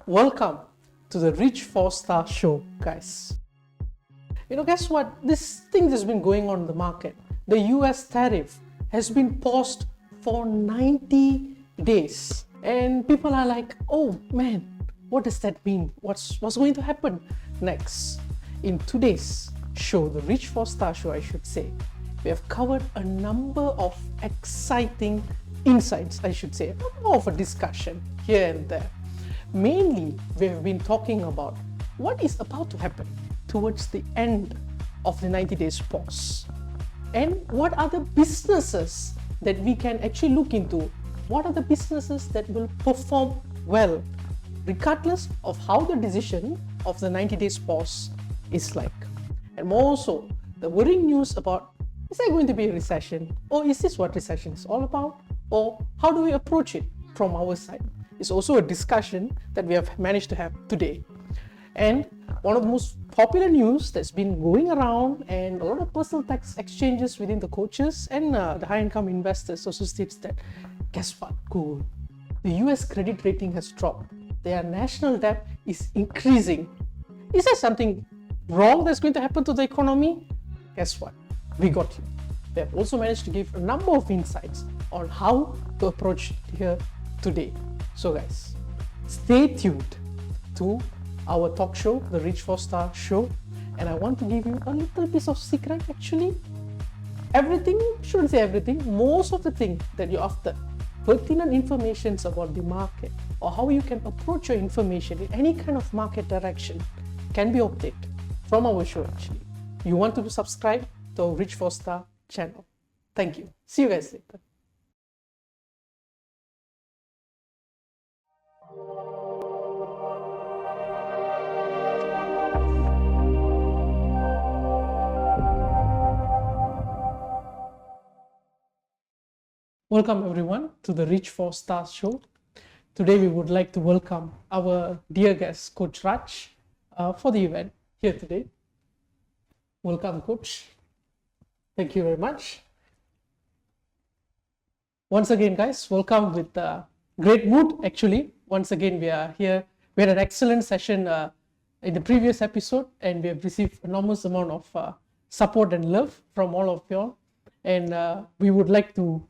Welcome to the 𝗍𝘁 show, guys. Guess what? This thing has been going on in the market. The US tariff has been paused for 90 days. And people are like, oh man, what does that mean? What's going to happen next? In today's show, the 𝗍𝘁 show, I should say, we have covered a number of exciting insights, I should say, more of a discussion here and there. Mainly, we have been talking about what is about to happen towards the end of the 90 days pause. And what are the businesses that we can actually look into? What are the businesses that will perform well, regardless of how the decision of the 90 days pause is like? And more so, the worrying news about, is there going to be a recession? Or is this what recession is all about? Or how do we approach it from our side? It's also a discussion that we have managed to have today. And one of the most popular news that's been going around, and a lot of personal tax exchanges within the coaches and the high-income investors also states that, guess what, cool, the US credit rating has dropped. Their national debt is increasing. Is there something wrong that's going to happen to the economy? Guess what? We got you. We have also managed to give a number of insights on how to approach here today. So guys, stay tuned to our talk show, the 𝗍𝘁 show, and I want to give you a little piece of secret actually. Everything, shouldn't say everything, most of the thing that you're after, pertinent information about the market or how you can approach your information in any kind of market direction can be obtained from our show actually. You want to subscribe to our 𝗍𝘁 channel. Thank you. See you guys later. Welcome everyone to the 𝗍𝘁 show. Today we would like to welcome our dear guest, Coach Raj, for the event here today. Welcome, Coach. Thank you very much. Once again, guys, welcome with great mood actually. Once again, we are here. We had an excellent session in the previous episode, and we have received enormous amount of support and love from all of you all. And we would like to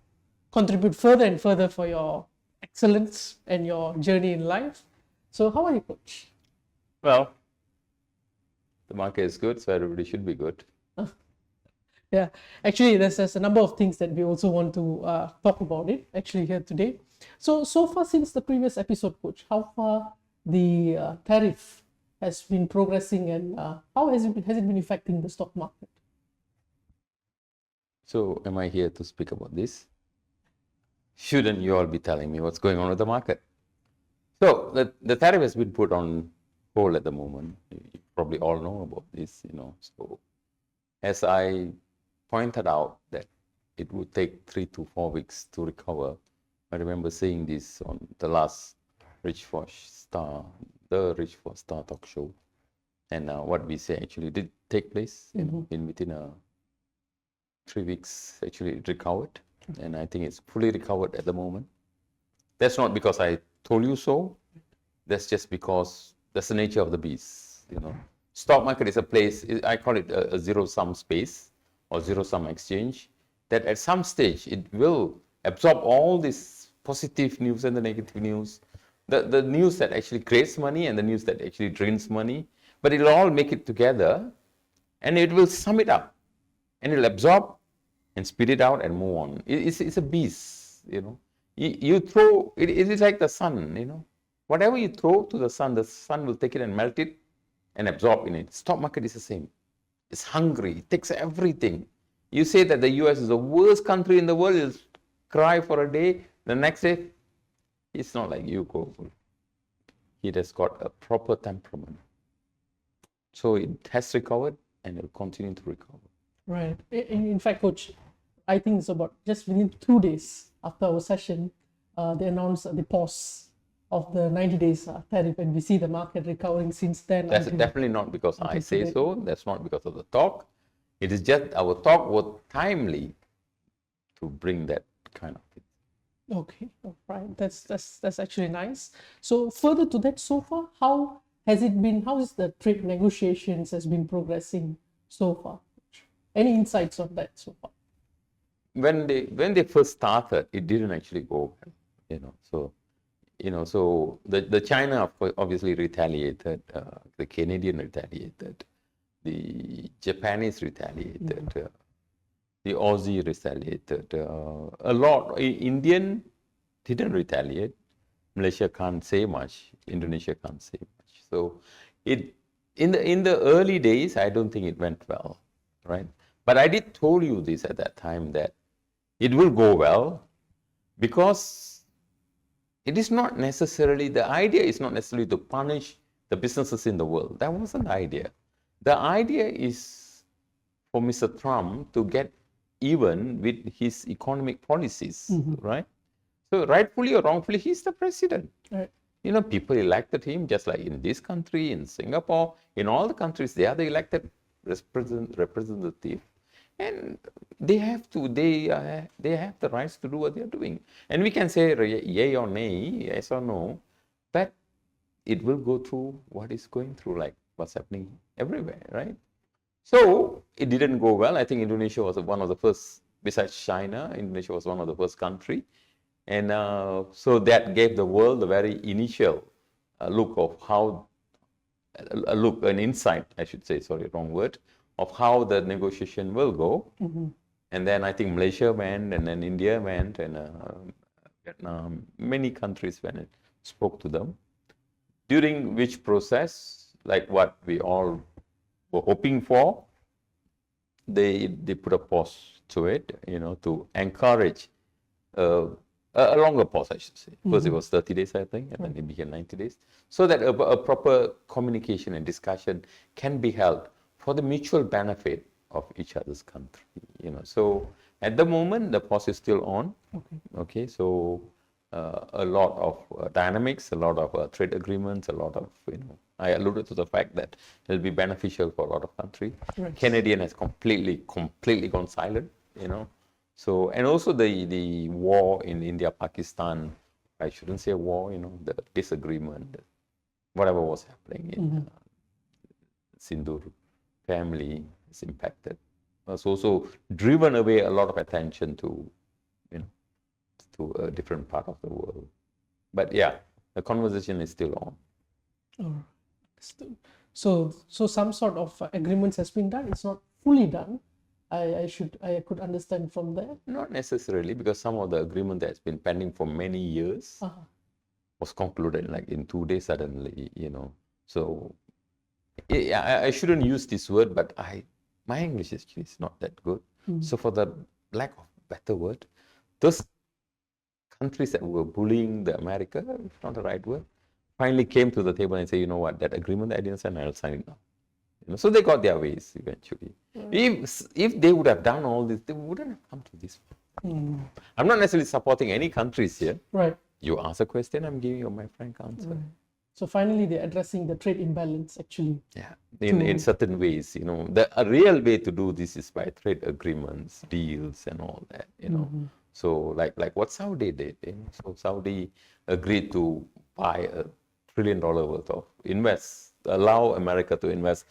contribute further and further for your excellence and your journey in life. So how are you, Coach? Well, the market is good, so everybody should be good. Yeah, actually there's a number of things that we also want to talk about it actually here today. So far since the previous episode, Coach, how far the tariff has been progressing, and how has it been affecting the stock market? So am I here to speak about this? Shouldn't you all be telling me what's going on with the market? So the tariff has been put on hold at the moment. You probably all know about this, So as I pointed out that it would take 3 to 4 weeks to recover. I remember saying this on the last the 𝗍𝘁 talk show. And what we say actually did take place in within 3 weeks. Actually it recovered. And I think it's fully recovered at the moment. That's not because I told you so. That's just because that's the nature of the beast. Stock market is a place, I call it a zero-sum space or zero-sum exchange, that at some stage it will absorb all this positive news and the negative news, the news that actually creates money and the news that actually drains money, but it'll all make it together and it will sum it up and it'll absorb and spit it out and move on. It's a beast, You throw, it is like the sun, Whatever you throw to the sun will take it and melt it and absorb in it. Stock market is the same. It's hungry, it takes everything. You say that the US is the worst country in the world, you'll cry for a day, the next day, it's not like you, Gokul. It has got a proper temperament. So it has recovered and it will continue to recover. Right. In fact, Coach, I think it's about just within 2 days after our session, they announced the pause of the 90 days tariff, and we see the market recovering since then. That's definitely not because I say today. So. That's not because of the talk. It is just our talk was timely to bring that kind of thing. Okay, all right. That's actually nice. So further to that, so far, how has it been? How is the trade negotiations has been progressing so far? Any insights on that so far? When they first started, it didn't actually go well, so the China obviously retaliated, the Canadian retaliated, the Japanese retaliated, the Aussie retaliated, a lot. Indian didn't retaliate. Malaysia can't say much. Indonesia can't say much. So in the early days, I don't think it went well, right? But I did told you this at that time, that it will go well, because it is not necessarily, the idea is not necessarily to punish the businesses in the world. That wasn't the idea. The idea is for Mr. Trump to get even with his economic policies, right? So rightfully or wrongfully, he's the president. Right. People elected him, just like in this country, in Singapore, in all the countries, they are the elected representative. And they have the rights to do what they're doing. And we can say yay or nay, yes or no, but it will go through what is going through, like what's happening everywhere, right? So it didn't go well. I think Indonesia was one of the first, besides China, Indonesia was one of the first country. And so that gave the world a very initial look of how, an insight, I should say, sorry, wrong word, of how the negotiation will go. And then I think Malaysia went, and then India went, and Vietnam, many countries went and spoke to them. During which process, like what we all were hoping for, they put a pause to it, to encourage a longer pause, I should say. First it was 30 days, I think, and then it became 90 days. So that a proper communication and discussion can be held for the mutual benefit of each other's country, So at the moment, the pause is still on. Okay, so a lot of dynamics, a lot of trade agreements, a lot of, I alluded to the fact that it'll be beneficial for a lot of countries. Right. Canadian has completely gone silent, So, and also the war in India, Pakistan, I shouldn't say war, the disagreement, whatever was happening in Sindur family is impacted. It's also driven away a lot of attention to, to a different part of the world. But yeah, the conversation is still on. Oh, so some sort of agreements has been done. It's not fully done. I could understand from there. Not necessarily, because some of the agreement that's been pending for many years was concluded like in 2 days suddenly, So I shouldn't use this word, but my English is not that good. So for the lack of better word, those countries that were bullying the America, if not the right word, finally came to the table and say, you know what, that agreement that I didn't sign, I'll sign it now. So they got their ways eventually. If they would have done all this, they wouldn't have come to this. I'm not necessarily supporting any countries here. Right. You ask a question, I'm giving you my frank answer. Right. So finally, they're addressing the trade imbalance, actually. Yeah, in certain ways, the real way to do this is by trade agreements, deals, and all that, So like what Saudi did, So Saudi agreed to buy $1 trillion worth of allow America to invest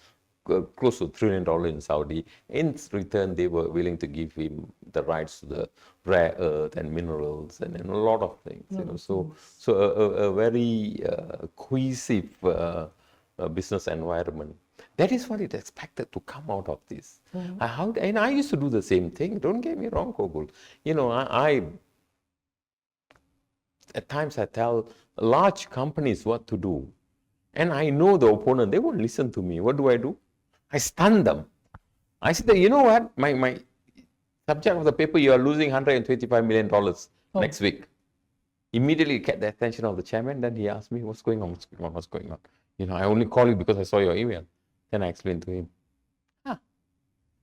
close to $1 trillion in Saudi. In return, they were willing to give him the rights to the rare earth and minerals and a lot of things. So a very cohesive business environment. That is what it expected to come out of this. And I used to do the same thing. Don't get me wrong, Kogul. At times I tell large companies what to do. And I know the opponent, they won't listen to me. What do? I stun them. I said, you know what? My subject of the paper, you are losing $125 million next week. Immediately get the attention of the chairman. Then he asked me, what's going on? I only call you because I saw your email. Then I explained to him.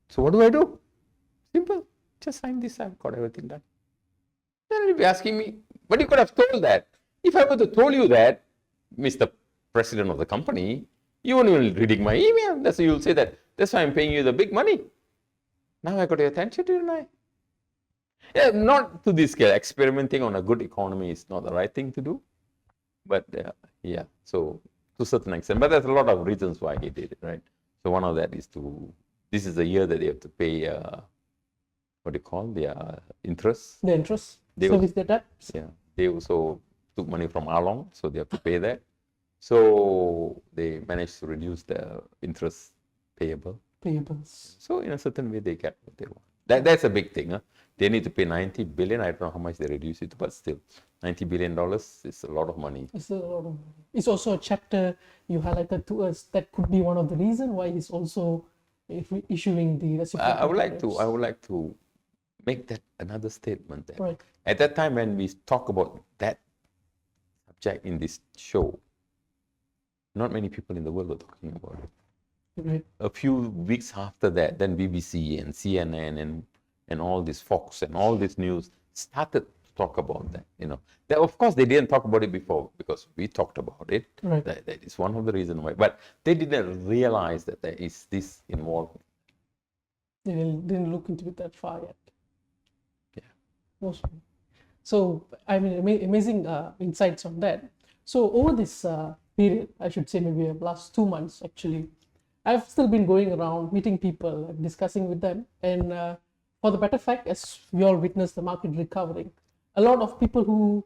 So what do? Simple. Just sign this. I've got everything done. Then he'll be asking me, but you could have told that. If I were to told you that, Mr. President of the company, you won't even reading my email. That's why you'll say that. That's why I'm paying you the big money. Now I got your attention, didn't I? Yeah, not to this scale. Experimenting on a good economy is not the right thing to do. But yeah, so to a certain extent. But there's a lot of reasons why he did it, right? So one of that is this is the year that they have to pay, what do you call, their interest. The interest, They service the debt. Yeah, they also took money from Along, so they have to pay that. So they managed to reduce the interest payable. Payables. So in a certain way, they get what they want. That's a big thing. Huh? They need to pay 90 billion. I don't know how much they reduce it, but still, $90 billion is a lot of money. It's a lot of money. It's also a chapter you highlighted to us that could be one of the reasons why he's also issuing the reciprocal I would tariffs. like to make that another statement. That Right. at that time when we talk about that subject in this show, not many people in the world were talking about it. Right. A few weeks after that, then BBC and CNN and all this Fox and all this news started to talk about that. Of course, they didn't talk about it before because we talked about it. Right. That is one of the reasons why. But they didn't realize that there is this involved. They didn't look into it that far yet. Yeah. Awesome. So, I mean, amazing insights on that. So, over this period, I should say maybe the last 2 months actually, I've still been going around meeting people and discussing with them. And for the better fact, as we all witnessed the market recovering, a lot of people who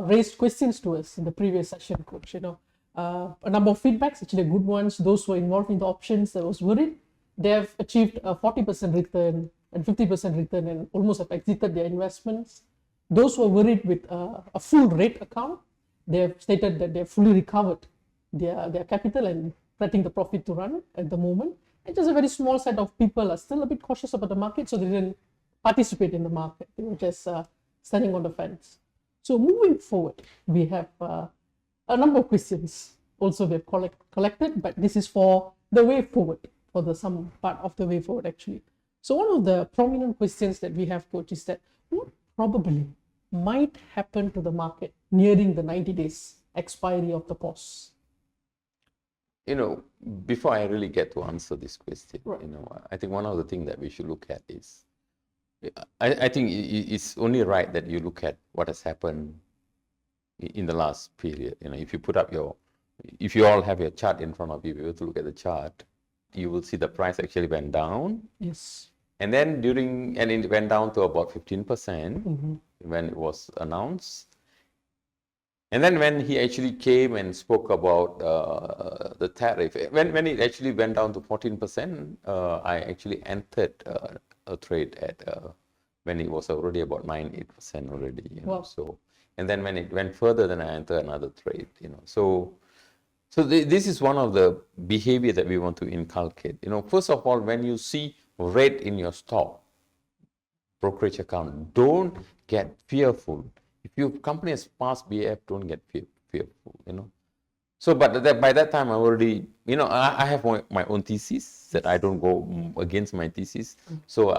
raised questions to us in the previous session, Coach, a number of feedbacks, actually good ones. Those who were involved in the options that was worried, they have achieved a 40% return and 50% return and almost have exited their investments. Those who are worried with a full rate account, they have stated that they have fully recovered their capital and letting the profit to run at the moment. And just a very small set of people are still a bit cautious about the market, so they didn't participate in the market. They were just standing on the fence. So moving forward, we have a number of questions also we have collected, but this is for the way forward, for some part of the way forward actually. So one of the prominent questions that we have, Coach, is that what probably might happen to the market nearing the 90 days expiry of the pause? Before I really get to answer this question, Right. I think one of the things that we should look at is, I think it's only right that you look at what has happened in the last period. If you put up if you all have your chart in front of you, if you were to look at the chart, you will see the price actually went down. Yes. And then it went down to about 15% when it was announced. And then when he actually came and spoke about the tariff, when it actually went down to 14%, I actually entered a trade at when it was already about 9-8% already. Wow. So, and then when it went further, then I entered another trade. So this is one of the behavior that we want to inculcate. First of all, when you see red in your stock brokerage account, don't get fearful. If your company has passed BF, don't get fearful, So, but by that time, I already, I have my own thesis that I don't go against my thesis. So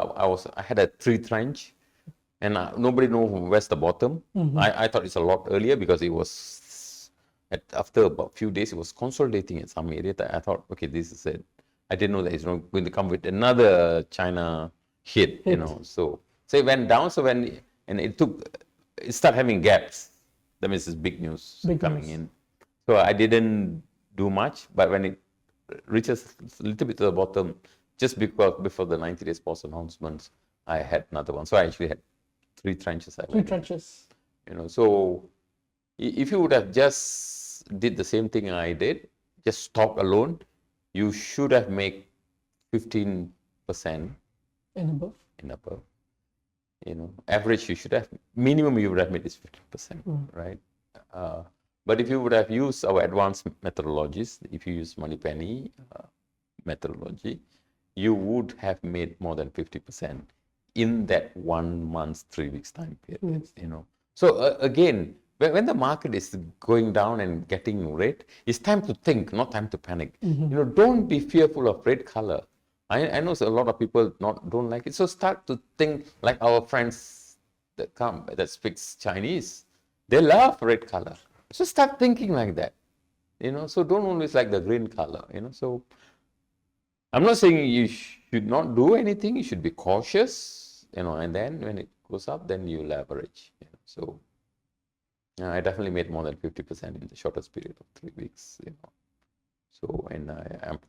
I had a 3 tranche, and nobody knows where's the bottom. I thought it's a lot earlier because it was after about a few days, it was consolidating at some area. I thought, okay, this is it. I didn't know that it's not going to come with another China hit. So it went down. So it started having gaps. That means it's big news coming in. So I didn't do much, but when it reaches a little bit to the bottom, just because before the 90 days pause announcements, I had another one. So I actually had 3 tranches. 3 tranches. So if you would have just did the same thing I did, just stock alone, you should have made 15% and above. Average you should have, minimum you would have made is 50%, right? But if you would have used our advanced methodologies, if you use Moneypenny methodology, you would have made more than 50% in that 1 month, 3 weeks time period. So again, when the market is going down and getting red, it's time to think, not time to panic. Don't be fearful of red color. I know a lot of people don't like it. So start to think like our friends that speaks Chinese. They love red color. So start thinking like that. So don't always like the green color. So I'm not saying you should not do anything. You should be cautious. And then when it goes up, then you leverage. So I definitely made more than 50% in the shortest period of 3 weeks. So, and I'm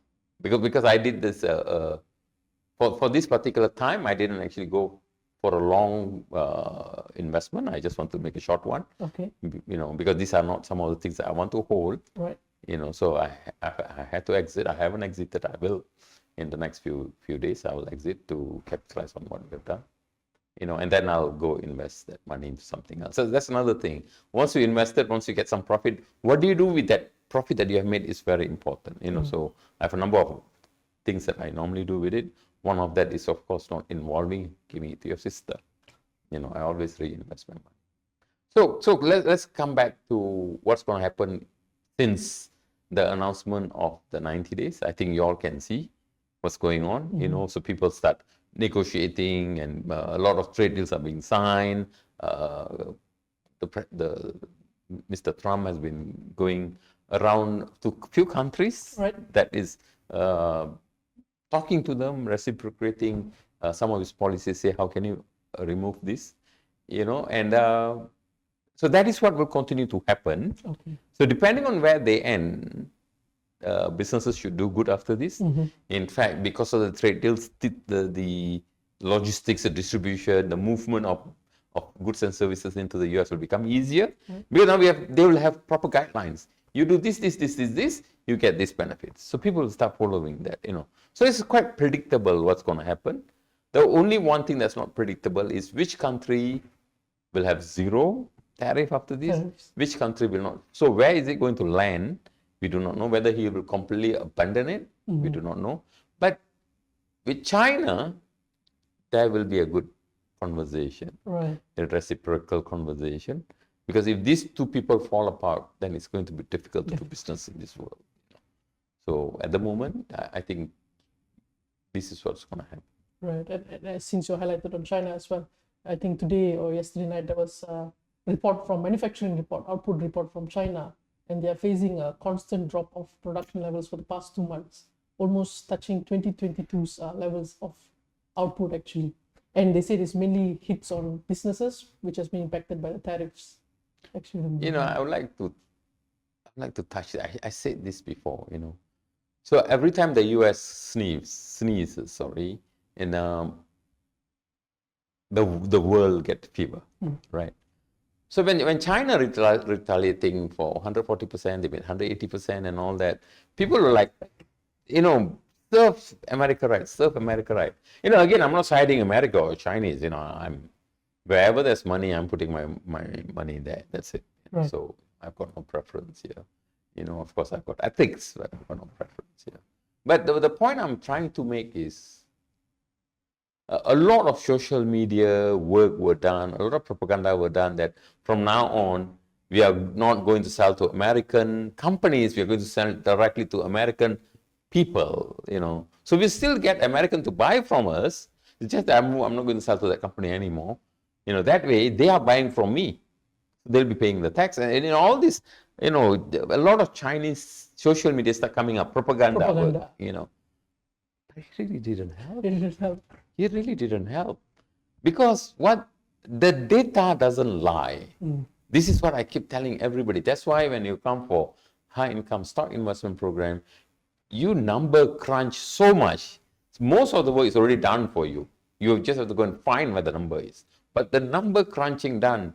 because I did this for this particular time, I didn't actually go for a long investment. I just want to make a short one. Okay. Because these are not some of the things that I want to hold. Right. So I had to exit. I haven't exited. I will in the next few days. I will exit to capitalize on what we've done. And then I'll go invest that money into something else. So that's another thing. Once you invested, once you get some profit, what do you do with that profit that you have made is very important. So I have a number of things that I normally do with it. One of that is, of course, not involving giving it to your sister. I always reinvest my money. So let's come back to what's going to happen since the announcement of the 90 days. I think you all can see what's going on. So people start negotiating, and a lot of trade deals are being signed. Mr. Trump has been going around to a few countries, right, that is talking to them, reciprocating some of his policies, say, how can you remove this? And so that is what will continue to happen. Okay. So depending on where they end, businesses should do good after this. In fact, because of the trade deals, the logistics, the distribution, the movement of goods and services into the US will become easier. Because now they will have proper guidelines. You do this, you get these benefits. So people will start following that, So it's quite predictable what's going to happen. The only one thing that's not predictable is which country will have zero tariff after this, which country will not. So where is it going to land? We do not know. Whether he will completely abandon it, we do not know. But with China, there will be a good conversation, right, a reciprocal conversation. Because if these two people fall apart, then it's going to be difficult to do business in this world. So at the moment, I think this is what's going to happen. Right, and since you highlighted on China as well, I think today or yesterday night there was a report from output report from China, and they are facing a constant drop of production levels for the past 2 months, almost touching 2022's levels of output actually. And they say this mainly hits on businesses, which has been impacted by the tariffs. Actually, I would like to touch it. I said this before, So every time the US sneezes, and the world gets fever, right? So when China retaliating for 140%, they made 180% and all that, people were like, serve America right, serve America right. Again, I'm not siding America or Chinese, I'm wherever there's money, I'm putting my money there. That's it. Right. So I've got no preference here. Of course I've got ethics, but I've got no preference here. But the point I'm trying to make is a lot of social media work were done, a lot of propaganda were done that from now on, we are not going to sell to American companies, we are going to sell directly to American people, So we still get American to buy from us. It's just that I'm not going to sell to that company anymore. That way they are buying from me. They'll be paying the tax. And all this, a lot of Chinese social media start coming up, propaganda. Work, But it really didn't help. It really didn't help. Because the data doesn't lie. This is what I keep telling everybody. That's why when you come for high income stock investment program, you number crunch so much. Most of the work is already done for you. You just have to go and find where the number is. But the number crunching done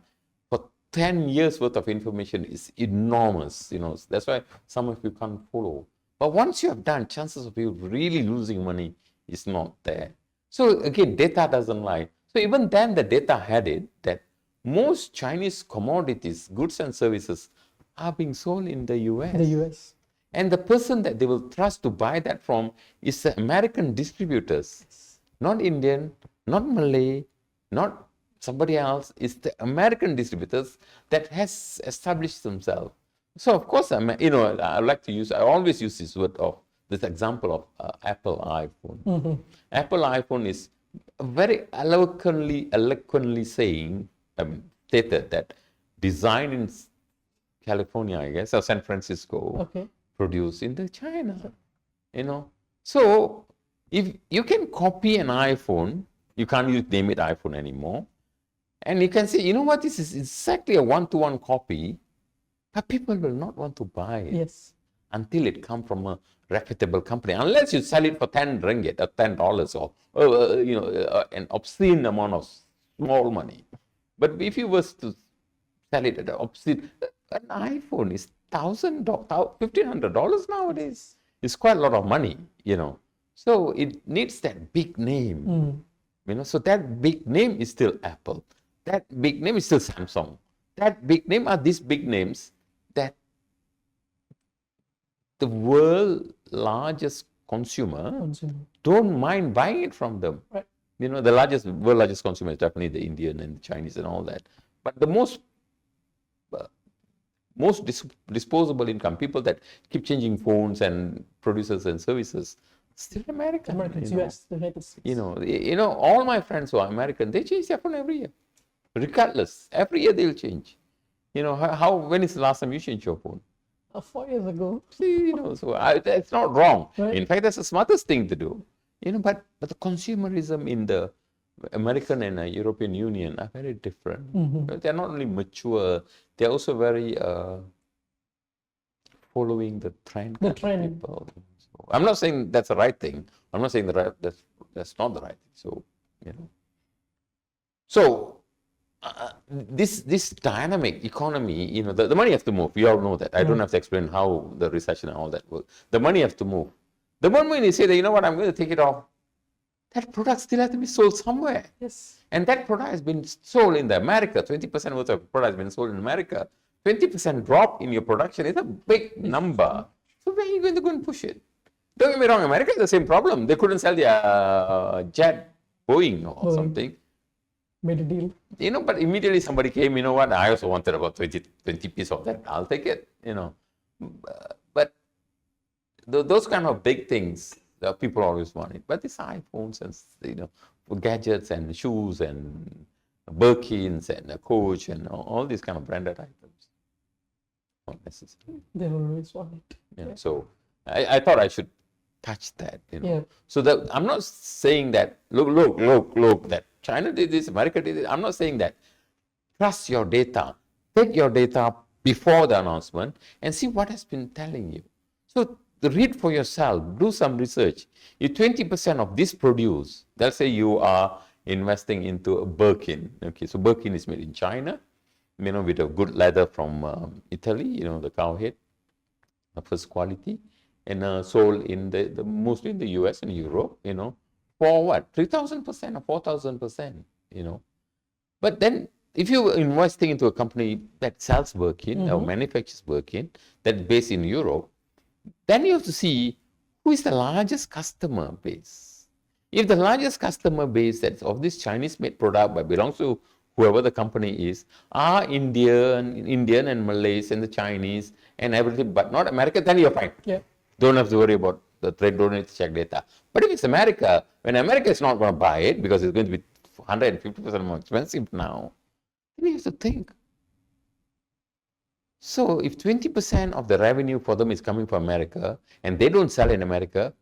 for 10 years worth of information is enormous. That's why some of you can't follow. But once you have done, chances of you really losing money is not there. So again, data doesn't lie. So even then the data had it that most Chinese commodities, goods and services are being sold in the US. And the person that they will trust to buy that from is the American distributors, not Indian, not Malay, not somebody else. It's the American distributors that has established themselves. So of course, I always use this example of Apple iPhone. Apple iPhone is very eloquently stated that designed in California, I guess, or San Francisco, produced in China. So if you can copy an iPhone, you can't name it iPhone anymore. And you can say, you know what, this is exactly a one-to-one copy, but people will not want to buy it. Yes. Until it comes from a reputable company, unless you sell it for 10 ringgit or $10 or an obscene amount of small money. But if you was to sell it at an obscene, an iPhone is $1,500 nowadays. It's quite a lot of money, So it needs that big name, So that big name is still Apple. That big name is still Samsung. That big name are these big names that the world's largest consumer don't mind buying it from them. Right. The world largest consumer is definitely the Indian and the Chinese and all that. But the most disposable income, people that keep changing phones and producers and services, still American. Americans, US, the United States. All my friends who are American, they change their phone every year. Regardless, every year they'll change. When is the last time you changed your phone? 4 years ago. That's not wrong. Right. In fact, that's the smartest thing to do. But the consumerism in the American and European Union are very different. They're not only mature, they're also very following the trend. The trend. People. So, I'm not saying that's the right thing. I'm not saying that's not the right thing. So, this dynamic economy, the money has to move. We all know that. I don't have to explain how the recession and all that works. The money has to move. The moment you say that, I'm going to take it off, that product still has to be sold somewhere. Yes. And that product has been sold in America. 20% worth of product has been sold in America. 20% drop in your production is a big number. So where are you going to go and push it? Don't get me wrong, America has the same problem. They couldn't sell their jet, Boeing or something. Made a deal. But immediately somebody came, I also wanted about 20 pieces of that. I'll take it, But those kind of big things, people always want it. But these iPhones and, gadgets and shoes and Birkins and a Coach and all these kind of branded items, not necessary. They always want it. So I thought I should touch that, So I'm not saying that, look, that China did this, America did it. I'm not saying that. Trust your data. Take your data before the announcement and see what has been telling you. So read for yourself, do some research. If 20% of this produce, let's say you are investing into a Birkin. Okay, so Birkin is made in China, with a good leather from Italy, the cow head, first quality, and sold in mostly in the US and Europe, for what? 3,000% or 4,000%, But then if you're investing into a company that sells Birkin or manufactures Birkin, that's based in Europe, then you have to see who is the largest customer base. If the largest customer base that's of this Chinese-made product but belongs to whoever the company is, are Indian and Malays and the Chinese and everything, but not America, then you're fine. Yeah. Don't have to worry about the trade, don't need to check data. But if it's America, when America is not going to buy it because it's going to be 150% more expensive now, then you have to think. So if 20% of the revenue for them is coming from America and they don't sell in America,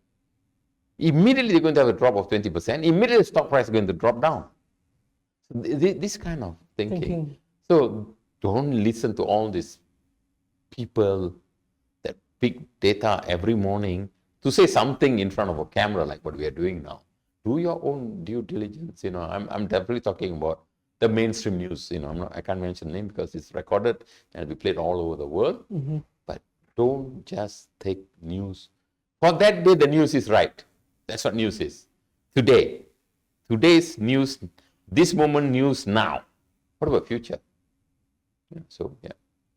immediately they're going to have a drop of 20%, immediately the stock price is going to drop down. So this kind of thinking. So don't listen to all these people that pick data every morning to say something in front of a camera like what we are doing now. Do your own due diligence. I'm definitely talking about the mainstream news. I can't mention the name because it's recorded and we played all over the world. But don't just take news. For that day, the news is right. That's what news is. Today's news, this moment news now. What about future?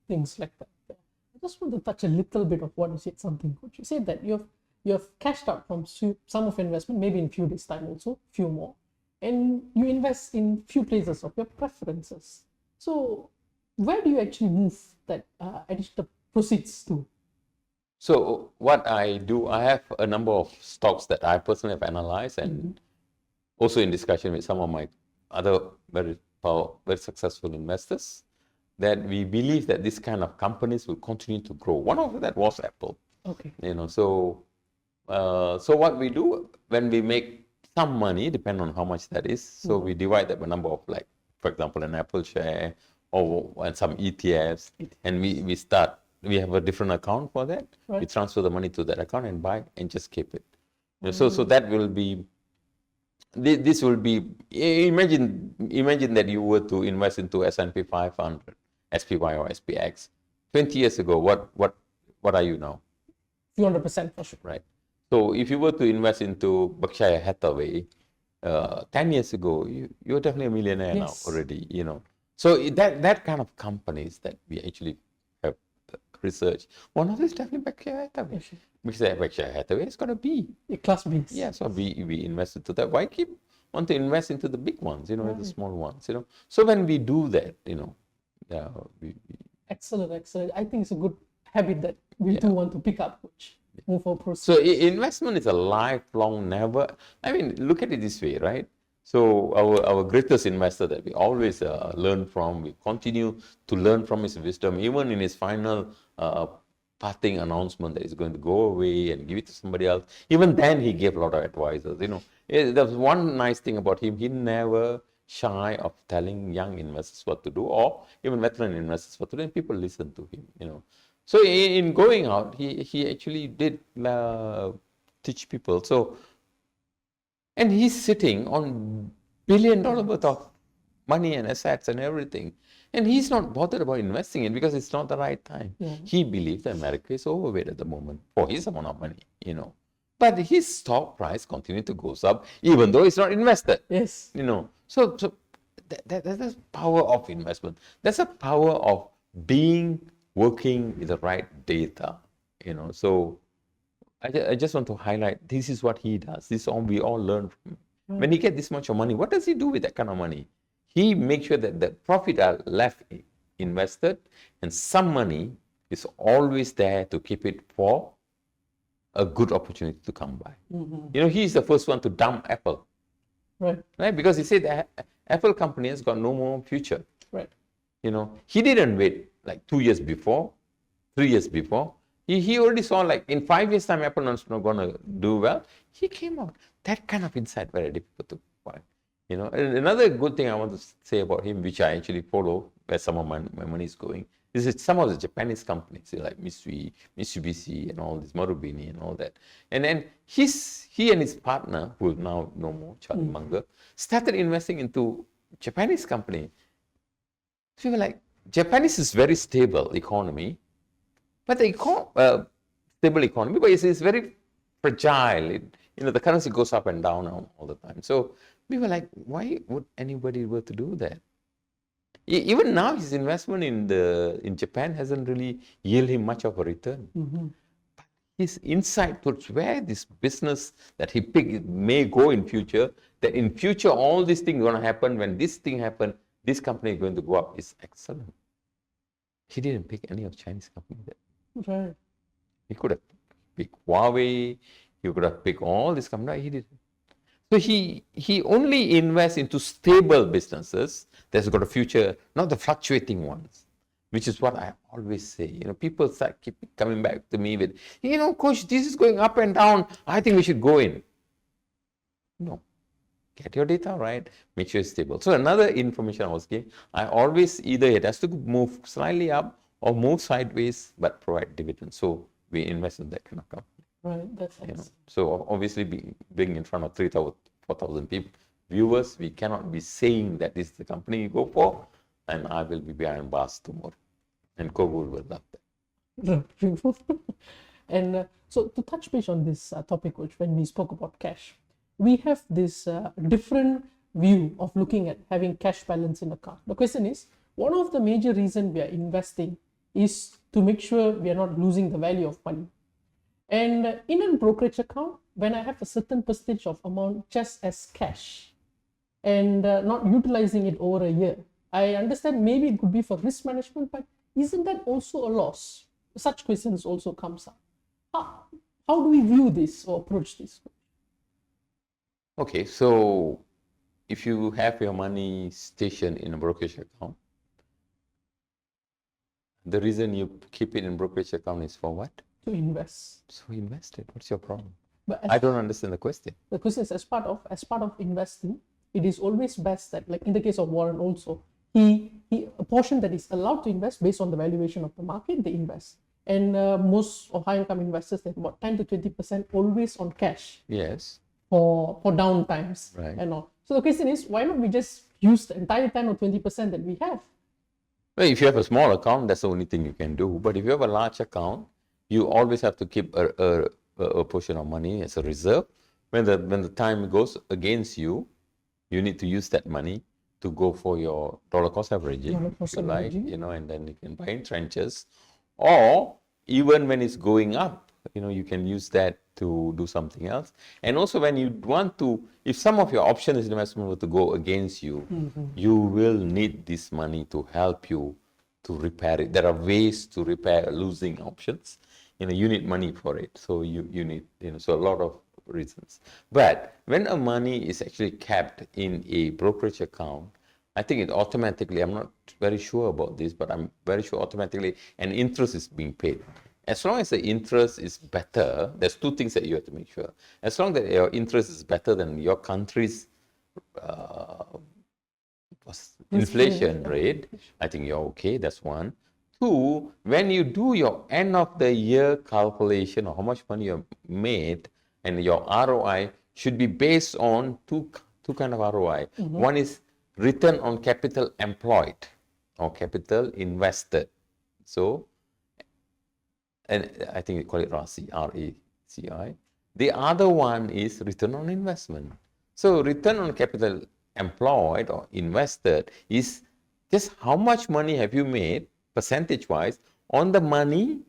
Things like that. I just want to touch a little bit of what you said. You said that you have cashed out from some of investment, maybe in few days time also, few more, and you invest in few places of your preferences. So where do you actually move that additional proceeds to? So what I do, I have a number of stocks that I personally have analyzed and also in discussion with some of my other very successful investors, that we believe that this kind of companies will continue to grow. One of that was Apple. Okay. So what we do when we make some money, depending on how much that is, so we divide that by number of like for example, an Apple share and some ETFs, and we have a different account for that. Right. We transfer the money to that account and buy and just keep it. So that will be, this will be, imagine that you were to invest into S&P 500, SPY or SPX. 20 years ago, what are you now? 200% for sure. Right. So if you were to invest into Berkshire Hathaway, 10 years ago, you're definitely a millionaire now already, you know. So that kind of companies that we actually have researched, one of these definitely Berkshire Hathaway. Because Berkshire Hathaway is going to be a class B. Yeah, so we invest into that. Why want to invest into the big ones, you know, the small ones, you know. So when we do that, you know, Excellent. I think it's a good habit that we do want to pick up, which move for process. So investment is a lifelong, never. I mean, look at it this way, right? So our greatest investor that we always learn from, we continue to learn from his wisdom, even in his final parting announcement that he's going to go away and give it to somebody else. Even then, he gave a lot of advices. You know, there was one nice thing about him: he never shy of telling young investors what to do, or even veteran investors what to do, and people listened to him. You know, so in going out, he actually did teach people. So, and he's sitting on $1 billion worth of money and assets and everything. And he's not bothered about investing it because it's not the right time. He believes that America is overweight at the moment for his amount of money, you know. But his stock price continues to go up, even though it's not invested. Yes. You know, so that's the power of investment. That's the power of working with the right data, you know. So I just want to highlight, this is what he does. This is all we all learn from him. When he gets this much of money, what does he do with that kind of money? He makes sure that the profit are left invested, and some money is always there to keep it for a good opportunity to come by. You know, he's the first one to dump Apple. Right? Because he said that Apple company has got no more future. Right. You know, he didn't wait like 2 years before, 3 years before. He already saw like in 5 years' time, Apple is not going to do well. He came out. That kind of insight very difficult to find. You know, and another good thing I want to say about him, which I actually follow, where some of my money is going, is that some of the Japanese companies, like Mitsui, Mitsubishi, and all this, Marubeni, and all that. And then he and his partner, who is now no more, Charlie Munger, started investing into Japanese company. So we were like, Japanese is very stable economy, but the stable economy, but it's very fragile. You know, the currency goes up and down all the time. So we were like, why would anybody were to do that? Even now, his investment in Japan hasn't really yielded him much of a return. But his insight towards where this business that he picked may go in future, that in future all these things are going to happen. When this thing happens, this company is going to go up, is excellent. He didn't pick any of Chinese companies. Right. He could have picked Huawei. He could have picked all these companies. He didn't. So he only invests into stable businesses that's got a future, not the fluctuating ones, which is what I always say. You know, people keep coming back to me with, you know, coach, this is going up and down. I think we should go in. No. Get your data right, make sure it's stable. So another information I was giving, I always either it has to move slightly up or move sideways, but provide dividends. So we invest in that kind of company. Right, that's excellent. You know, so obviously being in front of 3,000, 4,000 people, viewers, we cannot be saying that this is the company you go for, and I will be behind bars tomorrow. And Kogut will love that. And so to touch base on this topic, which when we spoke about cash, we have this different view of looking at having cash balance in account. The question is, one of the major reasons we are investing is to make sure we are not losing the value of money. And in a brokerage account, when I have a certain percentage of amount just as cash and not utilizing it over a year, I understand maybe it could be for risk management, but isn't that also a loss? Such questions also comes up. How do we view this or approach this? Okay, so if you have your money stationed in a brokerage account, the reason you keep it in brokerage account is for what? To invest. So invest it. What's your problem? But I don't understand the question. The question is, as part of investing, it is always best that, like in the case of Warren also, a portion that is allowed to invest based on the valuation of the market, they invest. And most of high income investors, they have about 10 to 20% always on cash. Yes. For down times, Right. and all. So the question is, why not we just use the entire 10 or 20% that we have? Well, if you have a small account, that's the only thing you can do. But if you have a large account, you always have to keep a portion of money as a reserve. When the time goes against you, you need to use that money to go for your dollar cost averaging, and then you can buy in trenches. Or even when it's going up, you can use that to do something else. And also when you want to, if some of your options investment were to go against you, you will need this money to help you to repair it. There are ways to repair losing options. You need money for it. So you need, so a lot of reasons. But when a money is actually kept in a brokerage account, I think it automatically, I'm not very sure about this, but I'm very sure automatically an interest is being paid. As long as the interest is better, there's two things that you have to make sure. As long as your interest is better than your country's inflation rate, I think you're okay, that's one. Two, when you do your end of the year calculation of how much money you made, and your ROI should be based on two kind of ROI. One is return on capital employed or capital invested. So, and I think we call it RACI, R-A-C-I. The other one is return on investment. So return on capital employed or invested is just how much money have you made, percentage-wise, on the money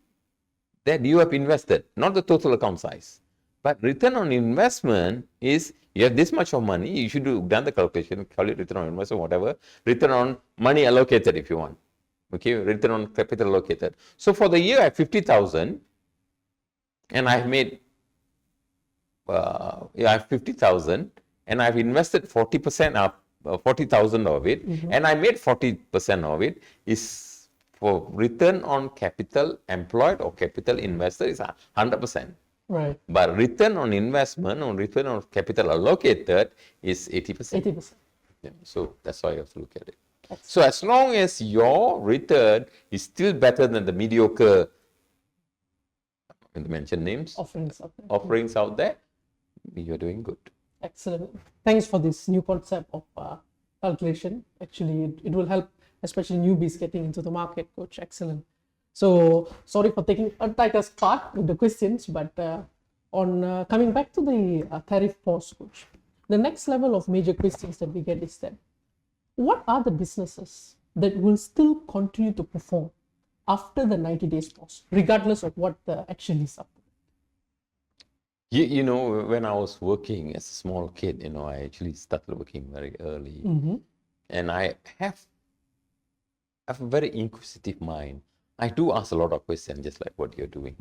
that you have invested, not the total account size. But return on investment is, you have this much of money, you should have done the calculation, call it return on investment, whatever, return on money allocated if you want. Okay, return on capital allocated. So for the year I have 50,000 and I've made, I have 50,000 and I've invested 40% of 40,000 of it, and I made 40% of it, is for return on capital employed or capital invested is 100%. Right. But return on investment or return on capital allocated is 80%. 80%. Yeah, so that's how you have to look at it. So as long as your return is still better than the mediocre, I'm going to mention names, offerings out there, you're doing good. Excellent. Thanks for this new concept of calculation. Actually, it will help, especially newbies getting into the market, Coach. Excellent. So sorry for taking Untitled part with the questions, but on coming back to the tariff pause, Coach, the next level of major questions that we get is that, what are the businesses that will still continue to perform after the 90 days pause, regardless of what the action is up? You know, when I was working as a small kid, I actually started working very early. And I have a very inquisitive mind. I do ask a lot of questions, just like what you're doing,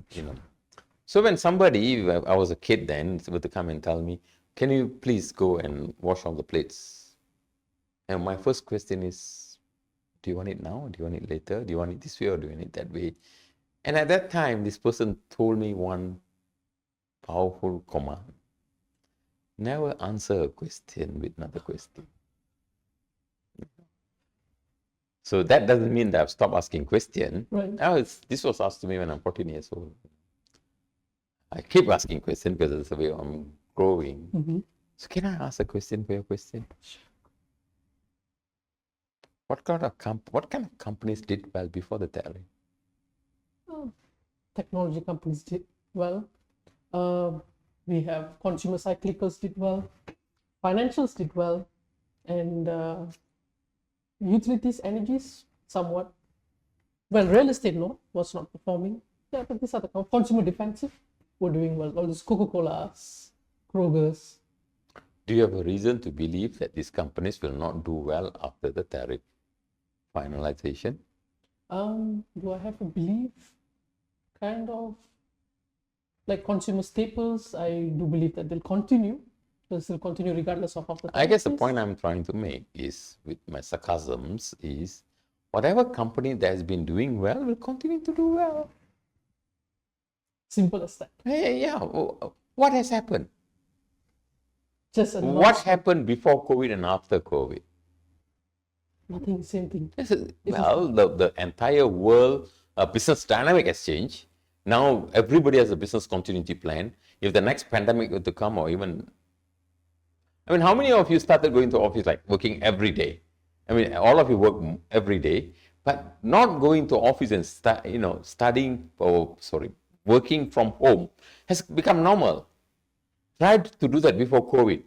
So when somebody, I was a kid then, would come and tell me, can you please go and wash all the plates? And my first question is, do you want it now? Do you want it later? Do you want it this way or do you want it that way? And at that time, this person told me one powerful command: never answer a question with another question. So that doesn't mean that I've stopped asking questions. Right. Now this was asked to me when I'm 14 years old. I keep asking questions because that's the way I'm growing. So can I ask a question for your question? Sure. What kind of companies did well before the tariff? Technology companies did well. We have consumer cyclicals did well. Financials did well. And utilities, energies, somewhat. Well, real estate, no, was not performing. Yeah, but these are the consumer defensive were doing well. All these Coca-Colas, Kroger's. Do you have a reason to believe that these companies will not do well after the tariff finalization? Do I have a belief? Kind of. Like consumer staples, I do believe that they'll continue. They'll still continue regardless of how the I guess the point I'm trying to make is, with my sarcasms, is whatever company that has been doing well will continue to do well. Simple as that. Yeah. What has happened? Just What happened before COVID and after COVID? nothing, same thing. Well, the entire world business dynamic has changed. Now everybody has a business continuity plan. If the next pandemic were to come, or even, I mean, how many of you started going to office, like working every day? I mean, all of you work every day, but not going to office and studying, or working from home has become normal. Tried to do that before COVID.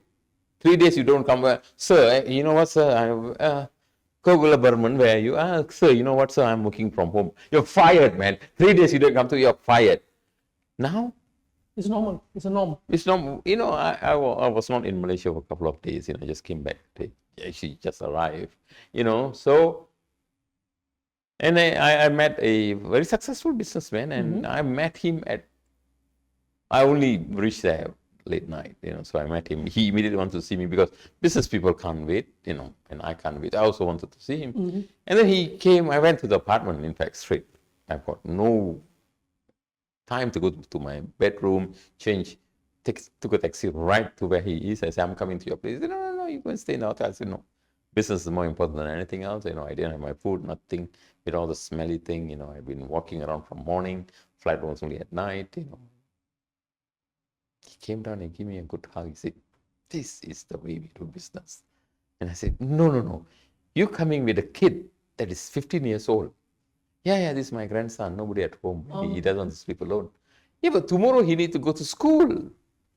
3 days you don't come, sir, you know what, sir, Kogula where you are, sir, you know what, sir, I'm working from home. You're fired, man. 3 days you don't come to, you're fired. Now, it's normal. It's a norm. it's normal. You know, I was not in Malaysia for a couple of days, just came back today. Actually just arrived, so, and I met a very successful businessman, and I met him I only reached there late night, so I met him. He immediately wanted to see me because business people can't wait, and I can't wait. I also wanted to see him. And then he came, I went to the apartment, in fact, straight. I've got no time to go to my bedroom, change, took a taxi right to where he is. I said, I'm coming to your place. He said, no, you can stay in the hotel. I said, no, business is more important than anything else. I didn't have my food, nothing, with all the smelly thing, I've been walking around from morning, flight was only at night, He came down and gave me a good hug. He said, this is the way we do business. And I said, no. You're coming with a kid that is 15 years old. Yeah, this is my grandson. Nobody at home. He doesn't want to sleep alone. Yeah, but tomorrow he needs to go to school.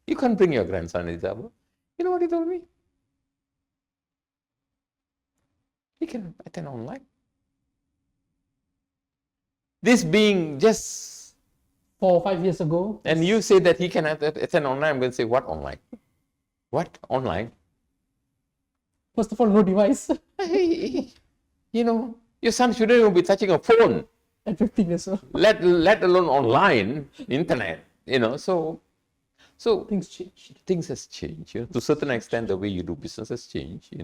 You can't bring your grandson, Elizabeth. You know what he told me? He can attend online. This being just 4 or 5 years ago. And you say that he can attend online. I'm going to say, what online? What online? First of all, no device. Your son shouldn't even be touching a phone. At 15 years old. Let alone online, internet, so things change. Things has changed. To a certain extent, the way you do business has changed,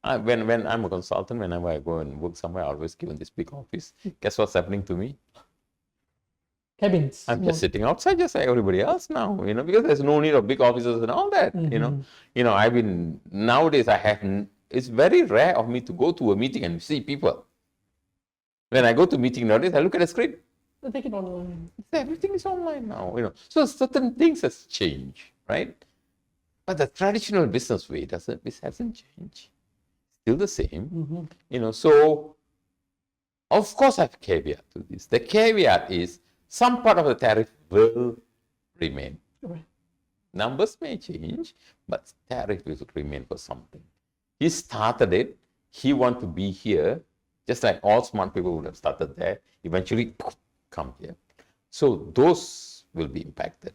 When I'm a consultant, whenever I go and work somewhere, I always given this big office. Guess what's happening to me? Cabins. I'm just sitting outside just like everybody else now, because there's no need of big offices and all that, nowadays it's very rare of me to go to a meeting and see people. When I go to meeting nowadays, I look at the screen. They take it online. Everything is online now, So certain things has changed, right? But the traditional business way hasn't changed. Still the same, So, of course, I have a caveat to this. The caveat is some part of the tariff will remain. Right. Numbers may change, but tariff will remain for something. He started it. He wants to be here. Just like all smart people would have started there, eventually come here. So those will be impacted.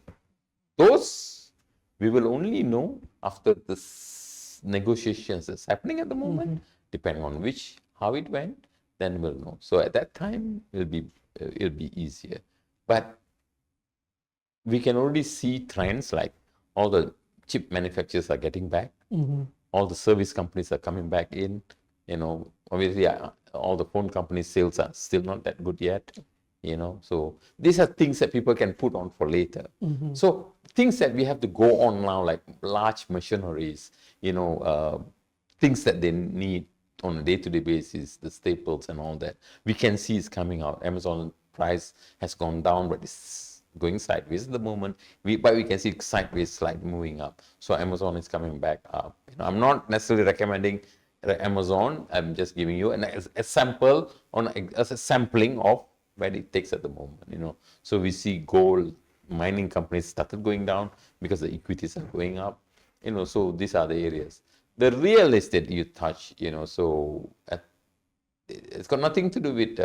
Those we will only know after this negotiations that's happening at the moment, depending on how it went, then we'll know. So at that time, it'll be easier. But we can already see trends like all the chip manufacturers are getting back, all the service companies are coming back in. Obviously, all the phone companies' sales are still not that good yet. So these are things that people can put on for later. So things that we have to go on now, like large machineries, things that they need on a day-to-day basis, the staples and all that, we can see is coming out. Amazon price has gone down, but it's going sideways at the moment. But we can see sideways, slight moving up. So Amazon is coming back up. I'm not necessarily recommending Amazon. I'm just giving you a sample as a sampling of where it takes at the moment. So we see gold mining companies started going down because the equities are going up. So these are the areas. The real estate you touch, so it's got nothing to do with.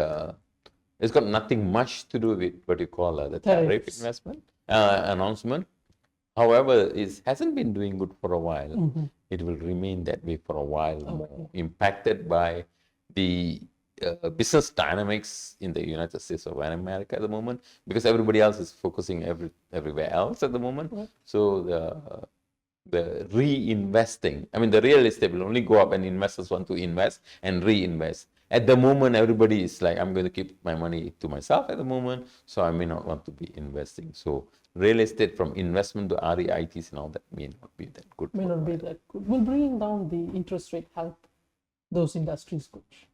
It's got nothing much to do with what you call the tariff investment announcement. However, it hasn't been doing good for a while. It will remain that way for a while more, impacted by the business dynamics in the United States of America at the moment, because everybody else is focusing everywhere else at the moment. So the reinvesting, the real estate will only go up when investors want to invest and reinvest. at the moment, everybody is like, I'm going to keep my money to myself at the moment, so I may not want to be investing. So real estate from investment to REITs and all that may not be that good. May not be that good. Will bringing down the interest rate help those industries, Coach?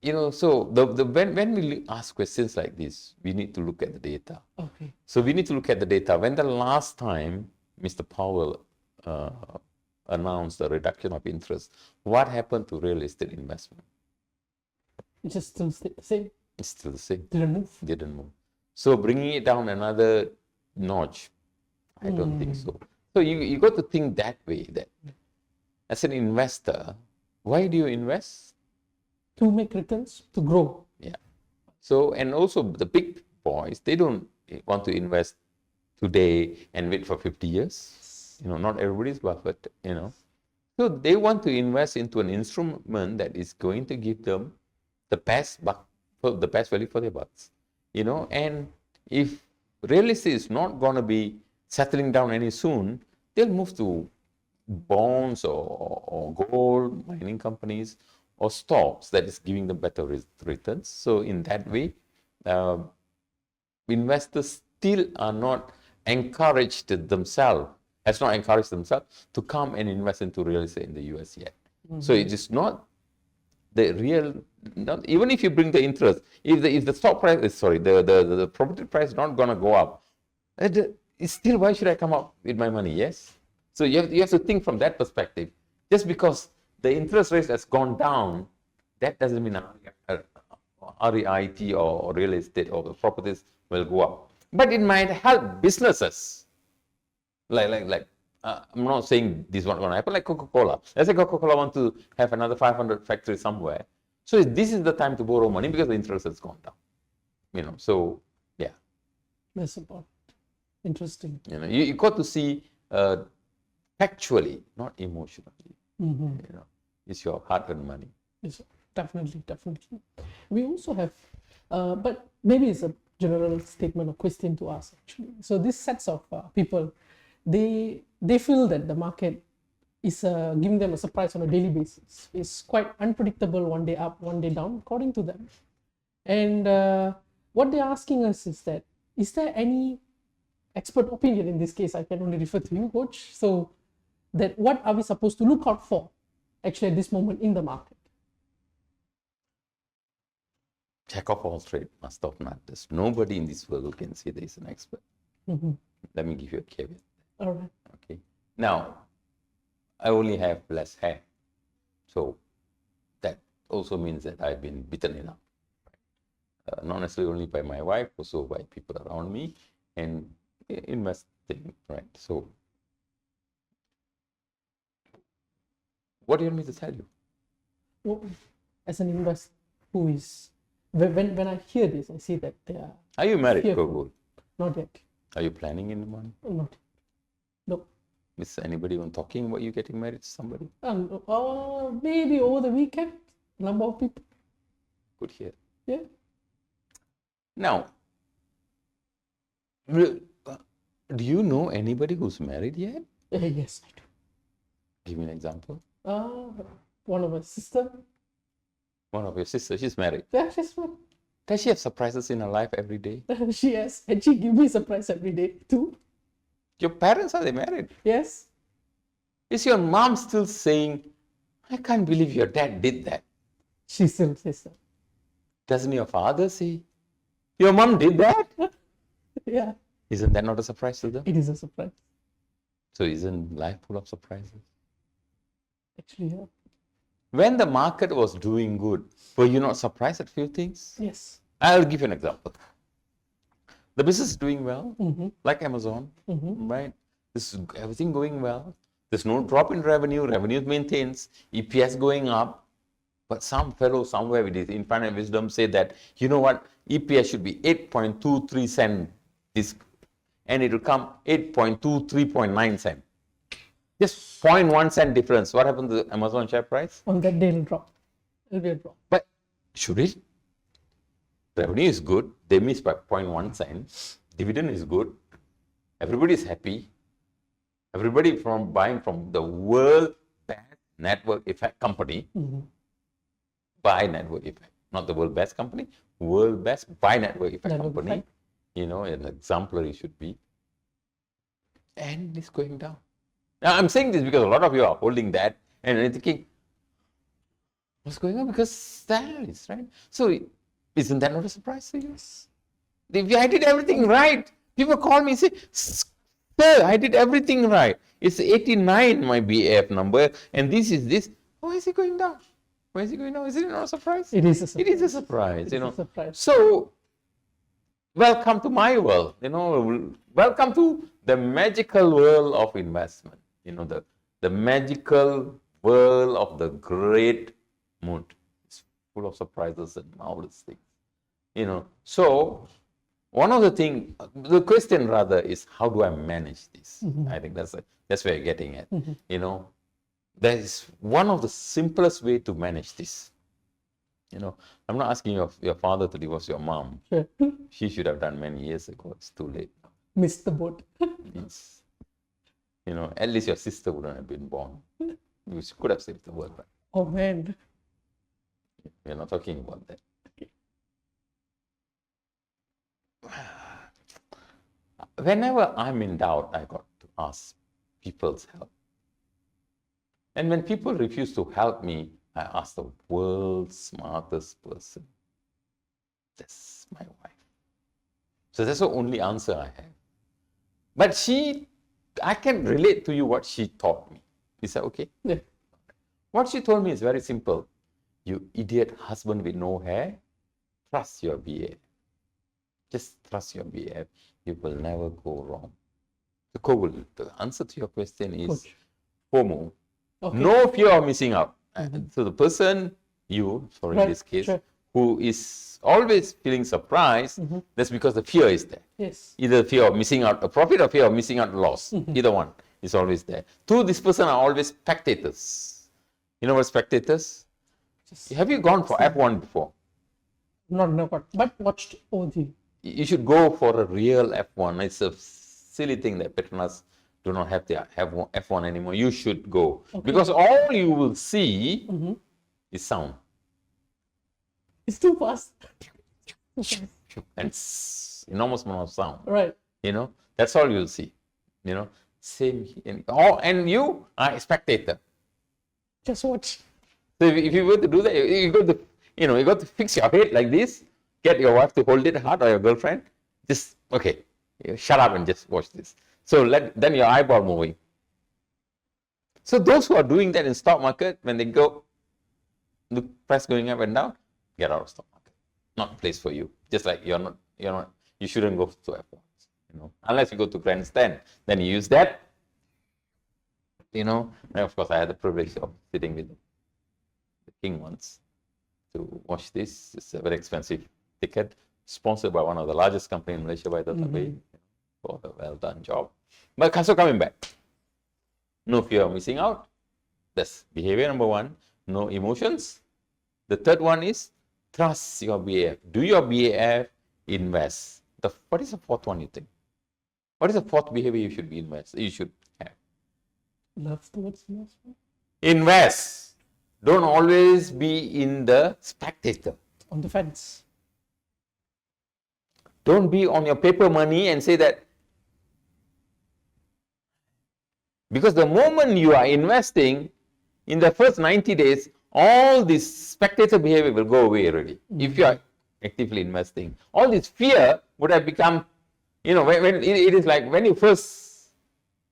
You know, so when we ask questions like this, we need to look at the data. Okay. So we need to look at the data. When the last time Mr. Powell announced a reduction of interest, what happened to real estate investment? It just still stayed the same. It's still the same. Didn't move. Didn't move. So bringing it down another notch, I don't think so. So you got to think that way, that as an investor, why do you invest? To make returns, to grow. Yeah. So, and also the big boys, they don't want to invest today and wait for 50 years. You know, not everybody's Buffett, you know. So they want to invest into an instrument that is going to give them the best value for their bucks, you know. And if real estate is not going to be settling down any soon, they'll move to bonds or gold, mining companies, or stocks that is giving them better returns. So in that way, investors still are not encouraged themselves, has not encouraged themselves to come and invest into real estate in the US yet. So it is not the real, even if you bring the interest, if the stock price is, the property price is not going to go up, it's still, why should I come up with my money? Yes. So you have to think from that perspective. Just because the interest rate has gone down, that doesn't mean REIT or real estate or the properties will go up. But it might help businesses. I'm not saying this is not going to happen, like Coca-Cola. Let's say Coca-Cola wants to have another 500 factories somewhere. So this is the time to borrow money because the interest has gone down. You know, so yeah. That's about interesting. You know, you got to see factually, not emotionally. You know, it's your hard-earned money. Yes, definitely. We also have, but maybe it's a general statement or question to ask actually. So these sets of people, they feel that the market is giving them a surprise on a daily basis. It's quite unpredictable, one day up, one day down, according to them. And what they're asking us is that, is there any expert opinion in this case? I can only refer to you, Coach. So that what are we supposed to look out for actually at this moment in the market? Jack of all trades, master of none. There's nobody in this world who can say there is an expert. Let me give you a caveat. All right. Okay. Now, I only have less hair. So that also means that I've been beaten enough. Not necessarily only by my wife, also by people around me and investing, right? So what do you want me to tell you? Well, as an investor who is, when I hear this, I see that they are... Are you married, fearful. Gogol? Not yet. Are you planning in the morning? Not yet. No. Is anybody even talking about you getting married to somebody? Maybe over the weekend, number of people. Good here. Yeah. Now, do you know anybody who's married yet? Yes, I do. Give me an example. One of my sister. One of your sisters, she's married. Yeah, she's married. Does she have surprises in her life every day? She has, and she gives me a surprise every day too. Your parents, are they married? Yes. Is your mom still saying, I can't believe your dad did that? She still says so. Doesn't your father say, your mom did that? Yeah. Isn't that not a surprise to them? It is a surprise. So isn't life full of surprises? Actually, yeah. When the market was doing good, were you not surprised at few things? Yes. I'll give you an example. The business is doing well, like Amazon, right? This is everything going well. There's no drop in revenue. Revenue maintains. EPS going up. But some fellow somewhere with his infinite wisdom said that, you know what, EPS should be 8.23 cent this, and it will come 8.23.9 cent. Just 0.1 cent difference. What happened to the Amazon share price? On that day, it'll drop. It'll be a drop. But should it? Revenue is good. They missed by 0.1 cent. Dividend is good. Everybody is happy. Everybody from buying from the world best network effect company buy network effect. not the world best company, world best by network effect Network company, effect. an exemplary should be. And it's going down. Now, I'm saying this because a lot of you are holding that and you're thinking, what's going on? Because the analysts, right? So, isn't that not a surprise to you? If I did everything right, people call me and say, sir, I did everything right. It's 89, my BAF number, and this is this. Why is it going down? Why is it going down? Is it not a surprise? It is a surprise. It is a surprise, It is a surprise. So, welcome to my world, welcome to the magical world of investment, the magical world of the great mood. It's full of surprises and marvelous things, So, one of the question rather is, how do I manage this? I think that's where you're getting at. There is one of the simplest way to manage this. I'm not asking your father to divorce your mom. Sure. She should have done many years ago. It's too late. Missed the boat. Yes. At least your sister wouldn't have been born. You could have saved the world, right? Oh man. We're not talking about that. Okay. Whenever I'm in doubt, I got to ask people's help. And when people refuse to help me, I ask the world's smartest person. That's my wife. So that's the only answer I have. But I can relate to you what she taught me. Is that okay? Yeah. What she told me is very simple. You idiot husband with no hair, trust your BA. Just trust your BA. You will never go wrong. The answer to your question is FOMO. Okay. No fear of missing out. So the person, in this case, sure. who is always feeling surprised, that's because the fear is there. Yes. Either fear of missing out a profit or fear of missing out a loss. Either one is always there. Two, this person are always spectators. You know what spectators? Have you gone for F1 before? Not, but watched OG. You should go for a real F1. It's a silly thing that Petronas do not have their F1 anymore. You should go. Okay. Because all you will see is sound. It's too fast. And enormous amount of sound. Right. That's all you'll see. Same. And you are a spectator. Just watch. So if you were to do that, you got to fix your head like this, get your wife to hold it hard or your girlfriend, just, okay, shut up and just watch this. So then your eyeball moving. So those who are doing that in stock market, when they go, the price going up and down, get out of stock market. Not place for you. Just like you shouldn't go to F1s, unless you go to grandstand, then you use that, and of course I had the privilege of sitting with the king once to watch this. It's a very expensive ticket, sponsored by one of the largest companies in Malaysia, by the way, for the well done job. But so coming back, no fear of missing out. That's behavior number one. No emotions. The third one is trust your BAF. Do your BAF invest? What is the fourth one you think? What is the fourth behavior you should have? Love towards investment. Invest. Don't always be in the spectator. On the fence. Don't be on your paper money and say that. Because the moment you are investing, in the first 90 days, all this spectator behavior will go away already. If you are actively investing. All this fear would have become, when it is like when you first,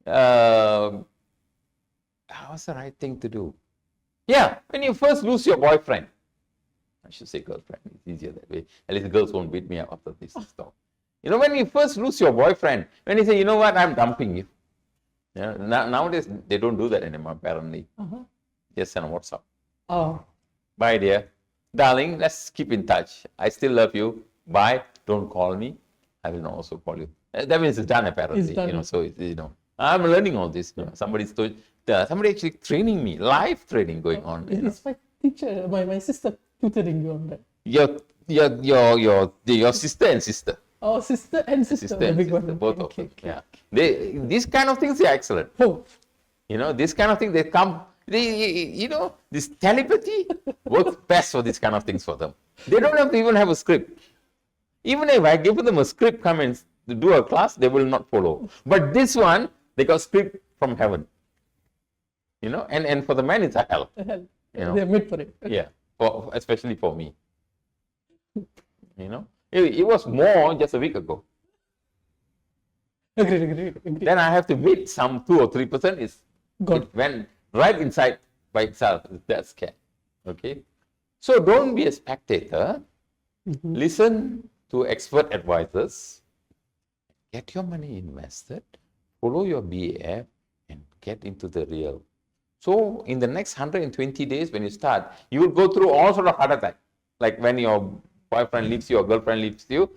what's the right thing to do? Yeah, when you first lose your boyfriend. I should say girlfriend, it's easier that way. At least girls won't beat me up after this talk. When you first lose your boyfriend, when you say, what, I'm dumping you. Nowadays, they don't do that anymore, apparently. Just send a WhatsApp. Oh. Bye, dear. Darling, let's keep in touch. I still love you. Bye. Don't call me. I will not also call you. That means it's done, apparently. It's done. So, I'm learning all this. Somebody actually training me, live training going on. It's my teacher, my sister tutoring you on that. Your sister and sister. Oh, sister and sister. Sister and sister, both of them. Yeah. These kind of things are excellent. Oh. This kind of thing, they come This telepathy works best for these kind of things for them. They don't have to even have a script. Even if I give them a script, come and do a class, they will not follow. But this one, they got script from heaven. And for the man, it's a hell. They're made for it. Yeah, especially for me. It was more just a week ago. Agreed. Then I have to meet some 2 or 3%. It went right inside by itself. That's scared. Okay. So don't be a spectator. Listen to expert advisors. Get your money invested. Follow your BAF and get into the real. So in the next 120 days, when you start, you will go through all sort of heart attack. Like when your boyfriend leaves you or girlfriend leaves you,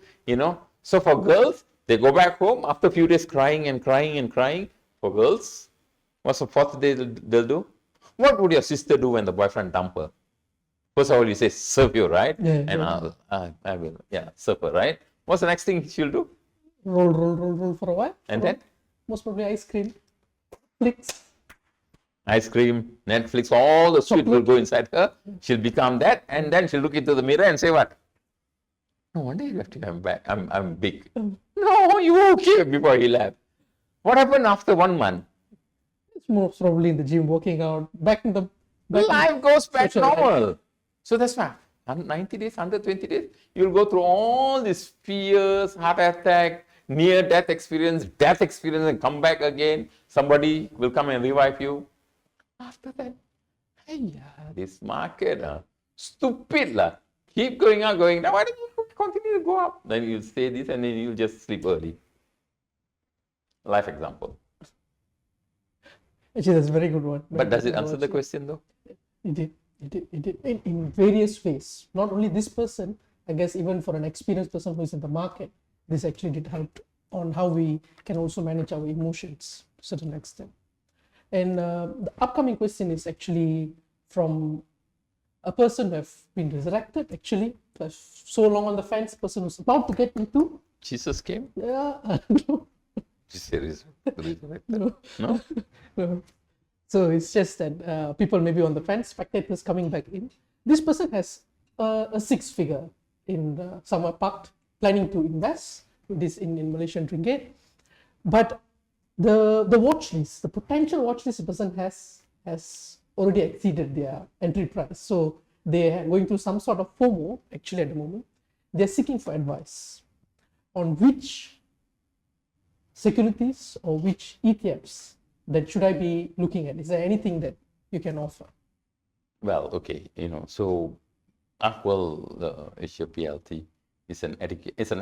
So for girls, they go back home after a few days crying and crying and crying. For girls, what's the fourth day they'll do? What would your sister do when the boyfriend dump her? First of all, you say, serve you, right? Yeah, and I will, serve her, right? What's the next thing she'll do? Roll for a while. And then? Most probably ice cream. Netflix. Ice cream, Netflix, all the sweet will go inside her. She'll become that, and then she'll look into the mirror and say what? No wonder you left. I'm big. No, you were okay before he left. What happened after 1 month? It's most probably in the gym, working out, Life goes back normal. So that's why 90 days, 120 days, you'll go through all these fears, heart attack, near-death experience, and come back again. Somebody will come and revive you. After that, this market, stupid lah. Keep going up, going down. Why don't you continue to go up? Then you'll say this and then you'll just sleep early. Life example. Actually, that's a very good one. But does it answer the question though? It did. In various ways. Not only this person, I guess even for an experienced person who is in the market, this actually did help on how we can also manage our emotions to a certain extent. And the upcoming question is actually from a person who have been resurrected, actually, so long on the fence, person who's about to get into. Jesus came? Yeah. Jesus resurrected? No? No. So it's just that people may be on the fence, spectators coming back in. This person has a 6-figure in somewhere parked, planning to invest this in Malaysian ringgit. But the watch list, the potential watch list person has already exceeded their entry price. So they are going through some sort of FOMO actually at the moment. They're seeking for advice on which securities or which ETFs that should I be looking at. Is there anything that you can offer? Well, okay, so ArkWorld Asia PLT is an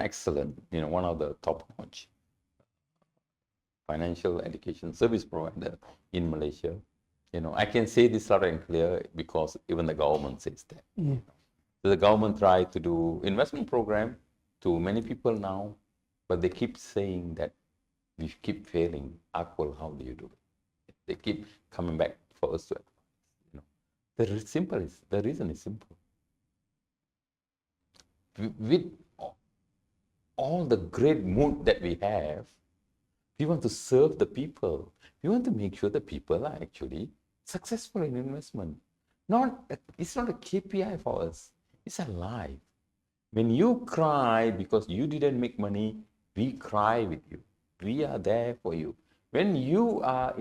excellent, one of the top-notch financial education service provider in Malaysia. I can say this loud and clear because even the government says that. So the government tried to do investment program to many people now, but they keep saying that we keep failing. ArkWorld, how do you do it? They keep coming back for us to advise. The reason is simple. With all the great mood that we have, we want to serve the people. We want to make sure the people are actually successful in investment. It's not a KPI for us. It's a life. When you cry because you didn't make money, we cry with you. We are there for you. When you are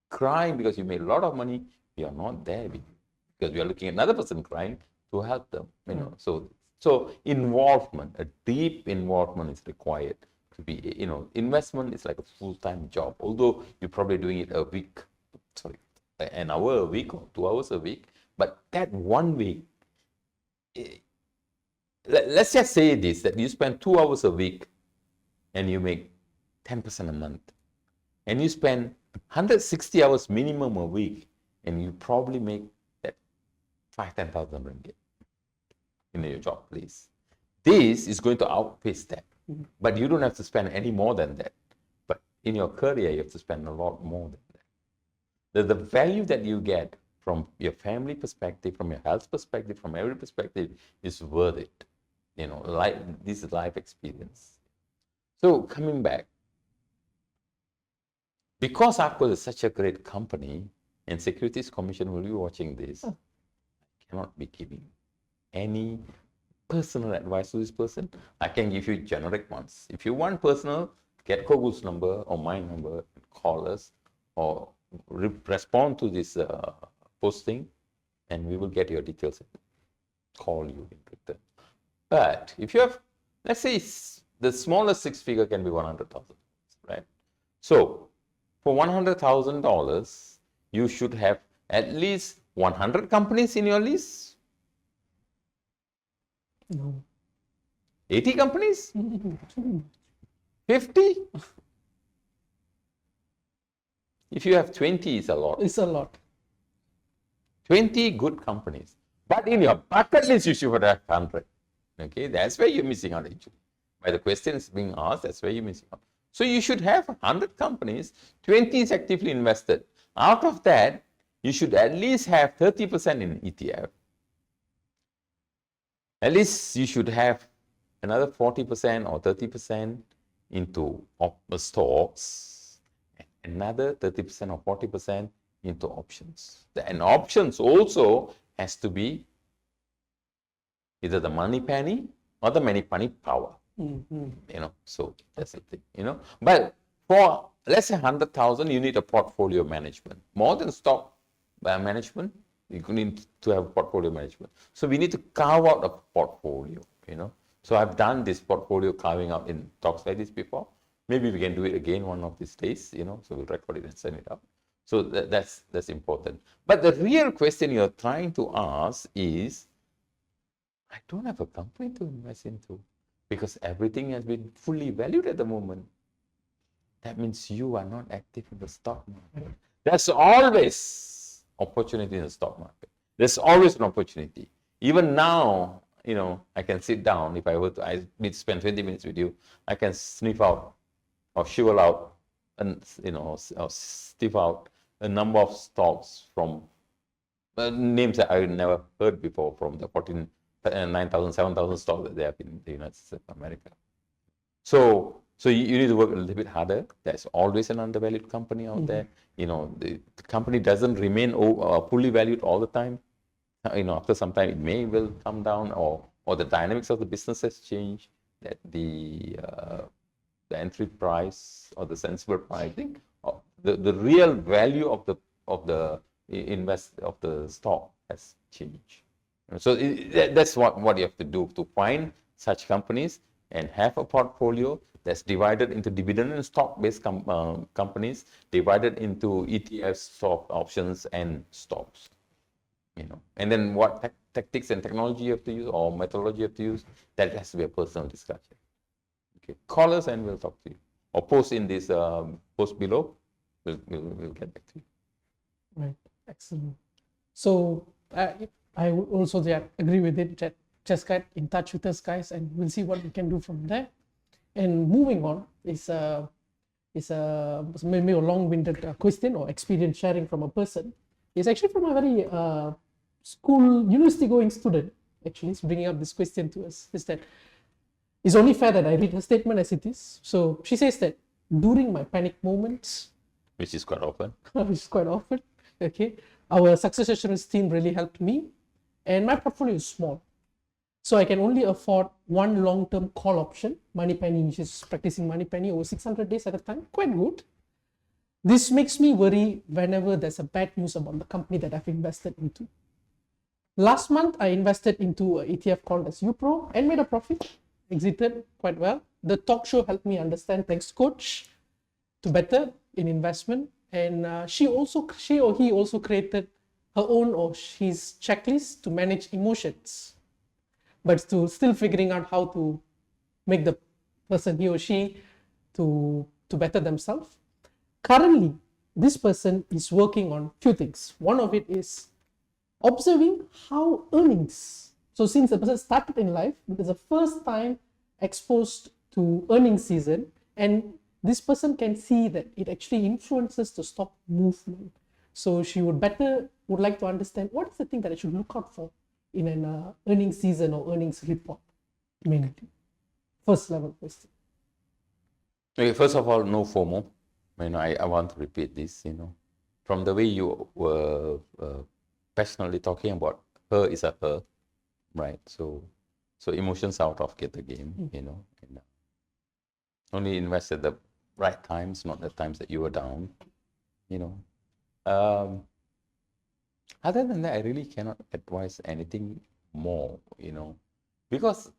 crying because you made a lot of money, we are not there with you because we are looking at another person crying to help them. So involvement, a deep involvement is required. To be, investment is like a full-time job. Although you're probably doing it an hour a week or 2 hours a week, but that 1 week, let's just say this, that you spend 2 hours a week and you make 10% a month, and you spend 160 hours minimum a week, and you probably make that 10,000 ringgit in your job place. This is going to outpace that. But you don't have to spend any more than that. But in your career, you have to spend a lot more than that. The value that you get from your family perspective, from your health perspective, from every perspective is worth it. This is life experience. So coming back, because ArkWorld is such a great company, and Securities Commission will be watching this. I cannot be giving any personal advice to this person. I can give you generic ones. If you want personal, get Kogu's number or my number, call us, or respond to this posting, and we will get your details and call you in return. But if you have, let's say the smallest six figure can be 100,000, right? So for $100,000, you should have at least 100 companies in your list. No. 80 companies? 50? If you have 20, it's a lot. It's a lot. 20 good companies. But in your bucket list, you should have 100. Okay, that's where you're missing out actually. By the questions being asked, that's where you're missing out. So you should have 100 companies, 20 is actively invested. Out of that, you should at least have 30% in ETF. At least you should have another 40% or 30% into stocks, another 30% or 40% into options. And options also has to be either the money penny or the money penny power. So that's the thing, But for, let's say 100,000, you need a portfolio management. More than stock management, you need to have portfolio management. So we need to carve out a portfolio, So I've done this portfolio carving out in talks like this before. Maybe we can do it again one of these days, So we'll record it and send it out. So that's important. But the real question you're trying to ask is, I don't have a company to invest into because everything has been fully valued at the moment. That means you are not active in the stock market. There's always opportunity in the stock market. There's always an opportunity. Even now, I can sit down. If I need to spend 20 minutes with you, I can sniff out or shivel out and, or sniff out a number of stocks from names that I never heard before from the 9,000, 7,000 stocks that they have in the United States of America. So you need to work a little bit harder. There's always an undervalued company out there. The company doesn't remain fully valued all the time. After some time it will come down, or the dynamics of the business has changed. That the entry price or the sensible pricing, the real value of the stock has changed. So that's what you have to do, to find such companies and have a portfolio that's divided into dividend and stock-based companies, divided into ETFs, stock options, and stocks. And then what tactics and technology you have to use or methodology you have to use, that has to be a personal discussion. Okay, call us and we'll talk to you, or post in this post below. We'll get back to you. Right, excellent. So I would also agree with it. Just get in touch with us, guys, and we'll see what we can do from there. And moving on is maybe a long-winded question or experience sharing from a person. It's actually from a very university-going student. Actually, is bringing up this question to us. Is that it's only fair that I read her statement as it is. So she says that during my panic moments, which is quite often, okay, our success assurance team really helped me, and my portfolio is small. So I can only afford one long-term call option, money penny, which is practicing money penny over 600 days at a time. Quite good. This makes me worry whenever there's a bad news about the company that I've invested into. Last month, I invested into an ETF called as UPRO and made a profit, exited quite well. The talk show helped me understand, thanks coach, to better in investment. And she or he also created her own or his checklist to manage emotions, but still figuring out how to make the person, he or she, to better themselves. Currently, this person is working on few things. One of it is observing how earnings. So since the person started in life, it is the first time exposed to earnings season, and this person can see that it actually influences the stock movement. So she would like to understand what is the thing that I should look out for in an earnings season or earnings report, mainly. First level question. Okay, first of all, no FOMO. I want to repeat this, from the way you were passionately talking about her is a her, right? So emotions out of the game, you know. And, only invest at the right times, not the times that you were down, you know. Other than that, I really cannot advise anything more, you know, because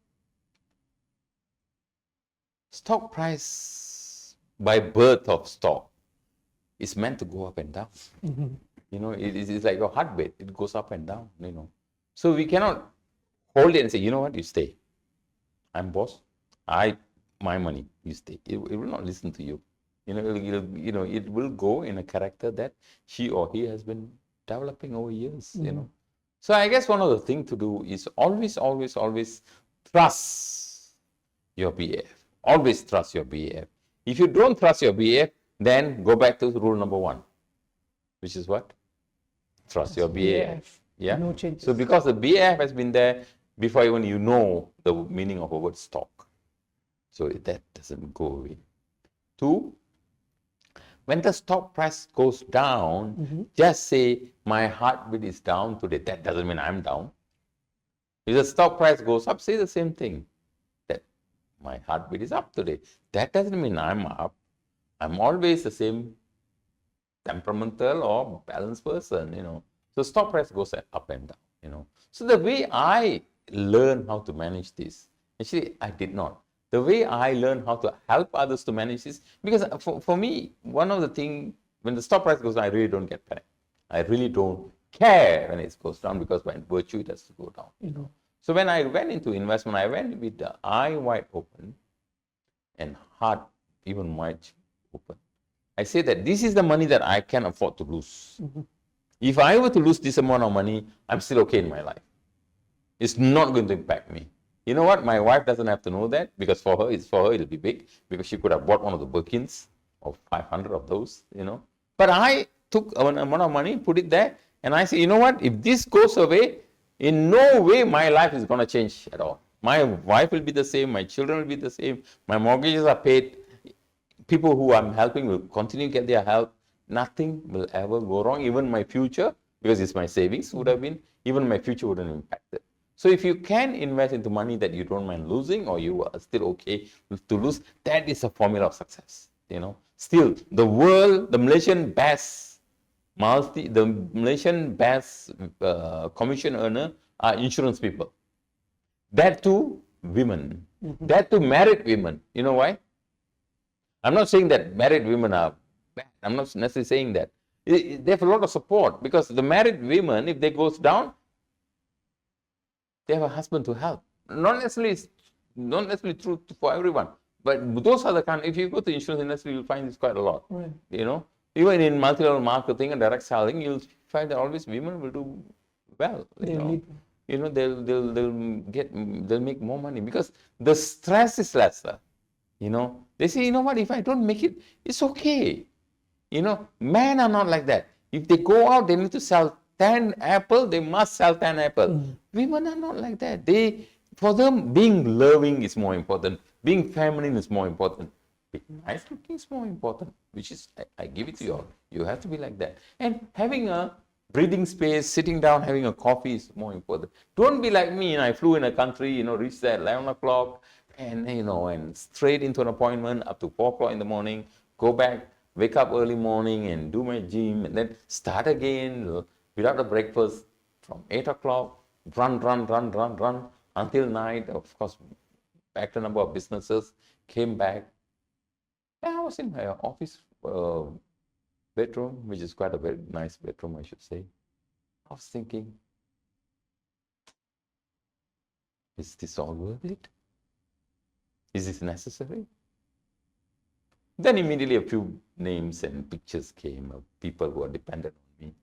stock price by birth of stock is meant to go up and down. You know, it's like your heartbeat, it goes up and down, you know. So we cannot hold it and say, you know what, you stay. I'm boss. My money, you stay. It will not listen to you. You know, it will go in a character that she or he has been developing over years, you know. So I guess one of the things to do is always trust your BF. Always trust your BF. If you don't trust your BF, then go back to rule number 1, which is what? Trust your BF. Yeah. No changes. So because the BF has been there before even you know the meaning of a word stock. So that doesn't go away. 2, when the stock price goes down, just say my heartbeat is down today. That doesn't mean I'm down. If the stock price goes up, say the same thing. That my heartbeat is up today. That doesn't mean I'm up. I'm always the same temperamental or balanced person, you know. So stock price goes up and down, you know. So the way I learn how to manage this, actually I did not. The way I learn how to help others to manage this, because for me, one of the things, when the stock price goes down, I really don't get panicked. I really don't care when it goes down, because by virtue it has to go down, you know. So when I went into investment, I went with the eye wide open and heart even wide open. I say that this is the money that I can afford to lose. If I were to lose this amount of money, I'm still okay in my life. It's not going to impact me. You know what? My wife doesn't have to know that, because for her it'll be big, because she could have bought one of the Birkins of 500 of those, you know. But I took an amount of money, put it there, and I say, you know what? If this goes away, in no way my life is going to change at all. My wife will be the same, my children will be the same, my mortgages are paid, people who I'm helping will continue to get their help. Nothing will ever go wrong. Even my future, because it's my savings, would have been, even my future wouldn't impact it. So if you can invest into money that you don't mind losing, or you are still okay to lose, that is a formula of success, you know. Still, the world, the Malaysian best commission earner are insurance people. That too, women. That too, married women. You know why? I'm not saying that married women are bad. I'm not necessarily saying that. They have a lot of support, because the married women, if they goes down, they have a husband to help. Not necessarily true for everyone, but those are the kind. If you go to the insurance industry, you'll find this quite a lot. Right. You know, even in multi-level marketing and direct selling, you'll find that always women will do well. They'll make more money, because the stress is lesser. You know, they say, you know what? If I don't make it, it's okay. You know, men are not like that. If they go out, they need to sell 10 apples, they must sell 10 apples. Women are not like that. For them, being loving is more important. Being feminine is more important. Being nice looking is more important, which is, I give it to you all. You have to be like that. And having a breathing space, sitting down, having a coffee is more important. Don't be like me. I flew in a country, you know, reached there at 11 o'clock, and, you know, and straight into an appointment up to 4 o'clock in the morning, go back, wake up early morning and do my gym, and then start again without a breakfast from 8 o'clock, run until night. Of course, back to a number of businesses, came back. And I was in my office bedroom, which is quite a very nice bedroom, I should say. I was thinking, is this all worth it? Is this necessary? Then immediately a few names and pictures came of people who are dependent on me.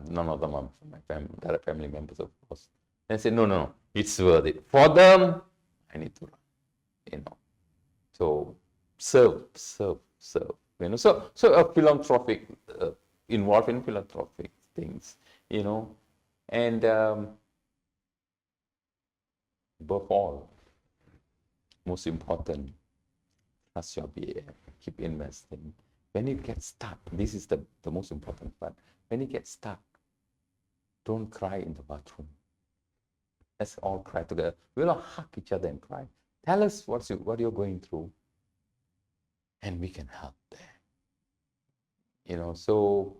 None of them are my direct family members, of course. And I said, no, it's worth it. For them, I need to run, you know. So serve, you know. So a philanthropic, involved in philanthropic things, you know. And above all, most important, trust your BA, keep investing. when you get stuck, this is the most important part. When you get stuck, don't cry in the bathroom. Let's all cry together. We'll all hug each other and cry. Tell us what you're going through, and we can help there. So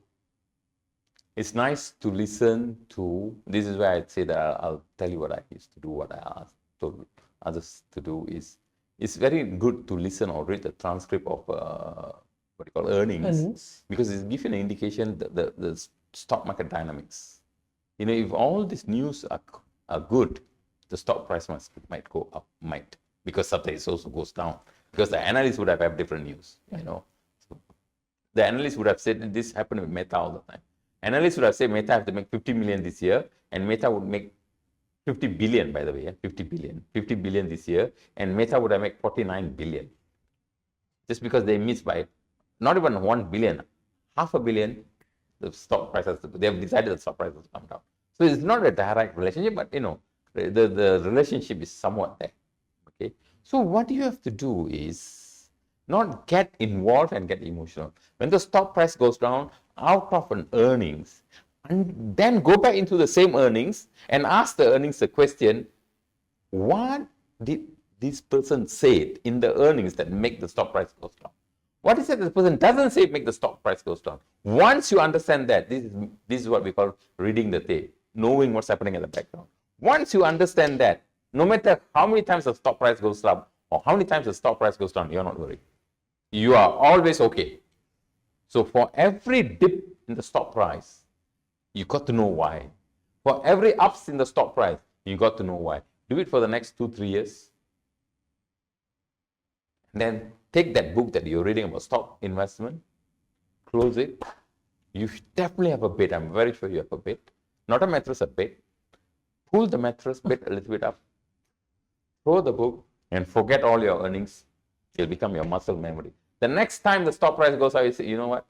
it's nice to listen to. This is where I'd say that I'll tell you what I used to do, what I told others to do is. It's very good to listen or read the transcript of what you call earnings, because it gives you an indication the stock market dynamics. If all these news are good, the stock price might go up, because sometimes it also goes down, because the analysts would have different news. So the analysts would have said this happened with Meta all the time. Analysts would have said Meta have to make 50 million this year, and Meta would make 50 billion, by the way, 50 billion this year, and Meta would have made 49 billion. Just because they missed by not even 1 billion, half a billion, the stock prices, they have decided the stock prices come down. So it's not a direct relationship, but the relationship is somewhat there. Okay. So what you have to do is not get involved and get emotional. When the stock price goes down out of an earnings, and then go back into the same earnings and ask the earnings the question, what did this person say in the earnings that make the stock price go down? What is it that the person doesn't say make the stock price goes down? Once you understand that, this is what we call reading the tape, knowing what's happening in the background. Once you understand that, no matter how many times the stock price goes up or how many times the stock price goes down, you're not worried. You are always okay. So for every dip in the stock price, you got to know why. For every ups in the stock price, you got to know why. Do it for the next 2-3 years. And then take that book that you're reading about stock investment, close it. You definitely have a bed. I'm very sure you have a bed. Not a mattress, a bed. Pull the mattress bed a little bit up. Throw the book and forget all your earnings. It'll become your muscle memory. The next time the stock price goes up, you say, you know what?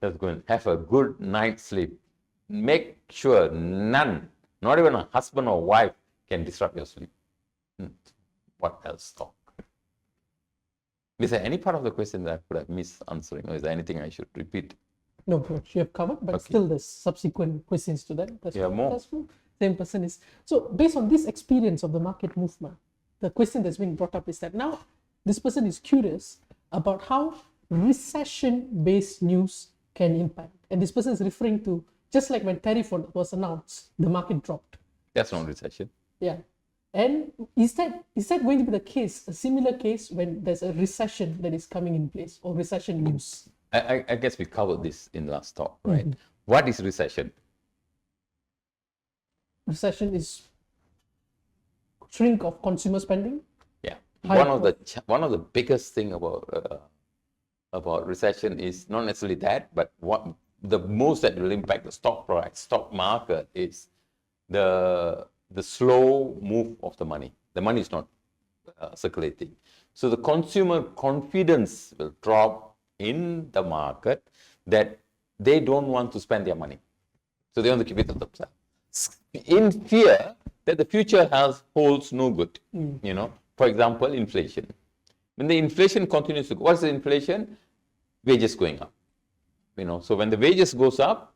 Just go and have a good night's sleep. Make sure none, not even a husband or wife, can disrupt your sleep. What else talk? Is there any part of the question that I could have missed answering, or is there anything I should repeat? No, you have covered, but still there's subsequent questions to that. That's more. That's true. Same person is. So based on this experience of the market movement, the question that's being brought up is that now this person is curious about how recession-based news can impact. And this person is referring to, just like when tariff was announced, the market dropped. That's not recession. Yeah. And is that going to be the case, a similar case when there's a recession that is coming in place, or recession news? I guess we covered this in the last talk, right? Mm-hmm. What is recession? Recession is shrink of consumer spending. Yeah. One of the biggest thing about recession is not necessarily that, but what the most that will impact the stock price, stock market, is the slow move of the money. The money is not circulating. So the consumer confidence will drop in the market, that they don't want to spend their money. So they want to keep it to themselves, in fear that the future holds no good. For example, inflation. When the inflation continues to go, what's the inflation? Wages going up. So when the wages goes up,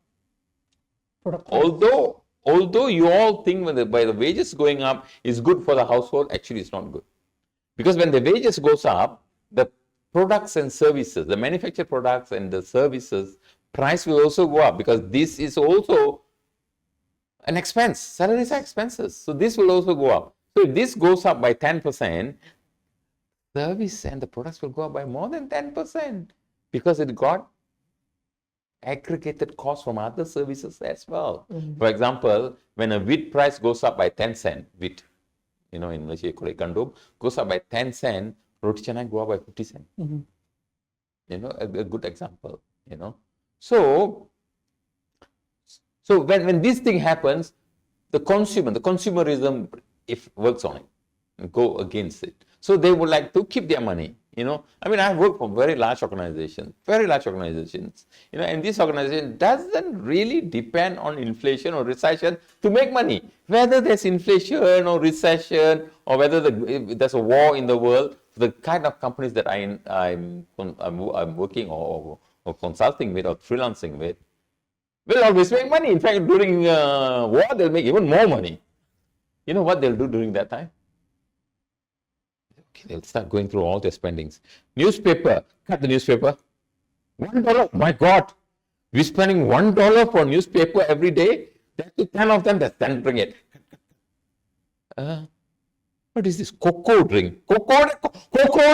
although you all think by the wages going up is good for the household, actually it's not good. Because when the wages goes up, the products and services, the manufactured products and the services price will also go up, because this is also an expense. Salaries are expenses. So this will also go up. So if this goes up by 10%, service and the products will go up by more than 10%, because it got aggregated costs from other services as well. Mm-hmm. For example, when a wheat price goes up by 10 cents, wheat, in Malaysia you call it gandum, goes up by 10 cents, roti canai go up by 50 cents. Mm-hmm. A good example, So when this thing happens, the consumerism, if works on it, and go against it. So they would like to keep their money. You know, I mean, I've worked for very large organizations, and this organization doesn't really depend on inflation or recession to make money. Whether there's inflation or recession, or whether if there's a war in the world, the kind of companies that I'm working or consulting with or freelancing with will always make money. In fact, during war, they'll make even more money. You know what they'll do during that time? Okay, they'll start going through all their spendings. Newspaper, cut the newspaper. $1, my God, we're spending $1 for newspaper every day. That's 10 of them, that's 10 ringgit. What is this? Cocoa drink. Cocoa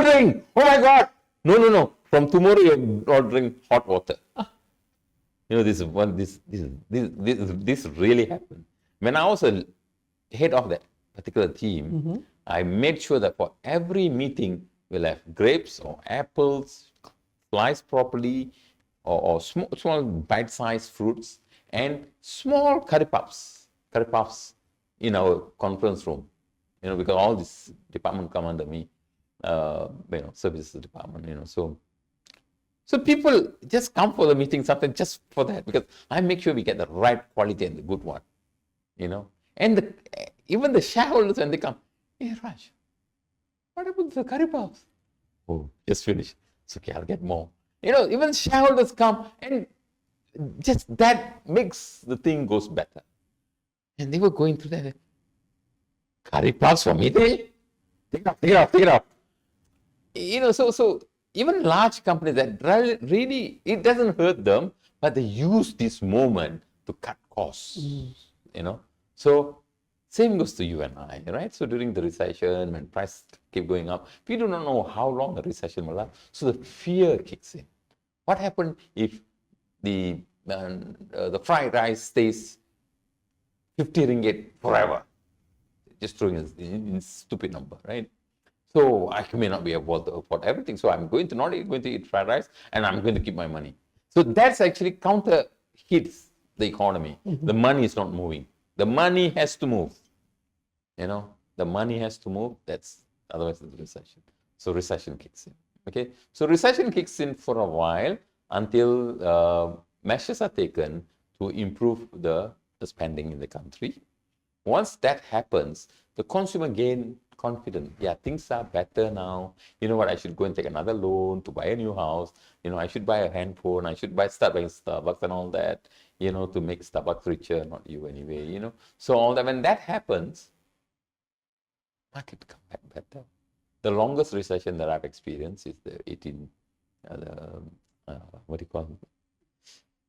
drink. Oh my God. No. From tomorrow you're ordering hot water. You know, this really happened. When I was a head of that particular team, I made sure that for every meeting we'll have grapes or apples sliced properly, or small bite-sized fruits, and small curry puffs in our conference room. You know, because all this department come under me, services department. You know, so people just come for the meeting something just for that, because I make sure we get the right quality and the good one. You know, and even the shareholders, when they come, hey Raj, what happened to the curry puffs? Oh, just finished. It's okay, I'll get more. You know, even shareholders come, and just that makes the thing goes better. And they were going through that. Curry puffs for me, take it up. You know, so even large companies that really, it doesn't hurt them, but they use this moment to cut costs. You know, so same goes to you and I, right? So during the recession, when prices keep going up, we do not know how long the recession will last. So the fear kicks in. What happened if the fried rice stays 50 ringgit forever? Just throwing a stupid number, right? So I may not be able to afford everything. So I'm not going to eat fried rice, and I'm going to keep my money. So that's actually counter hits the economy. The money is not moving. The money has to move. You know, the money has to move. Otherwise it's recession. So recession kicks in. Okay. So recession kicks in for a while until measures are taken to improve the spending in the country. Once that happens, the consumer gain confidence. Yeah, things are better now. You know what? I should go and take another loan to buy a new house. You know, I should buy a handphone. I should start buying Starbucks and all that. You know, to make Starbucks richer, not you anyway. You know, so all that, when that happens, market come back better. The longest recession that I've experienced is the what do you call it?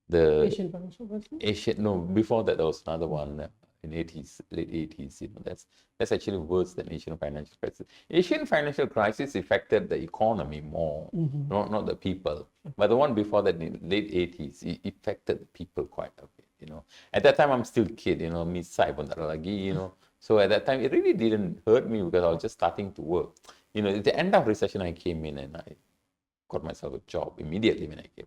The Asian financial crisis? Before that there was another one in late 80s. You know, that's actually worse than Asian financial crisis. Asian financial crisis affected the economy more, not the people. But the one before that, in late 80s, it affected the people quite a bit. You know, at that time I'm still a kid. You know, me sai pun tak ada lagi. You know, so at that time it really didn't hurt me because I was just starting to work. You know, at the end of recession I came in and I got myself a job immediately when I came.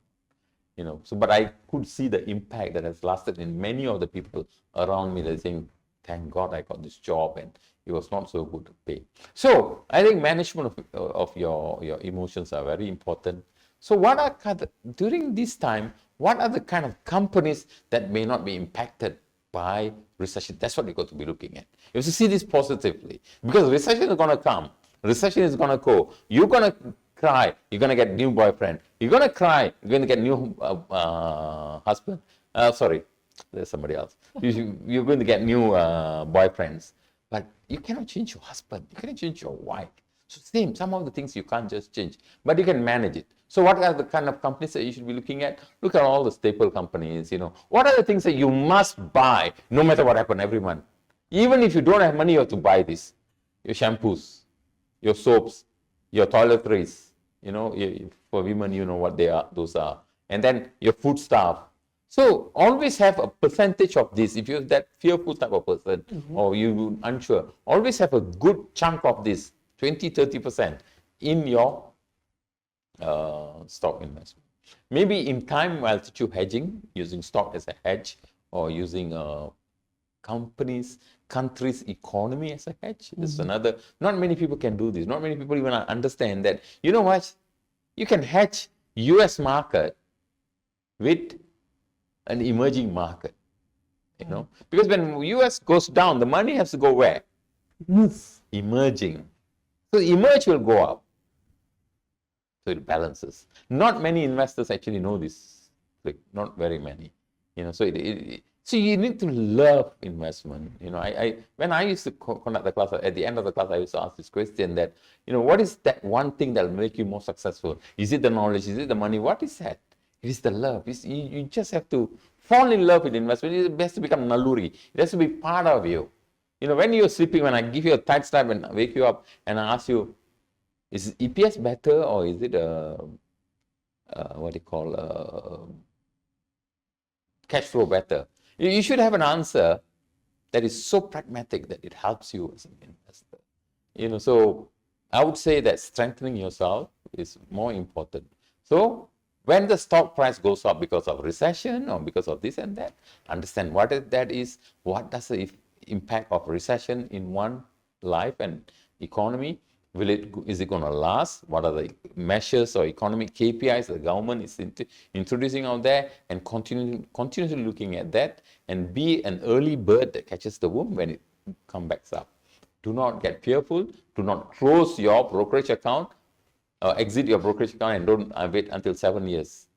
You know, so but I could see the impact that has lasted in many of the people around me. They're saying, "Thank God I got this job, and it was not so good to pay." So I think management of your emotions are very important. So during this time, what are the kind of companies that may not be impacted by recession? That's what you got to be looking at. You have to see this positively, because recession is going to come. Recession is going to go. You're going to cry, you're going to get new boyfriend. You're going to cry, you're going to get new husband. Sorry, there's somebody else. You're going to get new boyfriends. But you cannot change your husband. You cannot change your wife. So some of the things you can't just change, but you can manage it. So what are the kind of companies that you should be looking at? Look at all the staple companies. You know, what are the things that you must buy no matter what happens every month? Even if you don't have money, you have to buy this. Your shampoos, your soaps, your toiletries. You know, for women, you know what those are. And then your food stuff. So always have a percentage of this. If you're that fearful type of person, or you're unsure, always have a good chunk of this, 20-30% in your stock investment. Maybe in time I'll teach you hedging, using stock as a hedge, or using companies, countries' economy as a hedge. This is another, not many people can do this. Not many people even understand that, you know what, you can hedge US market with an emerging market, you know, because when US goes down, the money has to go where? Move. Emerging. So emerge will go up. So it balances. Not many investors actually know this, like not very many, you know. So so you need to love investment. You know, when I used to conduct the class, at the end of the class, I used to ask this question that, you know, what is that one thing that will make you more successful? Is it the knowledge? Is it the money? What is that? It is the love. You just have to fall in love with investment. It has to become naluri. It has to be part of you. You know, when you're sleeping, when I give you a tight slap and wake you up and I ask you, is EPS better or is it what do you call, cash flow better? You should have an answer that is so pragmatic that it helps you as an investor. You know, so I would say that strengthening yourself is more important. So when the stock price goes up because of recession or because of this and that, understand what that is, what does the impact of recession in one life and economy. Is it going to last? What are the measures or economic KPIs the government is introducing out there, and continuously looking at that and be an early bird that catches the worm when it comes back up. Do not get fearful. Do not close your brokerage account, exit your brokerage account and don't wait until 7 years.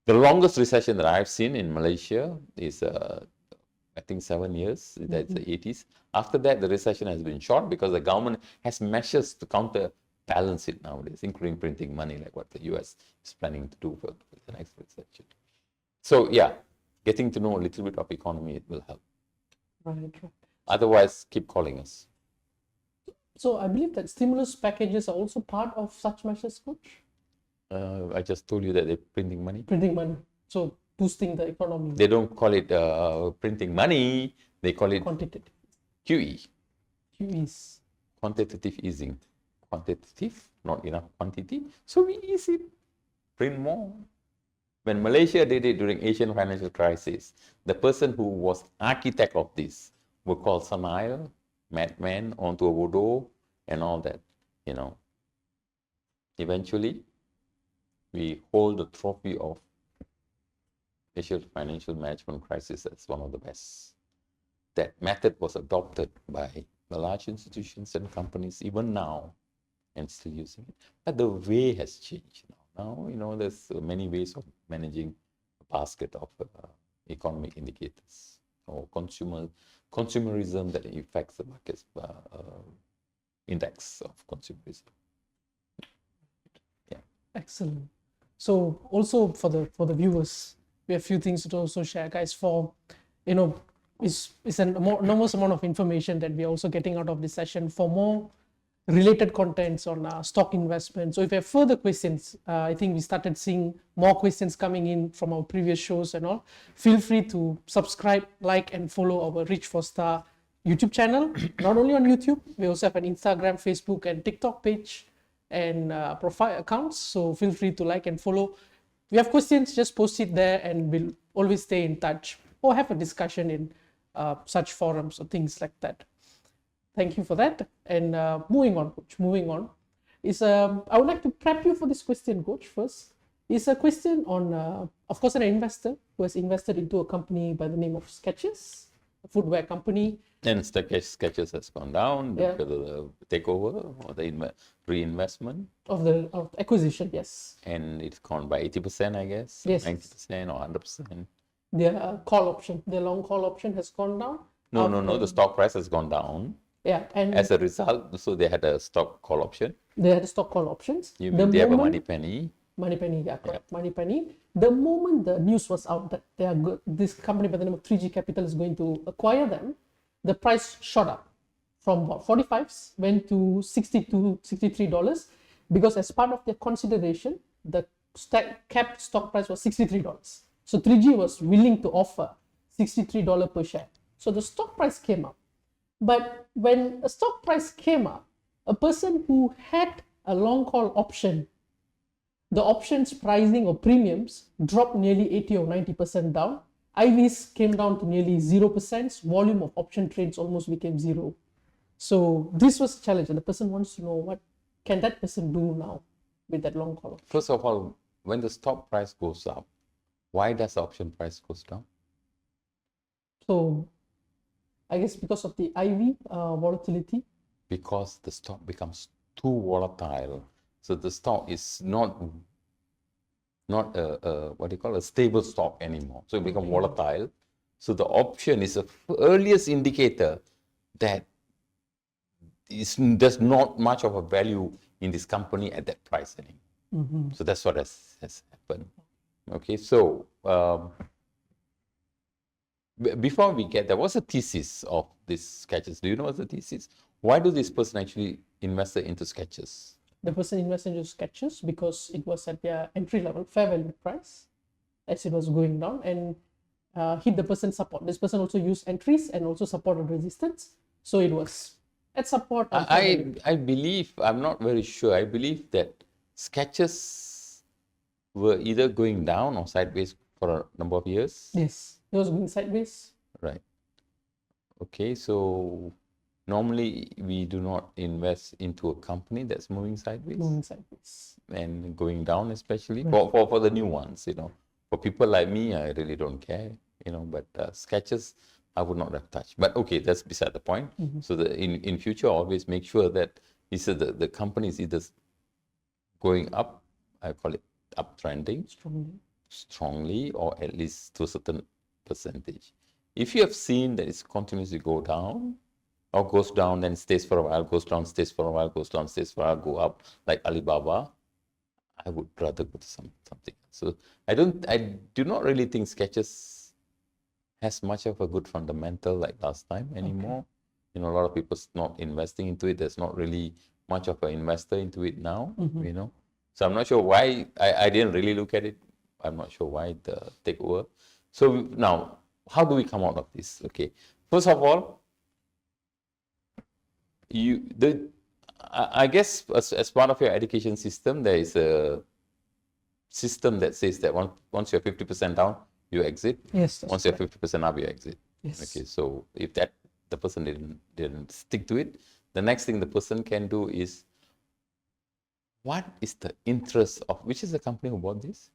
The longest recession that I've seen in Malaysia is I think 7 years, that's the 80s. After that, the recession has been short because the government has measures to counterbalance it nowadays, including printing money, like what the US is planning to do for the next recession. So yeah, getting to know a little bit of economy, it will help. Right. Otherwise, keep calling us. So I believe that stimulus packages are also part of such measures, Coach? I just told you that they're printing money. Printing money. So boosting the economy. They don't call it printing money, they call it quantitative. QE. QEs. Quantitative easing. Quantitative, not enough quantity, so we ease it, print more. When Malaysia did it during Asian financial crisis, the person who was architect of this were called senile, madman, onto a bodoh, and all that, you know. Eventually, we hold the trophy of Asian financial management crisis as one of the best. That method was adopted by the large institutions and companies even now, and still using it. But the way has changed now. Now, you know, there's many ways of managing a basket of economic indicators or consumerism that affects the market's index of consumerism. Yeah. Excellent. So also for the viewers, we have a few things to also share, guys. For, you know, it's an enormous amount of information that we're also getting out of this session. For more related contents on stock investment, so if you have further questions, I think we started seeing more questions coming in from our previous shows and all. Feel free to subscribe, like, and follow our 𝗏4Star YouTube channel. Not only on YouTube, we also have an Instagram, Facebook, and TikTok page and profile accounts. So feel free to like and follow. If you have questions, just post it there, and we'll always stay in touch or have a discussion in such forums or things like that. Thank you for that. And moving on, Coach. Moving on is I would like to prep you for this question, Coach. First, is a question on, of course, an investor who has invested into a company by the name of 𝗍This, a footwear company. And 𝗍This has gone down because of the takeover or the reinvestment Of the acquisition, yes. And it's gone by 80%, I guess. Yes. 90% or 100%. Their call option, their long call option has gone down. No. The stock price has gone down. Yeah, and as a result, so they had a stock call option. They had stock call options. You mean they have a money penny? Money penny, yeah, correct. Yeah. Money penny. The moment the news was out that they are good, this company by the name of 3G Capital is going to acquire them, the price shot up from what, 45s, went to $62, $63, because as part of their consideration, the capped stock price was $63. So 3G was willing to offer $63 per share. So the stock price came up. But when a stock price came up, a person who had a long call option, the options pricing or premiums dropped nearly 80 or 90% down, IVs came down to nearly 0%. Volume of option trades almost became zero. So this was a challenge, and the person wants to know what can that person do now with that long call option. First of all, when the stock price goes up, why does the option price goes down? So I guess because of the IV volatility. Because the stock becomes too volatile. So the stock is not a what do you call a stable stock anymore. So it becomes volatile. So the option is the earliest indicator that there's not much of a value in this company at that price anymore. So that's what has happened. Okay, so before we get there, what's the thesis of this sketches? Do you know what's the thesis? Why do this person actually invest into sketches? The person invested into sketches because it was at their entry level fair value price as it was going down, and hit the person support. This person also used entries and also support and resistance. So it was at support. I believe, I'm not very sure, I believe that sketches were either going down or sideways for a number of years. Yes, it was going sideways. Right. Okay, so normally we do not invest into a company that's moving sideways. Moving sideways. And going down, especially for the new ones, you know. For people like me, I really don't care, you know, but sketches I would not have touched. But okay, that's beside the point. So in future, always make sure that the company is either going up, I call it uptrending strongly, or at least to a certain percentage. If you have seen that it's continuously go down, or goes down, then stays for a while, goes down, stays for a while, goes down, stays for a while, go up, like Alibaba, I would rather go to something. So I do not really think sketches has much of a good fundamental like last time anymore. You know, a lot of people not investing into it. There's not really much of an investor into it now, you know. So I'm not sure why, I didn't really look at it. I'm not sure why the takeover. So now, how do we come out of this? Okay, first of all, I guess as part of your education system, there is a system that says that once you're 50% down, you exit. Yes. Once you're 50% up, you exit. Yes. Okay, so if the person didn't stick to it, the next thing the person can do is, what is the interest of, which is the company who bought this?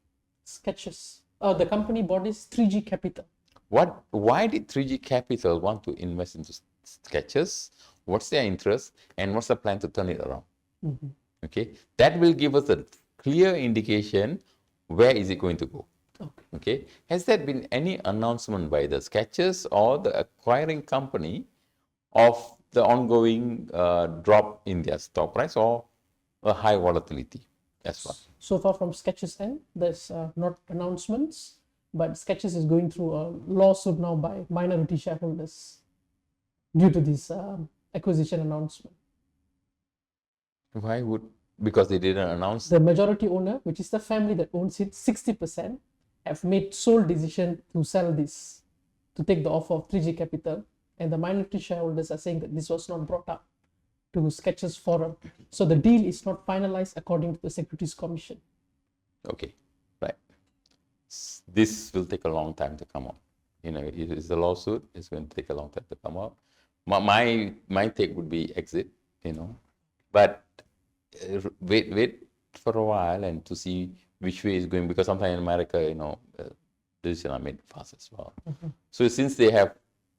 Sketches. The company bought this 3G Capital. Why did 3G Capital want to invest into sketches? What's their interest, and what's the plan to turn it around? Okay, that will give us a clear indication where is it going to go. Okay, has there been any announcement by the sketches or the acquiring company of the ongoing drop in their stock price or a high volatility as well? So far from Sketches end, there's not announcements, but Sketches is going through a lawsuit now by minority shareholders due to this acquisition announcement. Why would? Because they didn't announce. The majority owner, which is the family that owns it, 60%, have made sole decision to sell this, to take the offer of 3G Capital, and the minority shareholders are saying that this was not brought up to Sketches Forum. So the deal is not finalized according to the Securities Commission. Okay, right. This will take a long time to come out. You know, it is a lawsuit. It's going to take a long time to come out. My take would be exit. You know, but wait for a while and to see which way is going, because sometimes in America, you know, decisions are made fast as well. So since they have,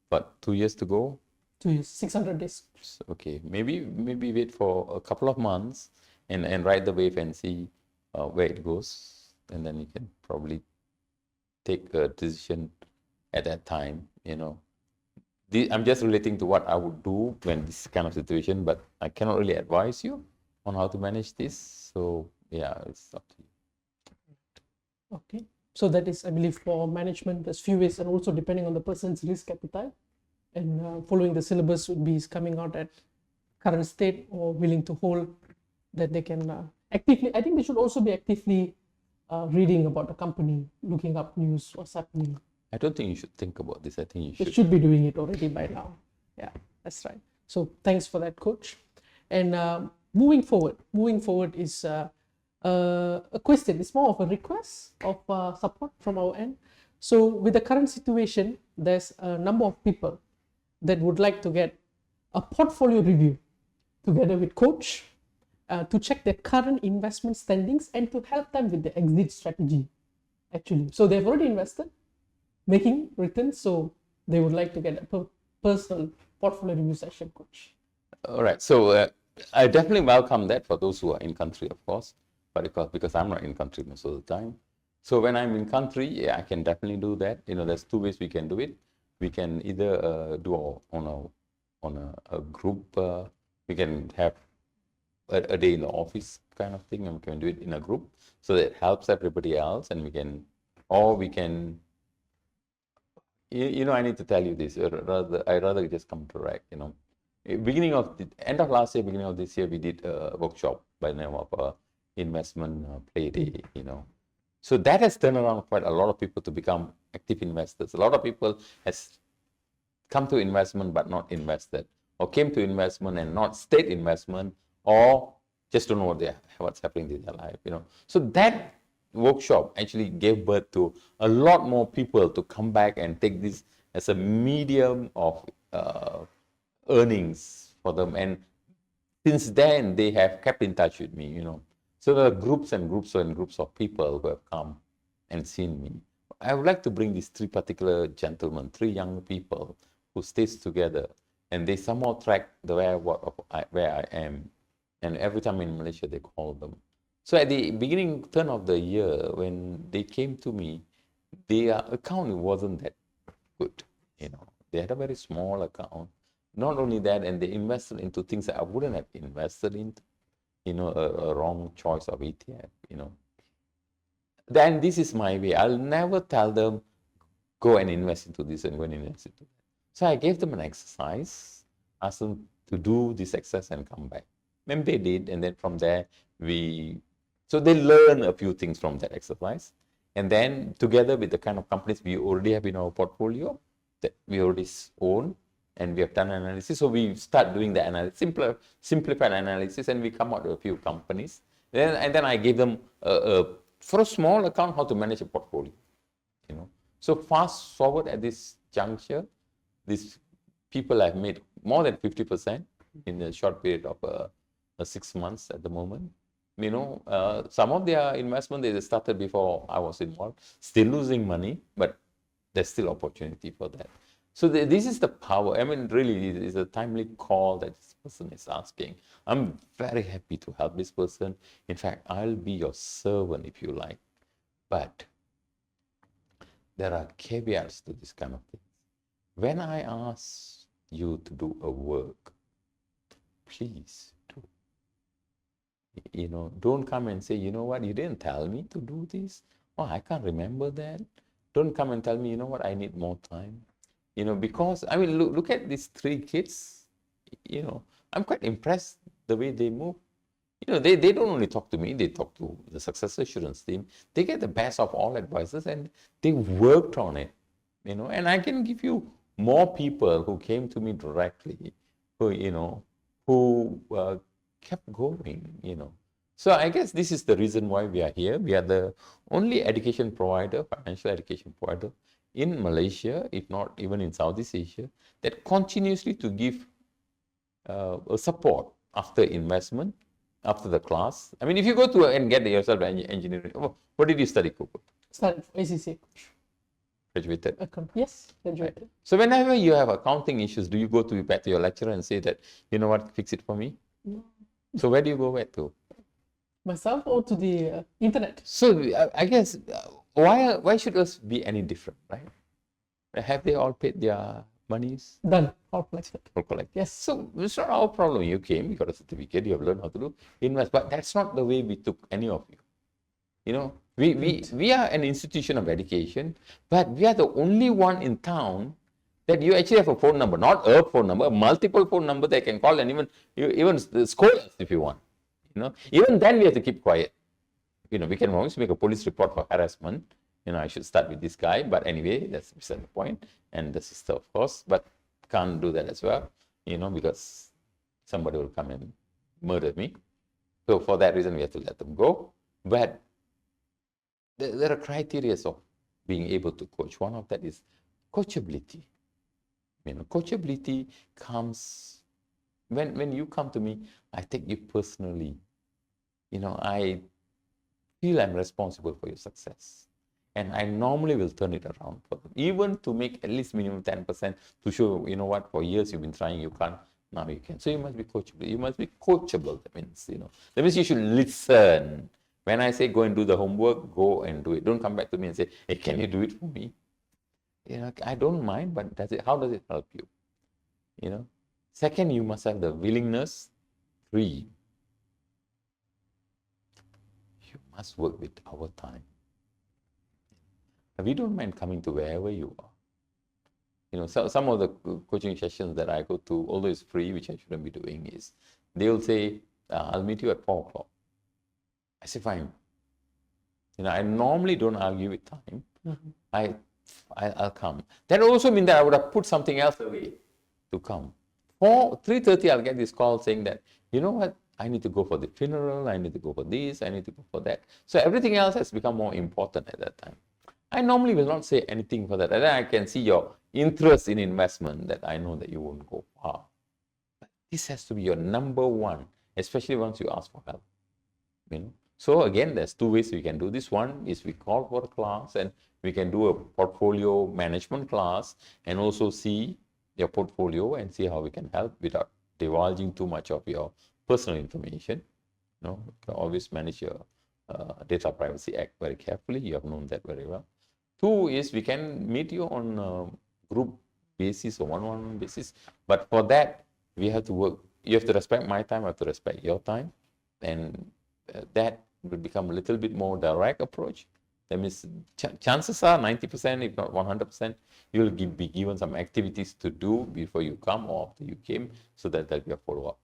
what, 2 years to go? 2 years, 600 days. Okay, maybe wait for a couple of months and ride the wave and see where it goes, and then you can probably take a decision at that time. You know, I'm just relating to what I would do when this kind of situation, but I cannot really advise you on how to manage this. So yeah, it's up to you. Okay, so that is, I believe, for management, there's few ways, and also depending on the person's risk appetite, and following the syllabus would be coming out at current state or willing to hold, that they can actively, I think they should also be actively reading about the company, looking up news, what's happening. I don't think you should think about this. I think you should. They should be doing it already by now. Yeah, that's right. So thanks for that, Coach. And moving forward is a question. It's more of a request of support from our end. So with the current situation, there's a number of people that would like to get a portfolio review together with coach to check their current investment standings and to help them with the exit strategy, actually. So they've already invested, making returns, so they would like to get a personal portfolio review session, coach. All right. So I definitely welcome that for those who are in country, of course, but because I'm not in country most of the time. So when I'm in country, yeah, I can definitely do that. You know, there's two ways we can do it. We can either do on a group. We can have a day in the office kind of thing, and we can do it in a group, so that it helps everybody else, and we can, or we can. You know, I need to tell you this. I rather just come direct. You know, end of last year, beginning of this year, we did a workshop by the name of investment play day. You know, so that has turned around quite a lot of people to become active investors. A lot of people has come to investment but not invested, or came to investment and not stayed investment, or just don't know what's happening in their life. You know, so that workshop actually gave birth to a lot more people to come back and take this as a medium of earnings for them. And since then, they have kept in touch with me, you know. So there are groups and groups and groups of people who have come and seen me. I would like to bring these three particular gentlemen, three young people who stays together, and they somehow track the where I am. And every time in Malaysia, they call them. So at the turn of the year, when they came to me, their account wasn't that good. You know, they had a very small account. Not only that, and they invested into things that I wouldn't have invested into. You know, a wrong choice of ETF. You know, then this is my way. I'll never tell them go and invest into this and go and invest into that. So I gave them an exercise, asked them to do this exercise and come back. And they did, and then from there so they learn a few things from that exercise. And then together with the kind of companies we already have in our portfolio that we already own, and we have done analysis. So we start doing the analysis, simplified analysis, and we come out with a few companies. And then I gave them, for a small account, how to manage a portfolio. You know, so fast forward at this juncture, these people have made more than 50% in a short period of 6 months at the moment. You know, some of their investment they started before I was involved, still losing money, but there's still opportunity for that. So this is the power. I mean, really, it is a timely call that this person is asking. I'm very happy to help this person. In fact, I'll be your servant if you like. But there are caveats to this kind of thing. When I ask you to do a work, please do. You know, don't come and say, you know what, you didn't tell me to do this. Oh, I can't remember that. Don't come and tell me, you know what, I need more time. You know, because, I mean, look at these three kids. You know, I'm quite impressed the way they move. You know, they don't only talk to me, they talk to the success assurance team. They get the best of all advisors and they worked on it. You know, and I can give you more people who came to me directly, who, you know, who kept going, you know. So I guess this is the reason why we are here. We are the only education provider, financial education provider in Malaysia, if not even in Southeast Asia, that continuously to give support after investment, after the class. I mean, if you go to and get yourself engineering, what did you study, Coco? Studied for ACCA. Graduated? Yes, graduated. Right. So whenever you have accounting issues, do you go back to your lecturer and say that, you know what, fix it for me? No. So where do you go back to? Myself or to the internet? So I guess, why should us be any different, right? Have they all paid their monies? Done, all collected. All collected. Yes. So it's not our problem. You came, you got a certificate, you have learned how to do invest, but that's not the way we took any of you. You know, we are an institution of education, but we are the only one in town that you actually have a phone number, not a phone number, a multiple phone number they can call and even scold us if you want. You know, even then we have to keep quiet. You know, we can always make a police report for harassment. You know, I should start with this guy, but anyway, that's beside the point. And the sister, of course, but can't do that as well, you know, because somebody will come and murder me. So for that reason, we have to let them go. But there are criteria of being able to coach. One of that is coachability. Coachability comes when you come to me, I take you personally. I feel I'm responsible for your success. And I normally will turn it around for them, even to make at least minimum 10% to show, what, for years you've been trying, you can't, now you can. So you must be coachable. You must be coachable. That means you should listen. When I say go and do the homework, go and do it. Don't come back to me and say, hey, can you do it for me? I don't mind, but how does it help you? Second, you must have the willingness. 3, you must work with our time. We don't mind coming to wherever you are. So some of the coaching sessions that I go to, although it's free, which I shouldn't be doing, is they'll say, I'll meet you at 4 o'clock. I say, fine. I normally don't argue with time. I'll come. That also means that I would have put something else away to come. 3:30, I'll get this call saying that, you know what, I need to go for the funeral, I need to go for this, I need to go for that. So everything else has become more important at that time. I normally will not say anything for that. And then I can see your interest in investment, that I know that you won't go far. But this has to be your number one, especially once you ask for help. So again, there's 2 ways we can do this. One is we call for a class and we can do a portfolio management class and also see your portfolio and see how we can help without divulging too much of your personal information. You can always manage your Data Privacy Act very carefully. You have known that very well. 2 is we can meet you on a group basis or one-on-one basis. But for that, we have to work. You have to respect my time, I have to respect your time. And that will become a little bit more direct approach. That means chances are 90%, if not 100%, you will be given some activities to do before you come or after you came, so that there'll be a follow-up.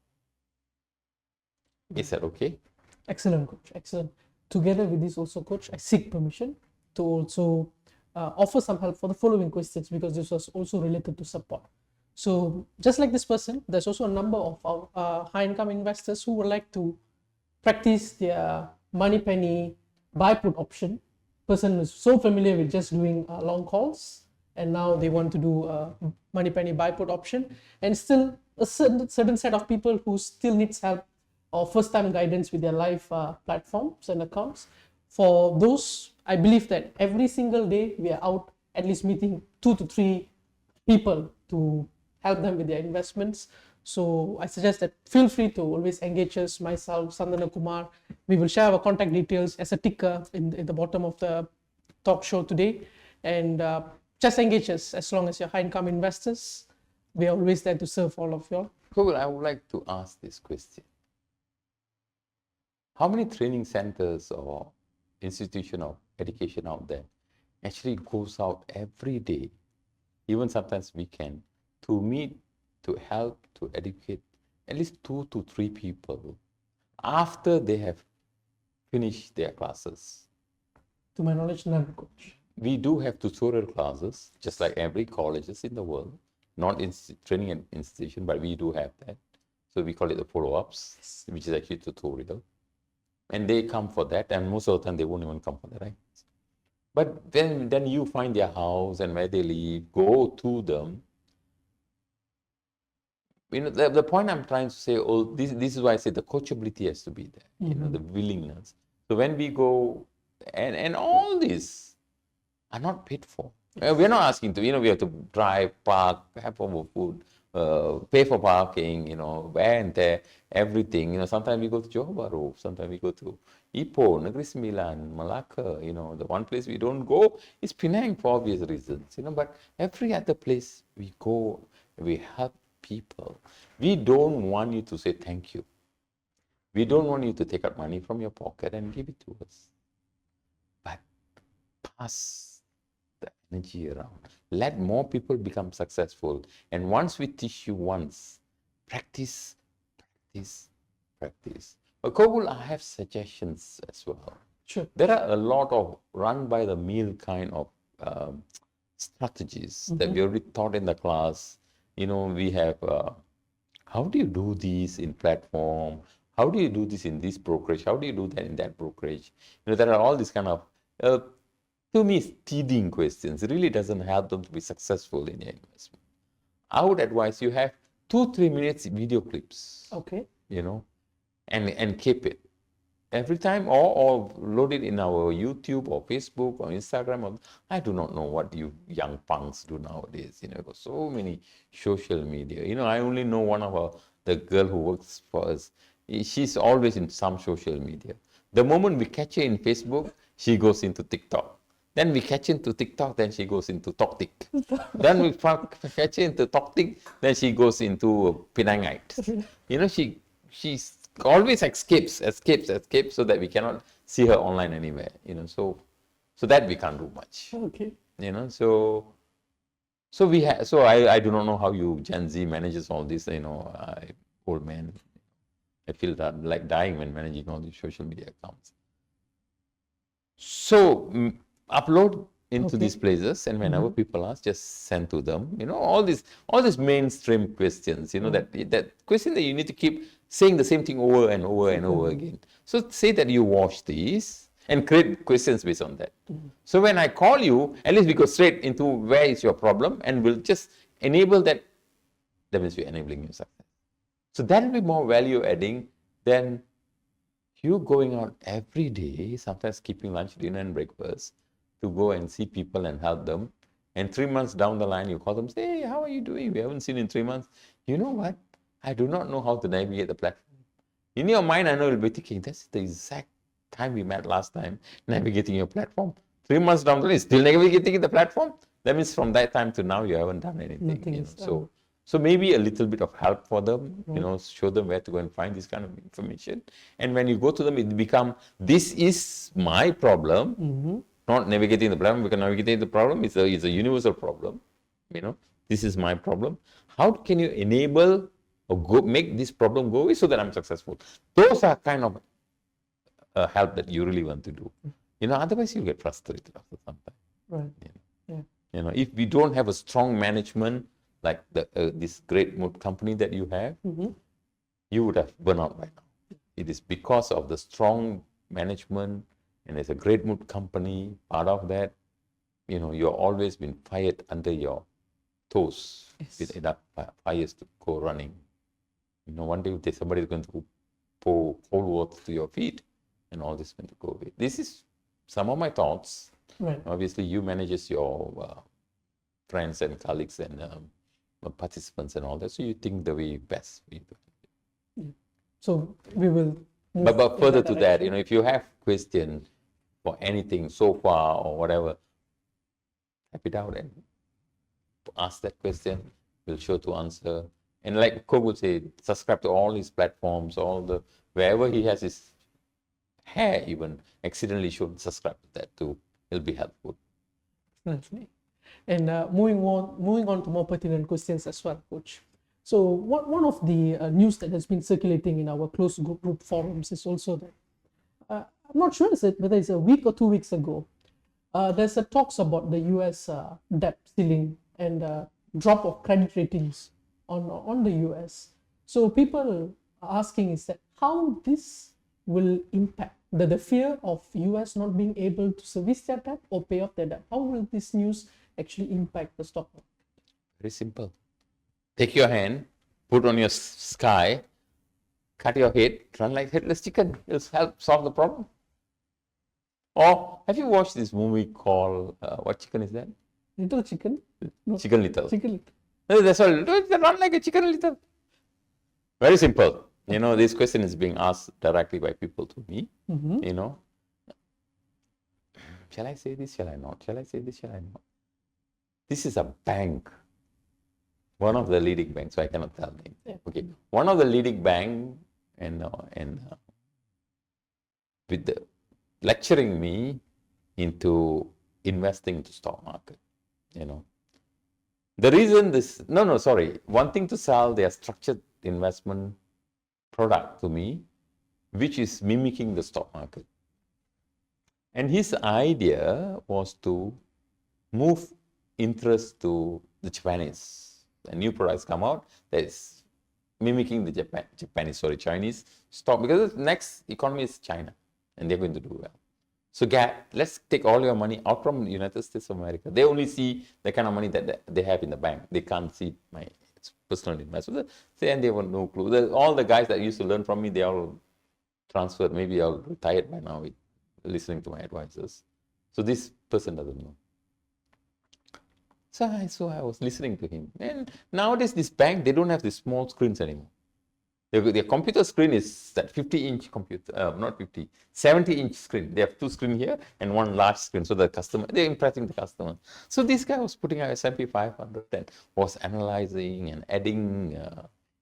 Is that okay? Excellent, Coach. Excellent. Together with this also, Coach, I seek permission to also offer some help for the following questions, because this was also related to support. So just like this person, there's also a number of our high-income investors who would like to practice their money penny buy put option. Person is so familiar with just doing long calls, and now they want to do a money penny buy put option, and still a certain set of people who still needs help or first-time guidance with their live platforms and accounts. For those, I believe that every single day we are out at least meeting 2 to 3 people to help them with their investments. So I suggest that feel free to always engage us, myself, Sandana Kumar. We will share our contact details as a ticker in the bottom of the talk show today. And just engage us as long as you're high-income investors. We are always there to serve all of you all. Cool. I would like to ask this question. How many training centers or institution of education out there actually goes out every day, even sometimes weekend, to meet, to help, to educate at least 2 to 3 people after they have finished their classes? To my knowledge, none, Coach. We do have tutorial classes, just like every colleges in the world, not in training and institution, but we do have that. So we call it the follow-ups, which is actually tutorial. And they come for that, and most of the time they won't even come for that, right? But then you find their house and where they live, go to them. The point I'm trying to say, this is why I say the coachability has to be there, the willingness. So when we go, and all this are not paid for. We're not asking to, we have to drive, park, have our food, pay for parking, wear and tear, everything. Sometimes we go to Johor Bahru, sometimes we go to Ipoh, Negeri Sembilan, Malacca. The one place we don't go is Penang for obvious reasons. But every other place we go, we help people. We don't want you to say thank you. We don't want you to take out money from your pocket and give it to us. But pass the energy around. Let more people become successful. And once we teach you once, practice, practice, practice. But Kobul, I have suggestions as well. Sure. There are a lot of run-by-the-mill kind of strategies that we already taught in the class. We have, how do you do this in platform? How do you do this in this brokerage? How do you do that in that brokerage? There are all these kind of to me, it's teething questions. It really doesn't help them to be successful in their investment. I would advise you have 2-3 minutes video clips. Okay. And keep it every time, or load it in our YouTube or Facebook or Instagram. Or I do not know what you young punks do nowadays. Got so many social media. I only know one of the girl who works for us. She's always in some social media. The moment we catch her in Facebook, she goes into TikTok. Then we catch her into TikTok, then she goes into TokTik. Then we catch her into TokTik, then she goes into Penangite. She's always escapes so that we cannot see her online anywhere. So that we can't do much. Okay. So I do not know how you Gen Z manages all this. Old man. I feel that like dying when managing all these social media accounts. So upload into these places, and whenever people ask, just send to them. All these mainstream questions. That question that you need to keep saying the same thing over and over and over again. So say that you watch these and create questions based on that. So when I call you, at least we go straight into where is your problem, and we'll just enable that. That means we're enabling your success. So that will be more value adding than you going out every day, sometimes skipping lunch, dinner, and breakfast to go and see people and help them. And 3 months down the line, you call them, say, hey, how are you doing? We haven't seen in 3 months. You know what? I do not know how to navigate the platform. In your mind, I know you'll be thinking, that's the exact time we met last time, navigating your platform. 3 months down the line, still navigating the platform? That means from that time to now, you haven't done anything. So maybe a little bit of help for them, show them where to go and find this kind of information. And when you go to them, it becomes, this is my problem, not navigating the problem, because navigating the problem is a universal problem. This is my problem. How can you enable or make this problem go away so that I'm successful? Those are kind of help that you really want to do. Otherwise you'll get frustrated after some time. Right. If we don't have a strong management, like this great mood company that you have, you would have burned out by now. It is because of the strong management, and there's a great mood company, part of that, you're always been fired under your toes with enough fires to go running. One day somebody is going to pour cold water to your feet, and all this is going to go away. This is some of my thoughts. Right. Obviously, you manage your friends and colleagues and participants and all that, so you think the way best for you to do it. So we will move but further to that, if you have questions for anything so far or whatever, type it out and ask that question. We'll sure to answer. And like Ko would say, subscribe to all his platforms, wherever he has his hair even accidentally shown, subscribe to that too. It'll be helpful. Definitely. And moving on to more pertinent questions as well, Coach. So one of the news that has been circulating in our closed group forums is also that, I'm not sure whether it's a week or 2 weeks ago, there's a talks about the US debt ceiling and drop of credit ratings on the US. So people are asking is that how this will impact the fear of US not being able to service their debt or pay off their debt. How will this news actually impact the stock market? Very simple. Take your hand, put on your sky, cut your head, run like headless chicken. It'll help solve the problem. Or have you watched this movie called, what chicken is that? Little Chicken? No. Chicken Little. Chicken Little. That's all. Run like a Chicken Little. Very simple. This question is being asked directly by people to me. Shall I say this? Shall I not? Shall I say this? Shall I not? This is a bank. One of the leading banks, so I cannot tell name. Yeah. Okay. One of the leading bank and with the lecturing me into investing into stock market. The reason wanting to sell their structured investment product to me, which is mimicking the stock market. And his idea was to move interest to the Japanese. A new products come out that is mimicking the Chinese stock, because the next economy is China, and they're going to do well. So let's take all your money out from the United States of America. They only see the kind of money that they have in the bank. They can't see my personal investment. And they have no clue. All the guys that used to learn from me, they all transferred. Maybe all retired by now with listening to my advisors. So this person doesn't know. So I was listening to him. And nowadays, this bank, they don't have these small screens anymore. Their computer screen is that 50-inch computer, not 50, 70-inch screen. They have two screens here and one large screen. So the customer, they're impressing the customer. So this guy was putting out S&P 500 and was analyzing and adding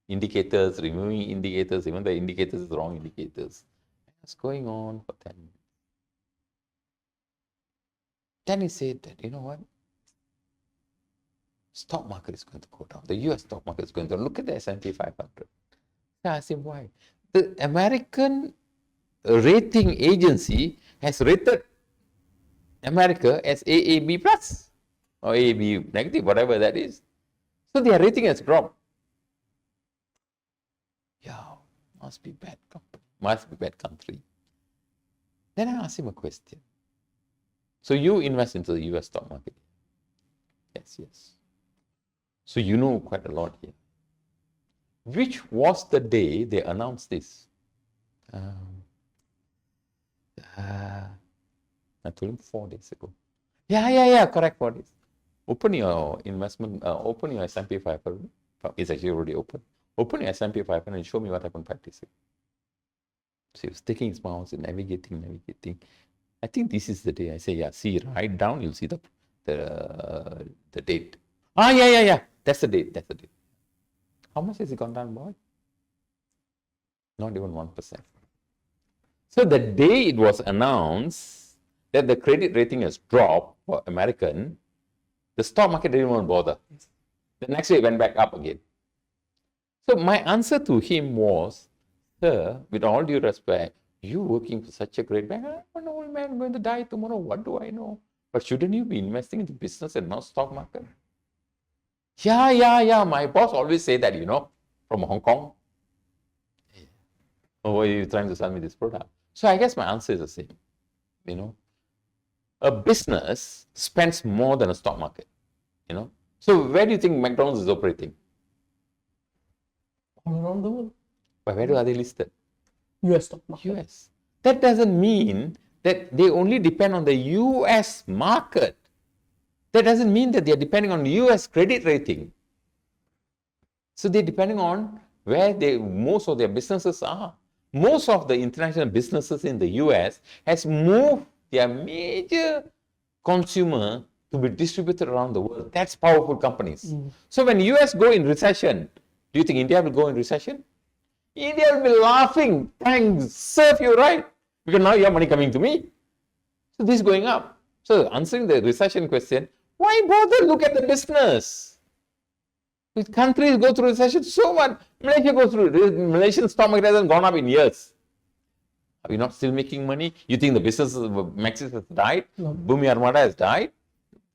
indicators, removing indicators, even the indicators is the wrong indicators. It was going on for 10 minutes. Then he said that, you know what? Stock market is going to go down. The US stock market is going to look at the S&P 500. I asked him why. The American rating agency has rated America as AAB plus or AAB negative, whatever that is. So their rating has dropped. Yeah, must be bad company, must be bad country. Then I asked him a question. So you invest into the US stock market? Yes, yes. So you know quite a lot here. Which was the day they announced this? I told him 4 days ago. Yeah, correct, 4 days. Open your investment, open your S&P 500. It's actually already open. Open your S&P 500 and show me what happened 5 days ago. So he was taking his mouse and navigating. I think this is the day. I say, yeah, see, write down, you'll see the date. Yeah, that's the date. How much has it gone down, boy? Not even 1%. So the day it was announced that the credit rating has dropped for American, the stock market didn't even bother. The next day it went back up again. So my answer to him was, sir, with all due respect, you working for such a great bank, I'm an old man going to die tomorrow, what do I know? But shouldn't you be investing into business and not stock market? Yeah, my boss always say that, from Hong Kong. Oh, why are you trying to sell me this product? So I guess my answer is the same, A business spends more than a stock market, So where do you think McDonald's is operating? All around the world. But where are they listed? US stock market. US. That doesn't mean that they only depend on the US market. That doesn't mean that they're depending on US credit rating. So they're depending on where most of their businesses are. Most of the international businesses in the US has moved their major consumer to be distributed around the world. That's powerful companies. So when US go in recession, do you think India will go in recession? India will be laughing, thanks, serve you right, because now you have money coming to me. So this is going up. So answering the recession question, why bother look at the business? If countries go through recession, so what? Malaysia goes through, Malaysian stock market hasn't gone up in years. Are we not still making money? You think the business of Maxis has died? No. Bumi Armada has died?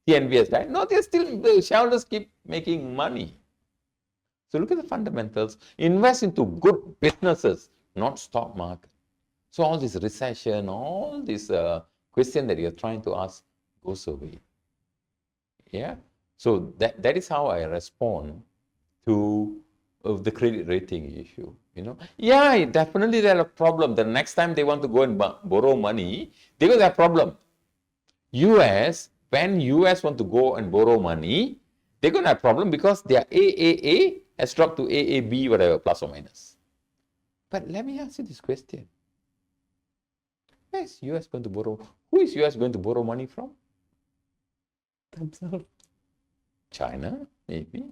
TNB has died? No, the shareholders keep making money. So look at the fundamentals. Invest into good businesses, not stock market. So all this recession, all this question that you're trying to ask goes away. Yeah. So that is how I respond to the credit rating issue. Yeah, definitely they have a problem. The next time they want to go and borrow money, they will have a problem. When US want to go and borrow money, they're going to have a problem because their AAA has dropped to AAB, whatever, plus or minus. But let me ask you this question. Where is US going to borrow? Who is US going to borrow money from? Themselves. China, maybe.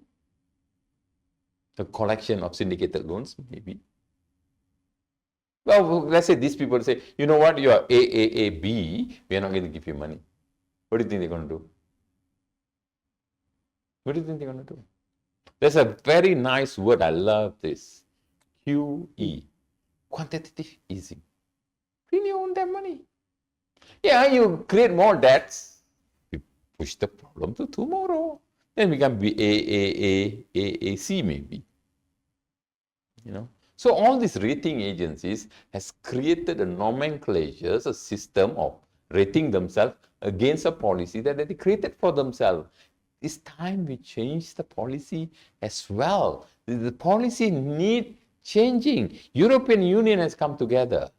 A collection of syndicated loans, maybe. Well, let's say these people say, you know what, you are AAAB, we are not going to give you money. What do you think they're going to do? What do you think they're going to do? There's a very nice word, I love this. QE, quantitative easing. Really own that money. Yeah, you create more debts, you push the problem to tomorrow. Then we can be AAC maybe. So all these rating agencies has created a nomenclature, a system of rating themselves against a policy that they created for themselves. It's time we change the policy as well. The policy need changing. European Union has come together.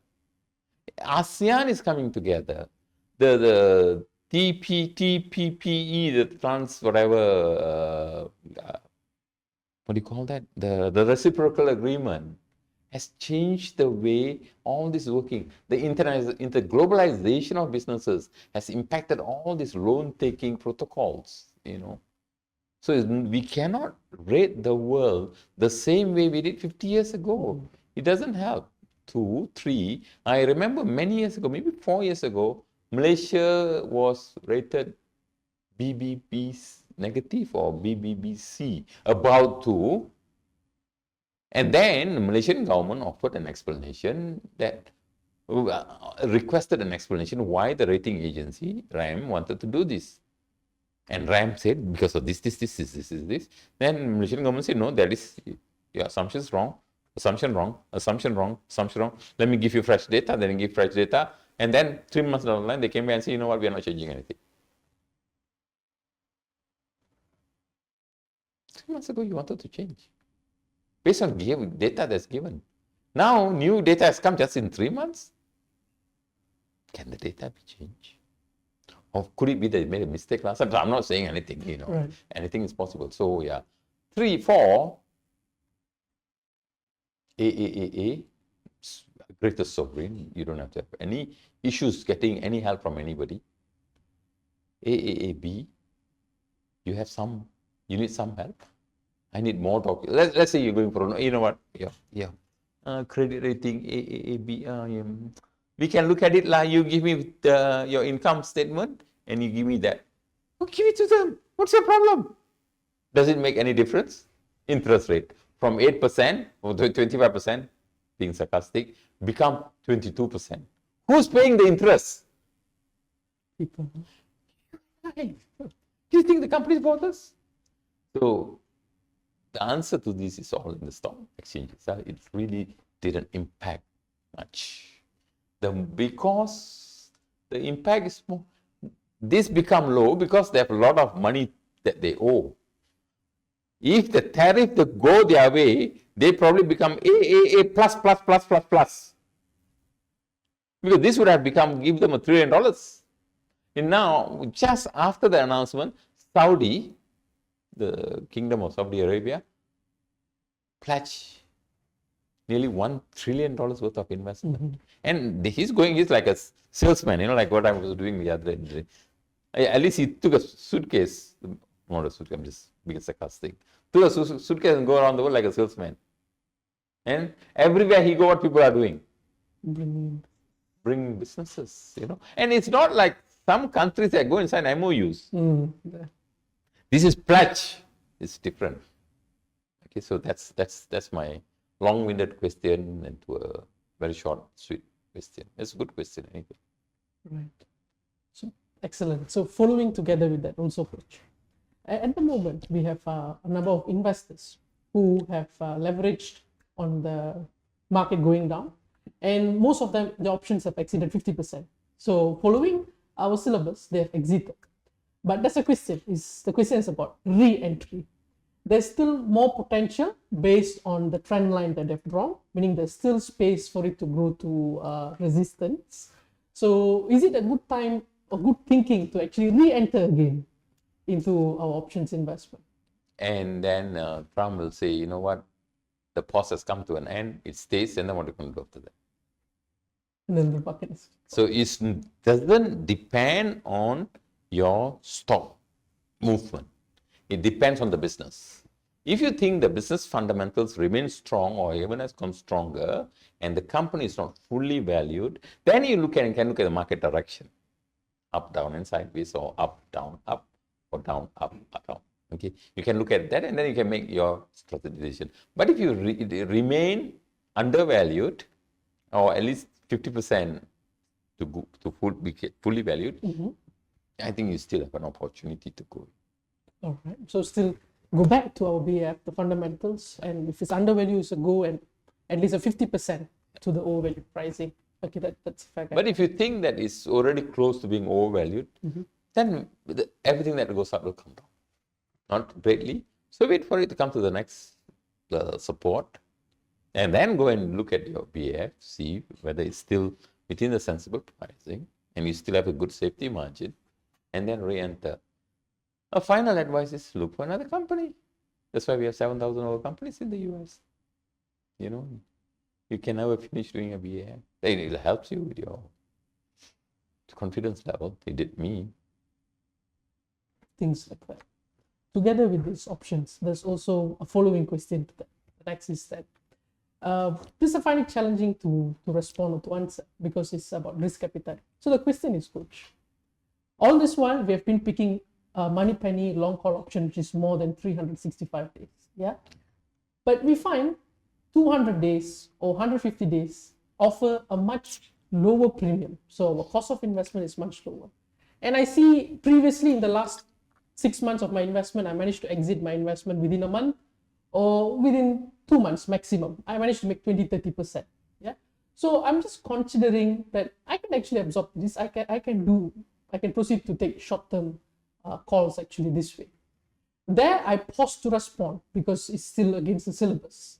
ASEAN is coming together. The TPPE, the trans whatever, what do you call that? The reciprocal agreement has changed the way all this is working. The globalization of businesses has impacted all these loan-taking protocols, you know. So we cannot rate the world the same way we did 50 years ago. It doesn't help. 2, 3. I remember many years ago, maybe 4 years ago, Malaysia was rated BBB negative or BBBC, about 2. And then the Malaysian government offered an explanation that requested an explanation why the rating agency, RAM, wanted to do this. And RAM said, because of this. Then Malaysian government said, no, that is, your assumption is wrong. Assumption wrong. Let me give you fresh data. Then give fresh data. And then 3 months down the line, they came back and said, you know what, we are not changing anything. 3 months ago, you wanted to change based on data that's given. Now, new data has come just in 3 months. Can the data be changed? Or could it be that they made a mistake last time? So I'm not saying anything, you know. Right. Anything is possible. So, yeah. 3, 4, AAAA, greatest sovereign. You don't have to have any issues getting any help from anybody. AAAB, you need some help. I need more documents. Let's say you're going for, you know what? Credit rating, AAAB. We can look at it like you give me your income statement and you give me that. Oh, give it to them. What's your problem? Does it make any difference? Interest rate from 8% or 25%, being sarcastic, become 22%. Who's paying the interest? People. Do you think the company bothers? So the answer to this is all in the stock exchanges. It really didn't impact much. Because the impact is more, this become low because they have a lot of money that they owe. If the tariff that go their way, they probably become AAA plus. Because this would have give them $1 trillion. And now, just after the announcement, Saudi, the Kingdom of Saudi Arabia, pledged nearly $1 trillion worth of investment. And he's like a salesman, you know, like what I was doing the other day. At least he took a suitcase, not a suitcase, I'm just being sarcastic. Took a suitcase and go around the world like a salesman. And everywhere he go, what people are doing? Bring businesses, you know. And it's not like some countries that go inside MOUs. This is pledge. It's different. Okay, so that's my long-winded question into a very short, sweet question. It's a good question, anyway. Right. So excellent. So following together with that also, Coach, at the moment we have a number of investors who have leveraged on the market going down, and most of them, the options have exceeded 50%. So following our syllabus, they have exited. But that's the question. The question is about re-entry. There's still more potential based on the trend line that they've drawn, meaning there's still space for it to grow to resistance. So is it a good time or good thinking to actually re-enter again into our options investment? And then Trump will say, you know what, the pause has come to an end, it stays, and then what are you going to do after that? And then the bucket is... So it doesn't depend on your stock movement. It depends on the business. If you think the business fundamentals remain strong or even has gone stronger and the company is not fully valued, then you can look at the market direction. Up, down, and sideways, or up, down, up, or down, up, down. Okay, you can look at that and then you can make your strategic decision. But if you remain undervalued, or at least 50% to be fully valued, I think you still have an opportunity to go. All right. So still go back to our BF, the fundamentals, and if it's undervalued, it's a go and at least a 50% to the overvalued pricing Okay, that's a fair. But if you think that it's already close to being overvalued, then everything that goes up will come down. Not greatly. So wait for it to come to the next support, and then go and look at your BAF, see whether it's still within the sensible pricing, and you still have a good safety margin, and then re-enter. A final advice is look for another company. That's why we have 7,000 over companies in the US. You know, you can never finish doing a BAF. It helps you with your confidence level. It did me. Things like that. Together with these options, there's also a following question to that. The next is that this I find it challenging to respond or to answer because it's about risk appetite. So the question is, Coach, all this while we have been picking a money penny long call option, which is more than 365 days. Yeah, but we find 200 days or 150 days offer a much lower premium. So our cost of investment is much lower. And I see previously in the last 6 months of my investment, I managed to exit my investment within a month or within 2 months maximum. I managed to make 20-30%. Yeah. So I'm just considering that I can actually absorb this. I can proceed to take short-term calls actually this way. There I pause to respond because it's still against the syllabus.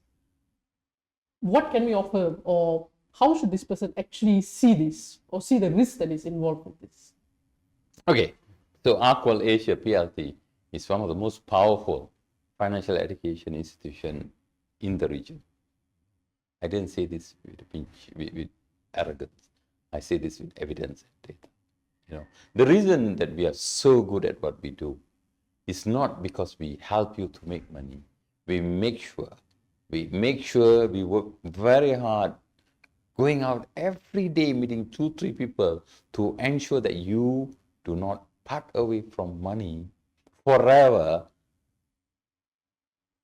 What can we offer, or how should this person actually see this or see the risk that is involved with this? Okay, so ArkWorld Asia PLT is one of the most powerful financial education institutions in the region. I didn't say this with arrogance. I say this with evidence and data. You know, the reason that we are so good at what we do is not because we help you to make money. We make sure we work very hard, going out every day, meeting 2-3 people to ensure that you do not part away from money forever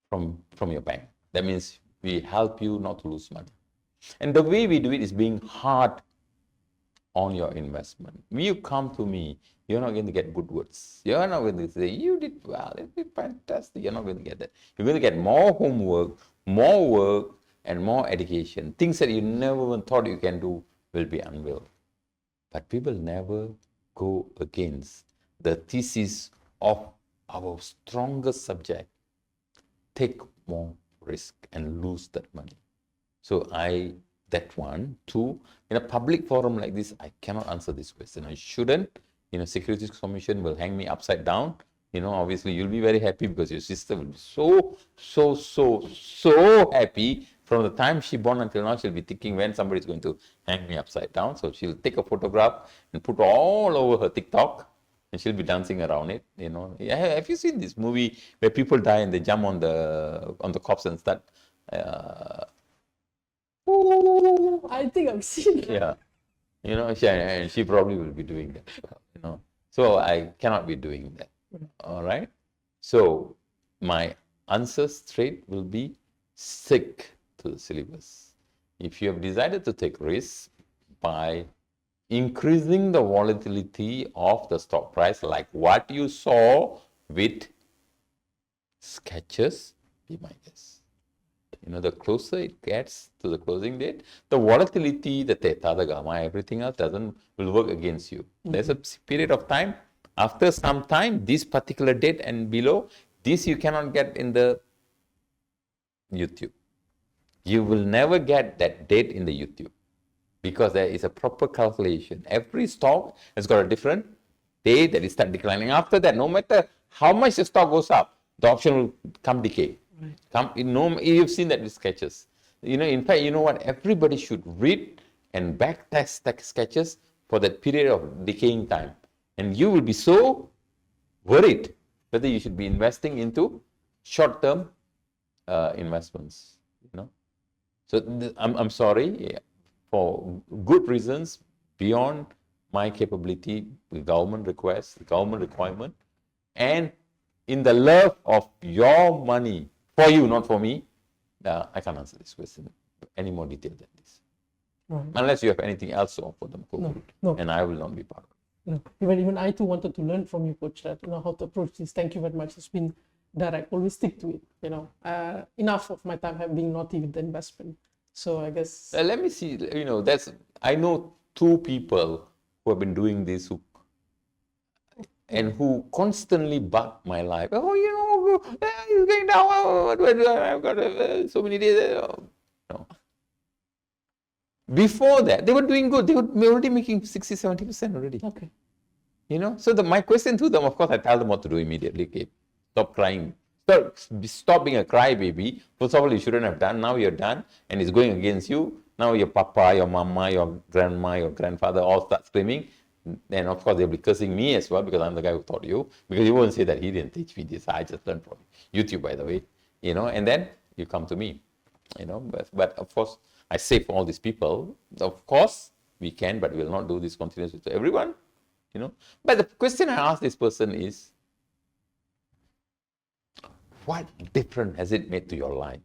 from your bank. That means we help you not to lose money. And the way we do it is being hard on your investment. When you come to me, you're not going to get good words. You're not going to say, you did well, it'd be fantastic. You're not going to get that. You're going to get more homework, more work, and more education. Things that you never even thought you can do will be unveiled. But we will never go against the thesis of our strongest subject. Take more risk and lose that money. So that one. Two, in a public forum like this, I cannot answer this question. I shouldn't. Securities Commission will hang me upside down. Obviously you'll be very happy because your sister will be so happy. From the time she born until now, she'll be thinking when somebody's going to hang me upside down. So she'll take a photograph and put all over her TikTok, and she'll be dancing around it. Have you seen this movie where people die and they jump on the corpse and start? I think I've seen that. Yeah, she probably will be doing that. So I cannot be doing that. All right. So my answer straight will be stick to the syllabus. If you have decided to take risks by increasing the volatility of the stock price, like what you saw with Skechers, be my guest. The closer it gets to the closing date, the volatility, the theta, the gamma, everything else will work against you. There's a period of time. After some time, this particular date and below, this you cannot get in the YouTube. You will never get that date in the YouTube because there is a proper calculation. Every stock has got a different day that it starts declining. After that, no matter how much the stock goes up, the option will come decay. You've seen that with Skechers. In fact, you know what? Everybody should read and backtest Skechers for that period of decaying time. And you will be so worried whether you should be investing into short-term investments. So I'm sorry, for good reasons beyond my capability, the government request, the government requirement, and in the love of your money, for you, not for me, I can't answer this question any more detailed than this. Right. Unless you have anything else to offer them, no. And I will not be part of it. Even I too wanted to learn from you, Coach, that how to approach this. Thank you very much. It's been direct. Always stick to it. Enough of my time being naughty with the investment. So I guess Let me see, I know two people who have been doing this and who constantly bug my life. Oh, it's going down. I've got so many days. No. Before that, they were doing good. They were already making 60-70% already. okay. So my question to them, of course, I tell them what to do immediately. Okay, stop crying. Stop being a crybaby. First of all, you shouldn't have done. Now you're done, and it's going against you. Now your papa, your mama, your grandma, your grandfather all start screaming. And of course, they'll be cursing me as well because I'm the guy who taught you. Because you won't say that he didn't teach me this. I just learned from YouTube, by the way. And then you come to me. But of course, I say for all these people, of course, we can, but we'll not do this continuously to everyone. But the question I ask this person is, what difference has it made to your life?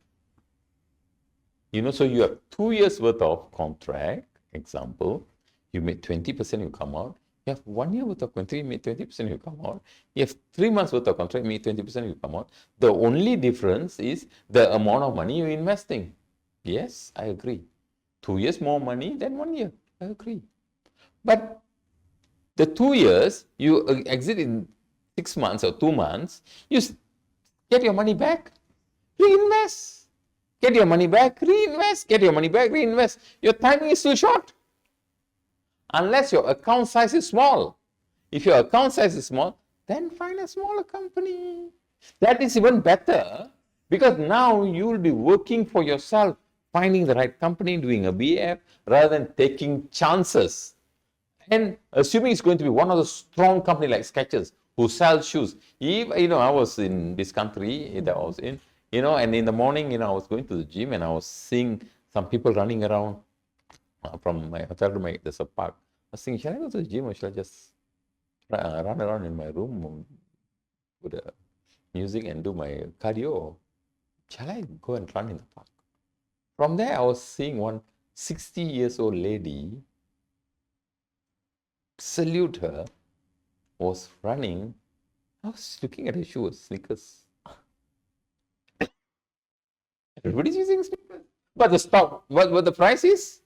So you have 2 years worth of contract, example, you made 20%, you come out. You have 1 year worth of contract, you made 20%, you come out. You have 3 months worth of contract, you made 20%, you come out. The only difference is the amount of money you're investing. Yes, I agree. 2 years more money than 1 year. I agree. But the 2 years, you exit in 6 months or 2 months, you get your money back, reinvest. Get your money back, reinvest. Get your money back, reinvest. Your timing is too short. Unless your account size is small. If your account size is small, then find a smaller company. That is even better because now you will be working for yourself, finding the right company, doing a BF, rather than taking chances. And assuming it's going to be one of the strong company like Skechers who sell shoes. I was in this country that I was in, and in the morning, I was going to the gym and I was seeing some people running around from my hotel room. There's a park. I was thinking, shall I go to the gym or shall I just run around in my room with the music and do my cardio? Shall I go and run in the park? From there, I was seeing one 60-year-old lady, salute her, was running. I was looking at her shoes, sneakers. Everybody's using sneakers. But the stock, what the price is?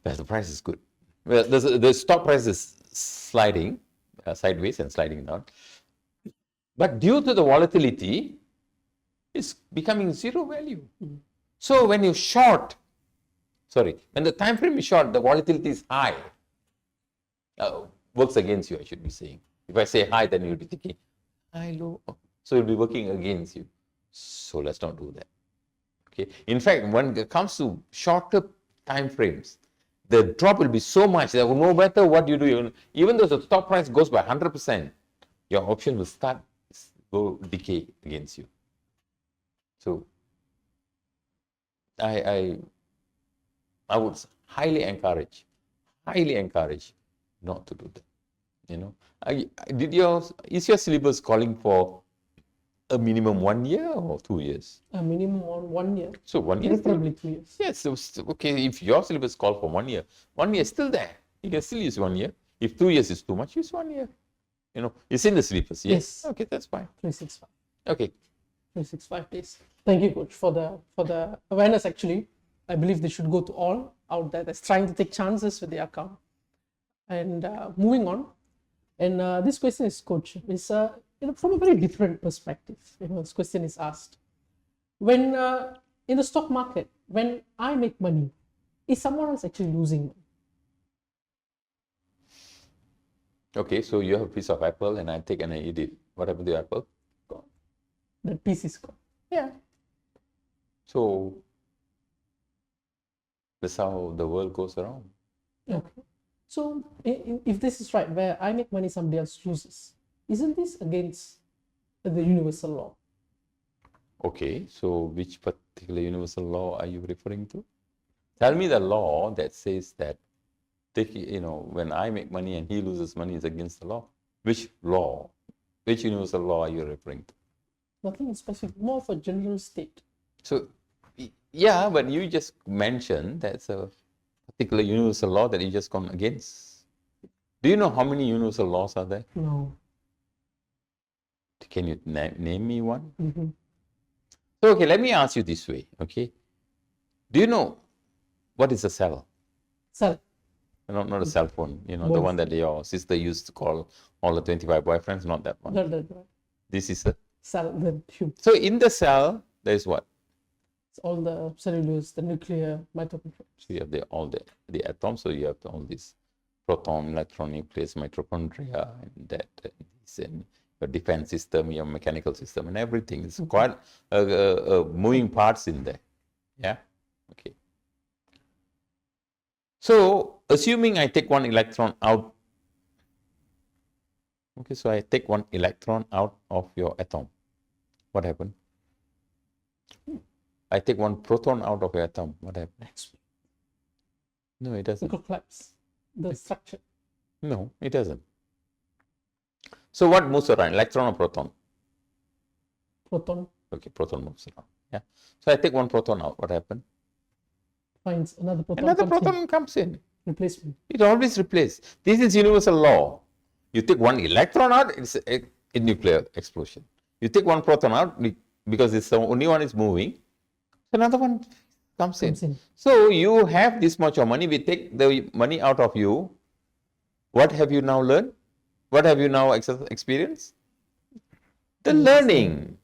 The price is good. Well, the stock price is sliding sideways and sliding down. But due to the volatility, it's becoming zero value. So when you short, when the time frame is short, the volatility is high. Works against you, I should be saying. If I say high, then you'll be thinking high, low. So it'll be working against you. So let's not do that. Okay. In fact, when it comes to shorter time frames, the drop will be so much that no matter what you do, even though the stock price goes by 100%, your option will start go decay against you. So I would highly encourage not to do that. Is your syllabus calling for a minimum 1 year or 2 years? A minimum on 1 year. So 1 year? Preferably 2 years. Yes. So, okay, if your syllabus calls for 1 year, 1 year is still there. You can still use 1 year. If 2 years is too much, use 1 year. It's in the syllabus. Yes. Okay, that's fine. 365. Okay. 365 days. Thank you, Coach, for the awareness. Actually, I believe this should go to all out there that's trying to take chances with their account. And moving on, and this question is, Coach, is from a very different perspective. This question is asked: when in the stock market, when I make money, is someone else actually losing money? Okay, so you have a piece of apple, and I take and I eat it. What happened to the apple? Gone. That piece is gone. Yeah. So that's how the world goes around. Okay. So if this is right, where I make money, somebody else loses, isn't this against the universal law? Okay, so which particular universal law are you referring to? Tell me the law that says that, when I make money and he loses money is against the law. Which law? Which universal law are you referring to? Nothing specific, more of a general state. So, yeah, but you just mentioned that's a particular universal law that you just gone against. Do you know how many universal laws are there? No. Can you name me one? Mm-hmm. So, okay, let me ask you this way, okay? Do you know what is a cell? Cell. Not a cell phone, the one that your sister used to call all the 25 boyfriends, not that one. No. This is a cell, the tube. So in the cell, there is what? It's all the cellulose, the nuclear, mitochondria. So you have all the atoms, so you have all these proton, electron, nucleus, mitochondria, and that, and this, and your defense system, your mechanical system, and everything. It's quite moving parts in there. Yeah? Okay. So, assuming I take one electron out. Okay, so I take one electron out of your atom. What happened? I take one proton out of your atom. What happened? No, it doesn't. It will collapse the structure. No, it doesn't. So what moves around, electron or proton? Proton. Okay, proton moves around. Yeah. So I take one proton out. What happened? Finds another proton. Another proton comes in. Replacement. It always replaces. This is universal law. You take one electron out, it's a nuclear explosion. You take one proton out because it's the only one is moving. Another one comes in. So you have this much of money. We take the money out of you. What have you now learned? What have you now experienced? The learning.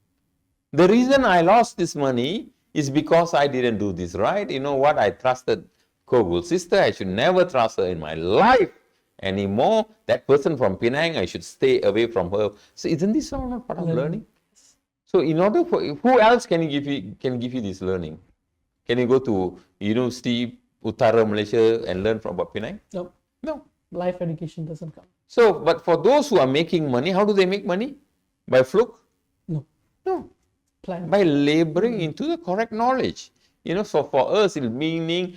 The reason I lost this money is because I didn't do this right. You know what? I trusted 𝗏 sister. I should never trust her in my life anymore. That person from Penang, I should stay away from her. So isn't this all not part of learning? So in order for, who else can give you this learning? Can you go to University Utara Malaysia and learn from about Penang? No. No. Life education doesn't come. So, but for those who are making money, how do they make money? By fluke? No. No. Plan. By laboring into the correct knowledge. So for us, it meaning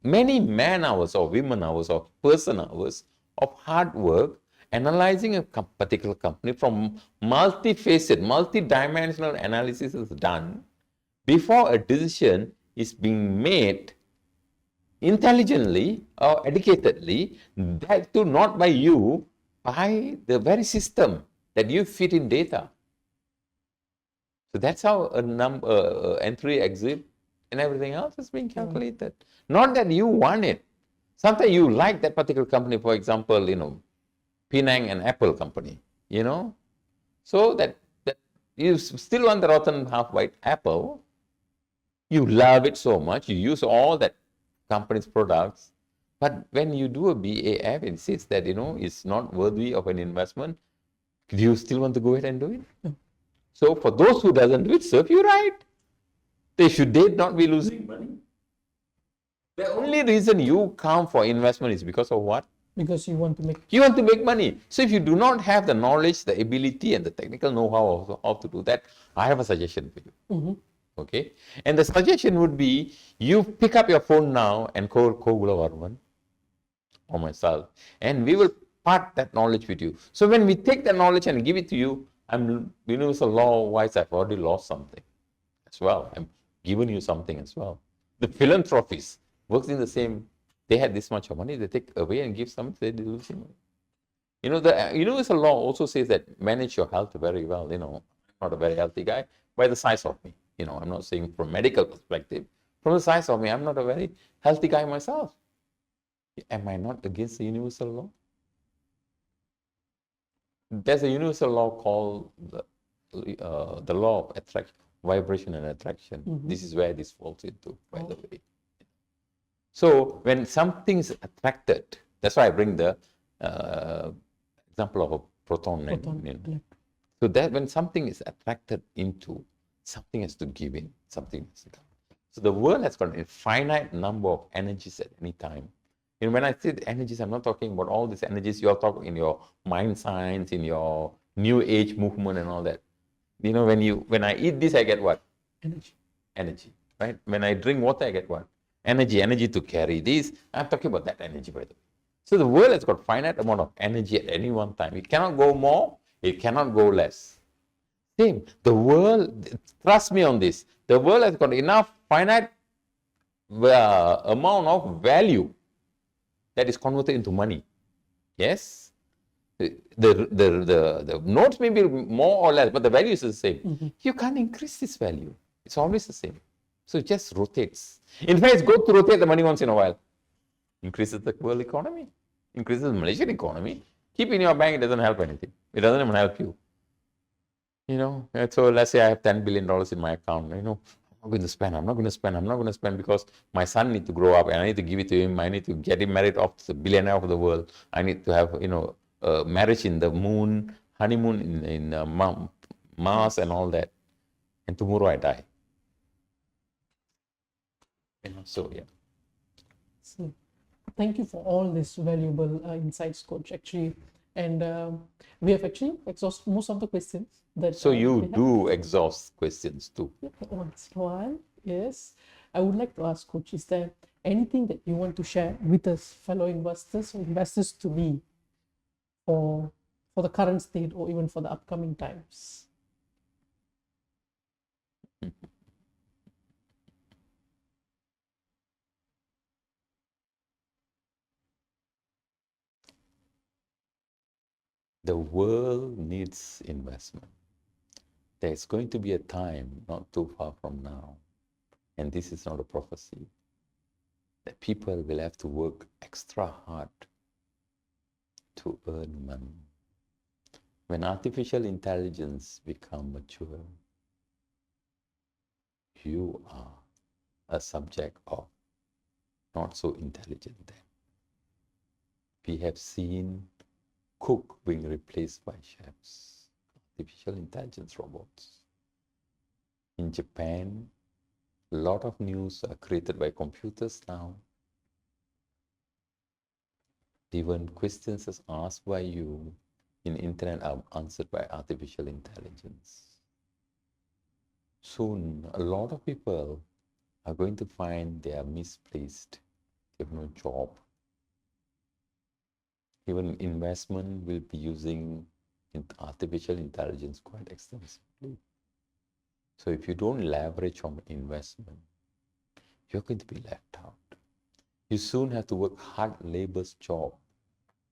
many man hours or women hours or person hours of hard work analyzing a particular company from multifaceted, multi-dimensional analysis is done before a decision is being made intelligently or educatedly, that too not by you, by the very system that you fit in data. So that's how a number, entry, exit, and everything else is being calculated. Not that you want it. Sometimes you like that particular company, for example, Penang and Apple company, So that you still want the rotten half-white apple. You love it so much, you use all that company's products. But when you do a BAF, it says that, it's not worthy of an investment. Do you still want to go ahead and do it? No. So for those who doesn't do it, serve you right. Should they not be losing money? The only reason you come for investment is because of what? Because you want to make... You want to make money. So if you do not have the knowledge, the ability, and the technical know-how of how to do that, I have a suggestion for you. Okay? And the suggestion would be, you pick up your phone now and call 𝗏 or myself, and we will part that knowledge with you. So when we take that knowledge and give it to you, universal law-wise, I've already lost something as well. I'm giving you something as well. The philanthropists works in the same. They had this much of money, they take away and give something, they lose money. The universal law also says that manage your health very well. I'm not a very healthy guy by the size of me. I'm not saying from medical perspective. From the size of me, I'm not a very healthy guy myself. Am I not against the universal law? There's a universal law called the law of attraction, vibration and attraction. This is where this falls into, by the way. So when something is attracted, that's why I bring the example of a proton. So that when something is attracted into, something has to give in, something has to come. So the world has got a finite number of energies at any time. When I say energies, I'm not talking about all these energies you're talking in your mind science, in your new age movement and all that. When I eat this, I get what? Energy, right? When I drink water, I get what? Energy to carry this. I'm talking about that energy, by the way. So the world has got finite amount of energy at any one time. It cannot go more, it cannot go less. Same, the world, trust me on this, the world has got enough finite amount of value that is converted into money. Yes? The notes may be more or less, but the value is the same. You can't increase this value. It's always the same. So it just rotates. In fact, it's good to rotate the money once in a while. Increases the world economy, increases the Malaysian economy. Keep in your bank, it doesn't help anything. It doesn't even help you. You know, so let's say I have $10 billion in my account. You know, I'm not going to spend, I'm not going to spend, I'm not going to spend because my son needs to grow up and I need to give it to him. I need to get him married off to the billionaire of the world. I need to have, you know, marriage in the moon, honeymoon in Mars and all that. And tomorrow I die. You know, so yeah. So, thank you for all this valuable insights, Coach, actually. And we have actually exhausted most of the questions that so you do exhaust questions too. Once in a while, yes. I would like to ask, Coach, is there anything that you want to share with us, fellow investors or investors to be for the current state or even for the upcoming times? The world needs investment. There's going to be a time not too far from now, and this is not a prophecy, that people will have to work extra hard to earn money. When artificial intelligence becomes mature, you are a subject of not so intelligent then. We have seen cook being replaced by chefs, artificial intelligence robots. In Japan, a lot of news are created by computers now. Even questions as asked by you in internet are answered by artificial intelligence. Soon, a lot of people are going to find they are misplaced. They have no job. Even investment will be using artificial intelligence quite extensively. So if you don't leverage on investment, you're going to be left out. You soon have to work hard labor's job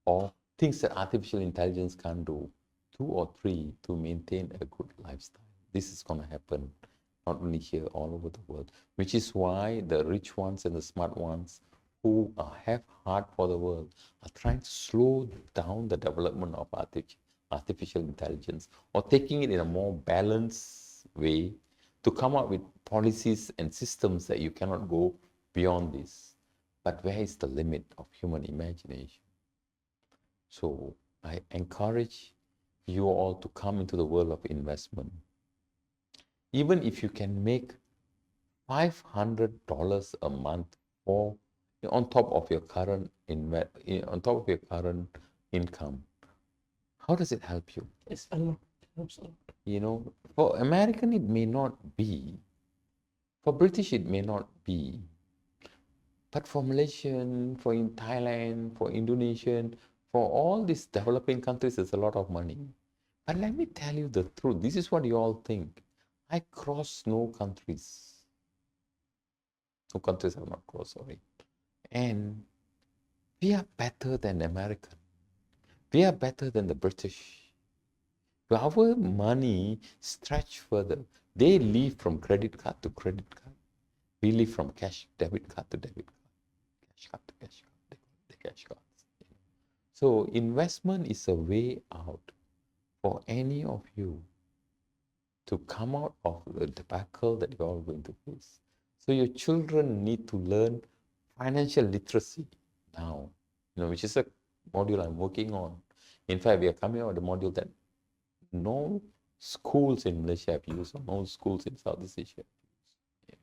or things that artificial intelligence can't do, 2 or 3 to maintain a good lifestyle. This is going to happen not only here, all over the world, which is why the rich ones and the smart ones who have heart for the world are trying to slow down the development of artificial intelligence or taking it in a more balanced way to come up with policies and systems that you cannot go beyond this. But where is the limit of human imagination? So I encourage you all to come into the world of investment. Even if you can make $500 a month or on top of your current income, how does it help you? It's a lot. It helps a lot. You know, for American it may not be, for British it may not be, but for Malaysian, for in Thailand, for Indonesian, for all these developing countries, it's a lot of money. But let me tell you the truth. This is what you all think. I cross no countries. No countries have not crossed, sorry. And we are better than American. We are better than the British. Our money stretch further. They live from credit card to credit card. We live from debit card to debit card. Cash card to cash card. The cash cards. So investment is a way out for any of you to come out of the debacle that you're all going to face. So your children need to learn financial literacy now, which is a module I'm working on. In fact, we are coming out with a module that no schools in Malaysia have used, or no schools in Southeast Asia have used. Yeah.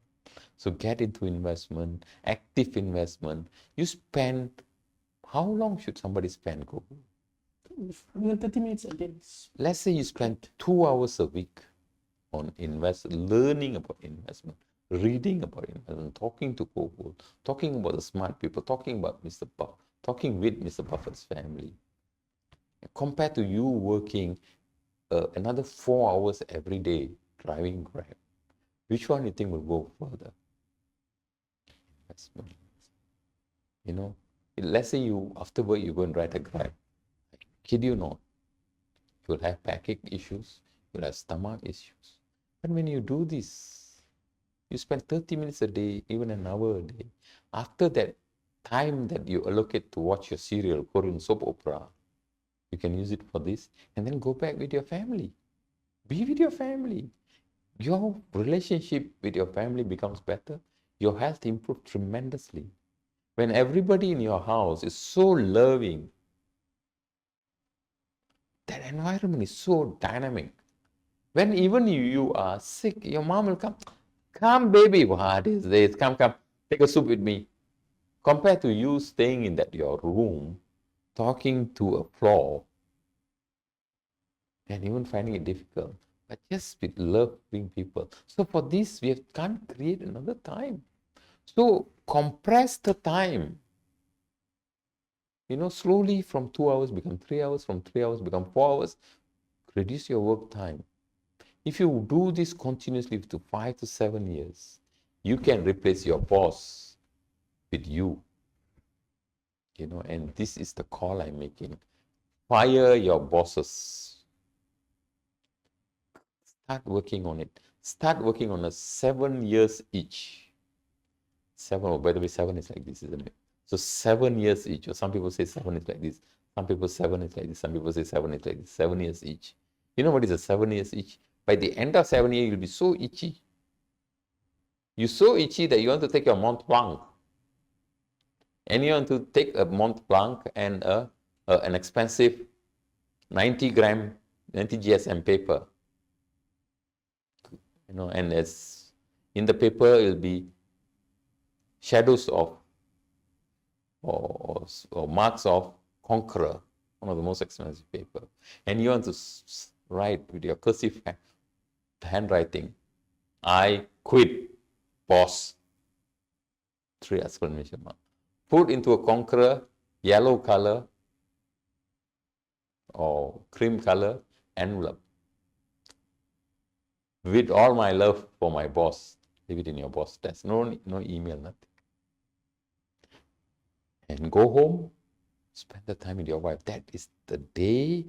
So get into investment, active investment. You spend, how long should somebody spend, Goku? 30 minutes a day. Let's say you spend 2 hours a week on learning about investment, reading about investment, talking to people, talking about the smart people, talking about Mr. Buffett, talking with Mr. Buffett's family. Compared to you working another 4 hours every day driving Grab, which one do you think will go further? Investment. Let's say you after work you go and ride a Grab. I kid you not, you will have backache issues, you will have stomach issues. But when you do this, You spend 30 minutes a day, even an hour a day. After that time that you allocate to watch your serial, Korean soap opera, you can use it for this and then go back with your family. Be with your family. Your relationship with your family becomes better. Your health improves tremendously. When everybody in your house is so loving, that environment is so dynamic. When even you are sick, your mom will come baby, what is this? Come, take a soup with me. Compared to you staying in your room, talking to a floor, and even finding it difficult. But just with loving people. So for this, we can't create another time. So compress the time. Slowly from 2 hours become 3 hours, from 3 hours become 4 hours. Reduce your work time. If you do this continuously to 5 to 7 years, you can replace your boss with you. And this is the call I'm making. Fire your bosses. Start working on it. Start working on a 7 years each. 7, by the way, 7 is like this, isn't it? So 7 years each. Or some people say 7 is like this. Some people 7 is like this. Some people say 7 is like this. 7 years each. You know what is a 7 years each? By the end of 7 years, you'll be so itchy. You're so itchy that you want to take your Mont Blanc. And you want to take a Mont Blanc and an expensive 90 GSM paper. And as in the paper, it will be shadows of or marks of conqueror, one of the most expensive paper. And you want to write with your cursive handwriting, I quit, boss, 3 exclamation marks. Put into a conqueror, yellow color or cream color envelope. With all my love for my boss, leave it in your boss desk. No email, nothing. And go home, spend the time with your wife. That is the day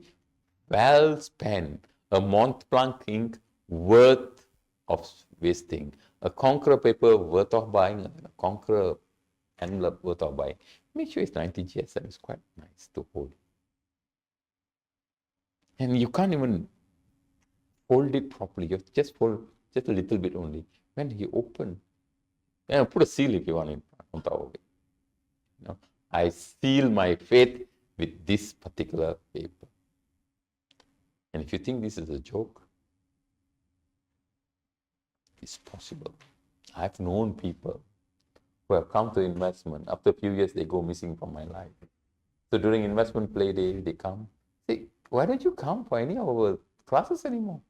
well spent. A Mont Blanc ink worth of wasting. A Conqueror paper worth of buying. A Conqueror envelope worth of buying. Make sure it's 90 GSM. It's quite nice to hold. And you can't even fold it properly. You have to just fold just a little bit only. When you open, put a seal if you want it on top of it. I seal my faith with this particular paper. And if you think this is a joke, it's possible. I've known people who have come to investment. After a few years, they go missing from my life. So during investment play day, they come. Say, why don't you come for any of our classes anymore?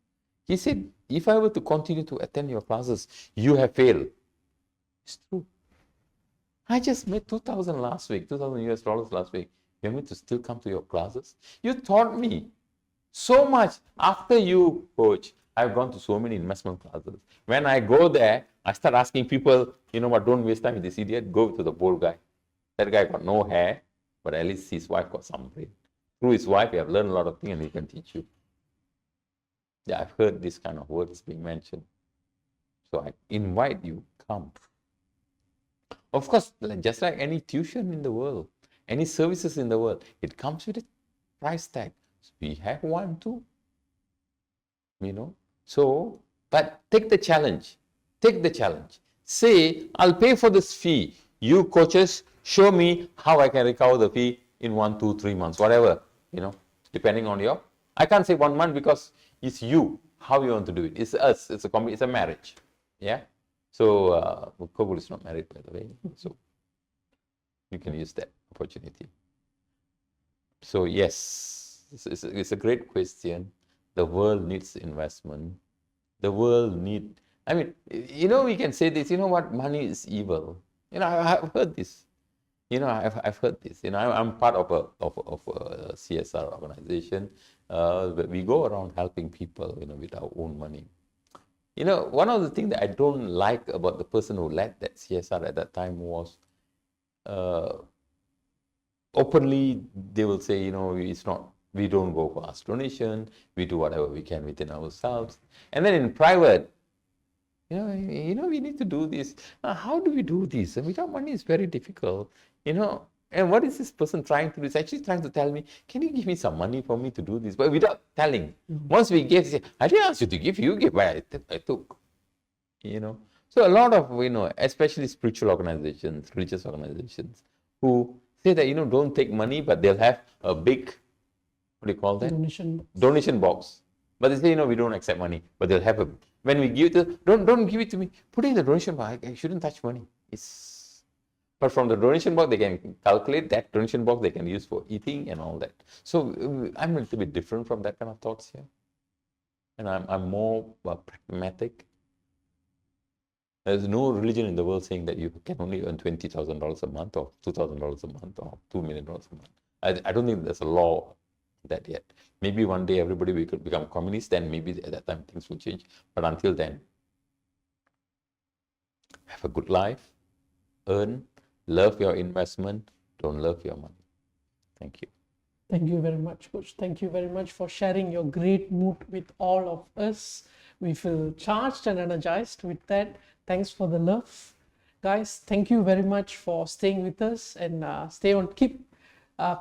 He said, if I were to continue to attend your classes, you have failed. It's true. I just made 2,000 last week, $2,000 last week. You want me to still come to your classes? You taught me so much. After you, coach, I've gone to so many investment classes. When I go there, I start asking people, you know what, don't waste time with this idiot. Go to the bold guy. That guy got no hair, but at least his wife got some brain. Through his wife, you have learned a lot of things and he can teach you. Yeah, I've heard this kind of words being mentioned. So I invite you, come. Of course, just like any tuition in the world, any services in the world, it comes with a price tag. So we have one too. So, but take the challenge. Take the challenge. Say, I'll pay for this fee. You coaches, show me how I can recover the fee in 1, 2, 3 months, whatever, depending on your, I can't say 1 month because it's you, how you want to do it. It's us, it's a marriage. Yeah. So, Kobul is not married, by the way. So, you can use that opportunity. So, yes, it's a great question. The world needs investment. The world needs, we can say this, what, money is evil. I've heard this. I've heard this. I'm part of a CSR organization. But we go around helping people, with our own money. One of the things that I don't like about the person who led that CSR at that time was openly they will say, it's not, we don't go for ask donation, we do whatever we can within ourselves. And then in private, We need to do this. How do we do this? And without money, it's very difficult. And what is this person trying to do? It's actually trying to tell me, can you give me some money for me to do this? But without telling. Once we give, say, I didn't ask you to give, you give, but I took. So a lot of, especially spiritual organizations, religious organizations, who say that, don't take money, but they'll have a big, what do you call that? Donation box. But they say, we don't accept money, but they'll have when we give it don't give it to me, put it in the donation box. I shouldn't touch money. But from the donation box, they can calculate that donation box they can use for eating and all that. So I'm a little bit different from that kind of thoughts here. And I'm more pragmatic. There's no religion in the world saying that you can only earn $20,000 a month or $2,000 a month or $2 million a month. I don't think there's a law that yet. Maybe one day everybody will become communist, then maybe at that time things will change. But until then, have a good life, earn, love your investment, don't love your money. Thank you. Thank you very much, Coach. Thank you very much for sharing your great mood with all of us. We feel charged and energized with that. Thanks for the love. Guys, thank you very much for staying with us, and keep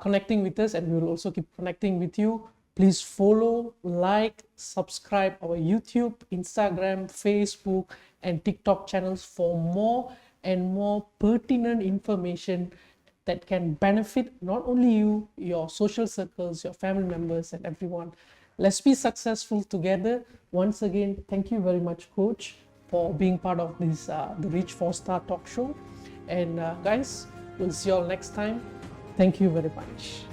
connecting with us, and we will also keep connecting with you. Please follow, like, subscribe our YouTube, Instagram, Facebook, and TikTok channels for more and more pertinent information that can benefit not only you, your social circles, your family members, and everyone. Let's be successful together. Once again, thank you very much, Coach, for being part of this the Reach 4-Star Talk Show. And guys, we'll see you all next time. Thank you very much.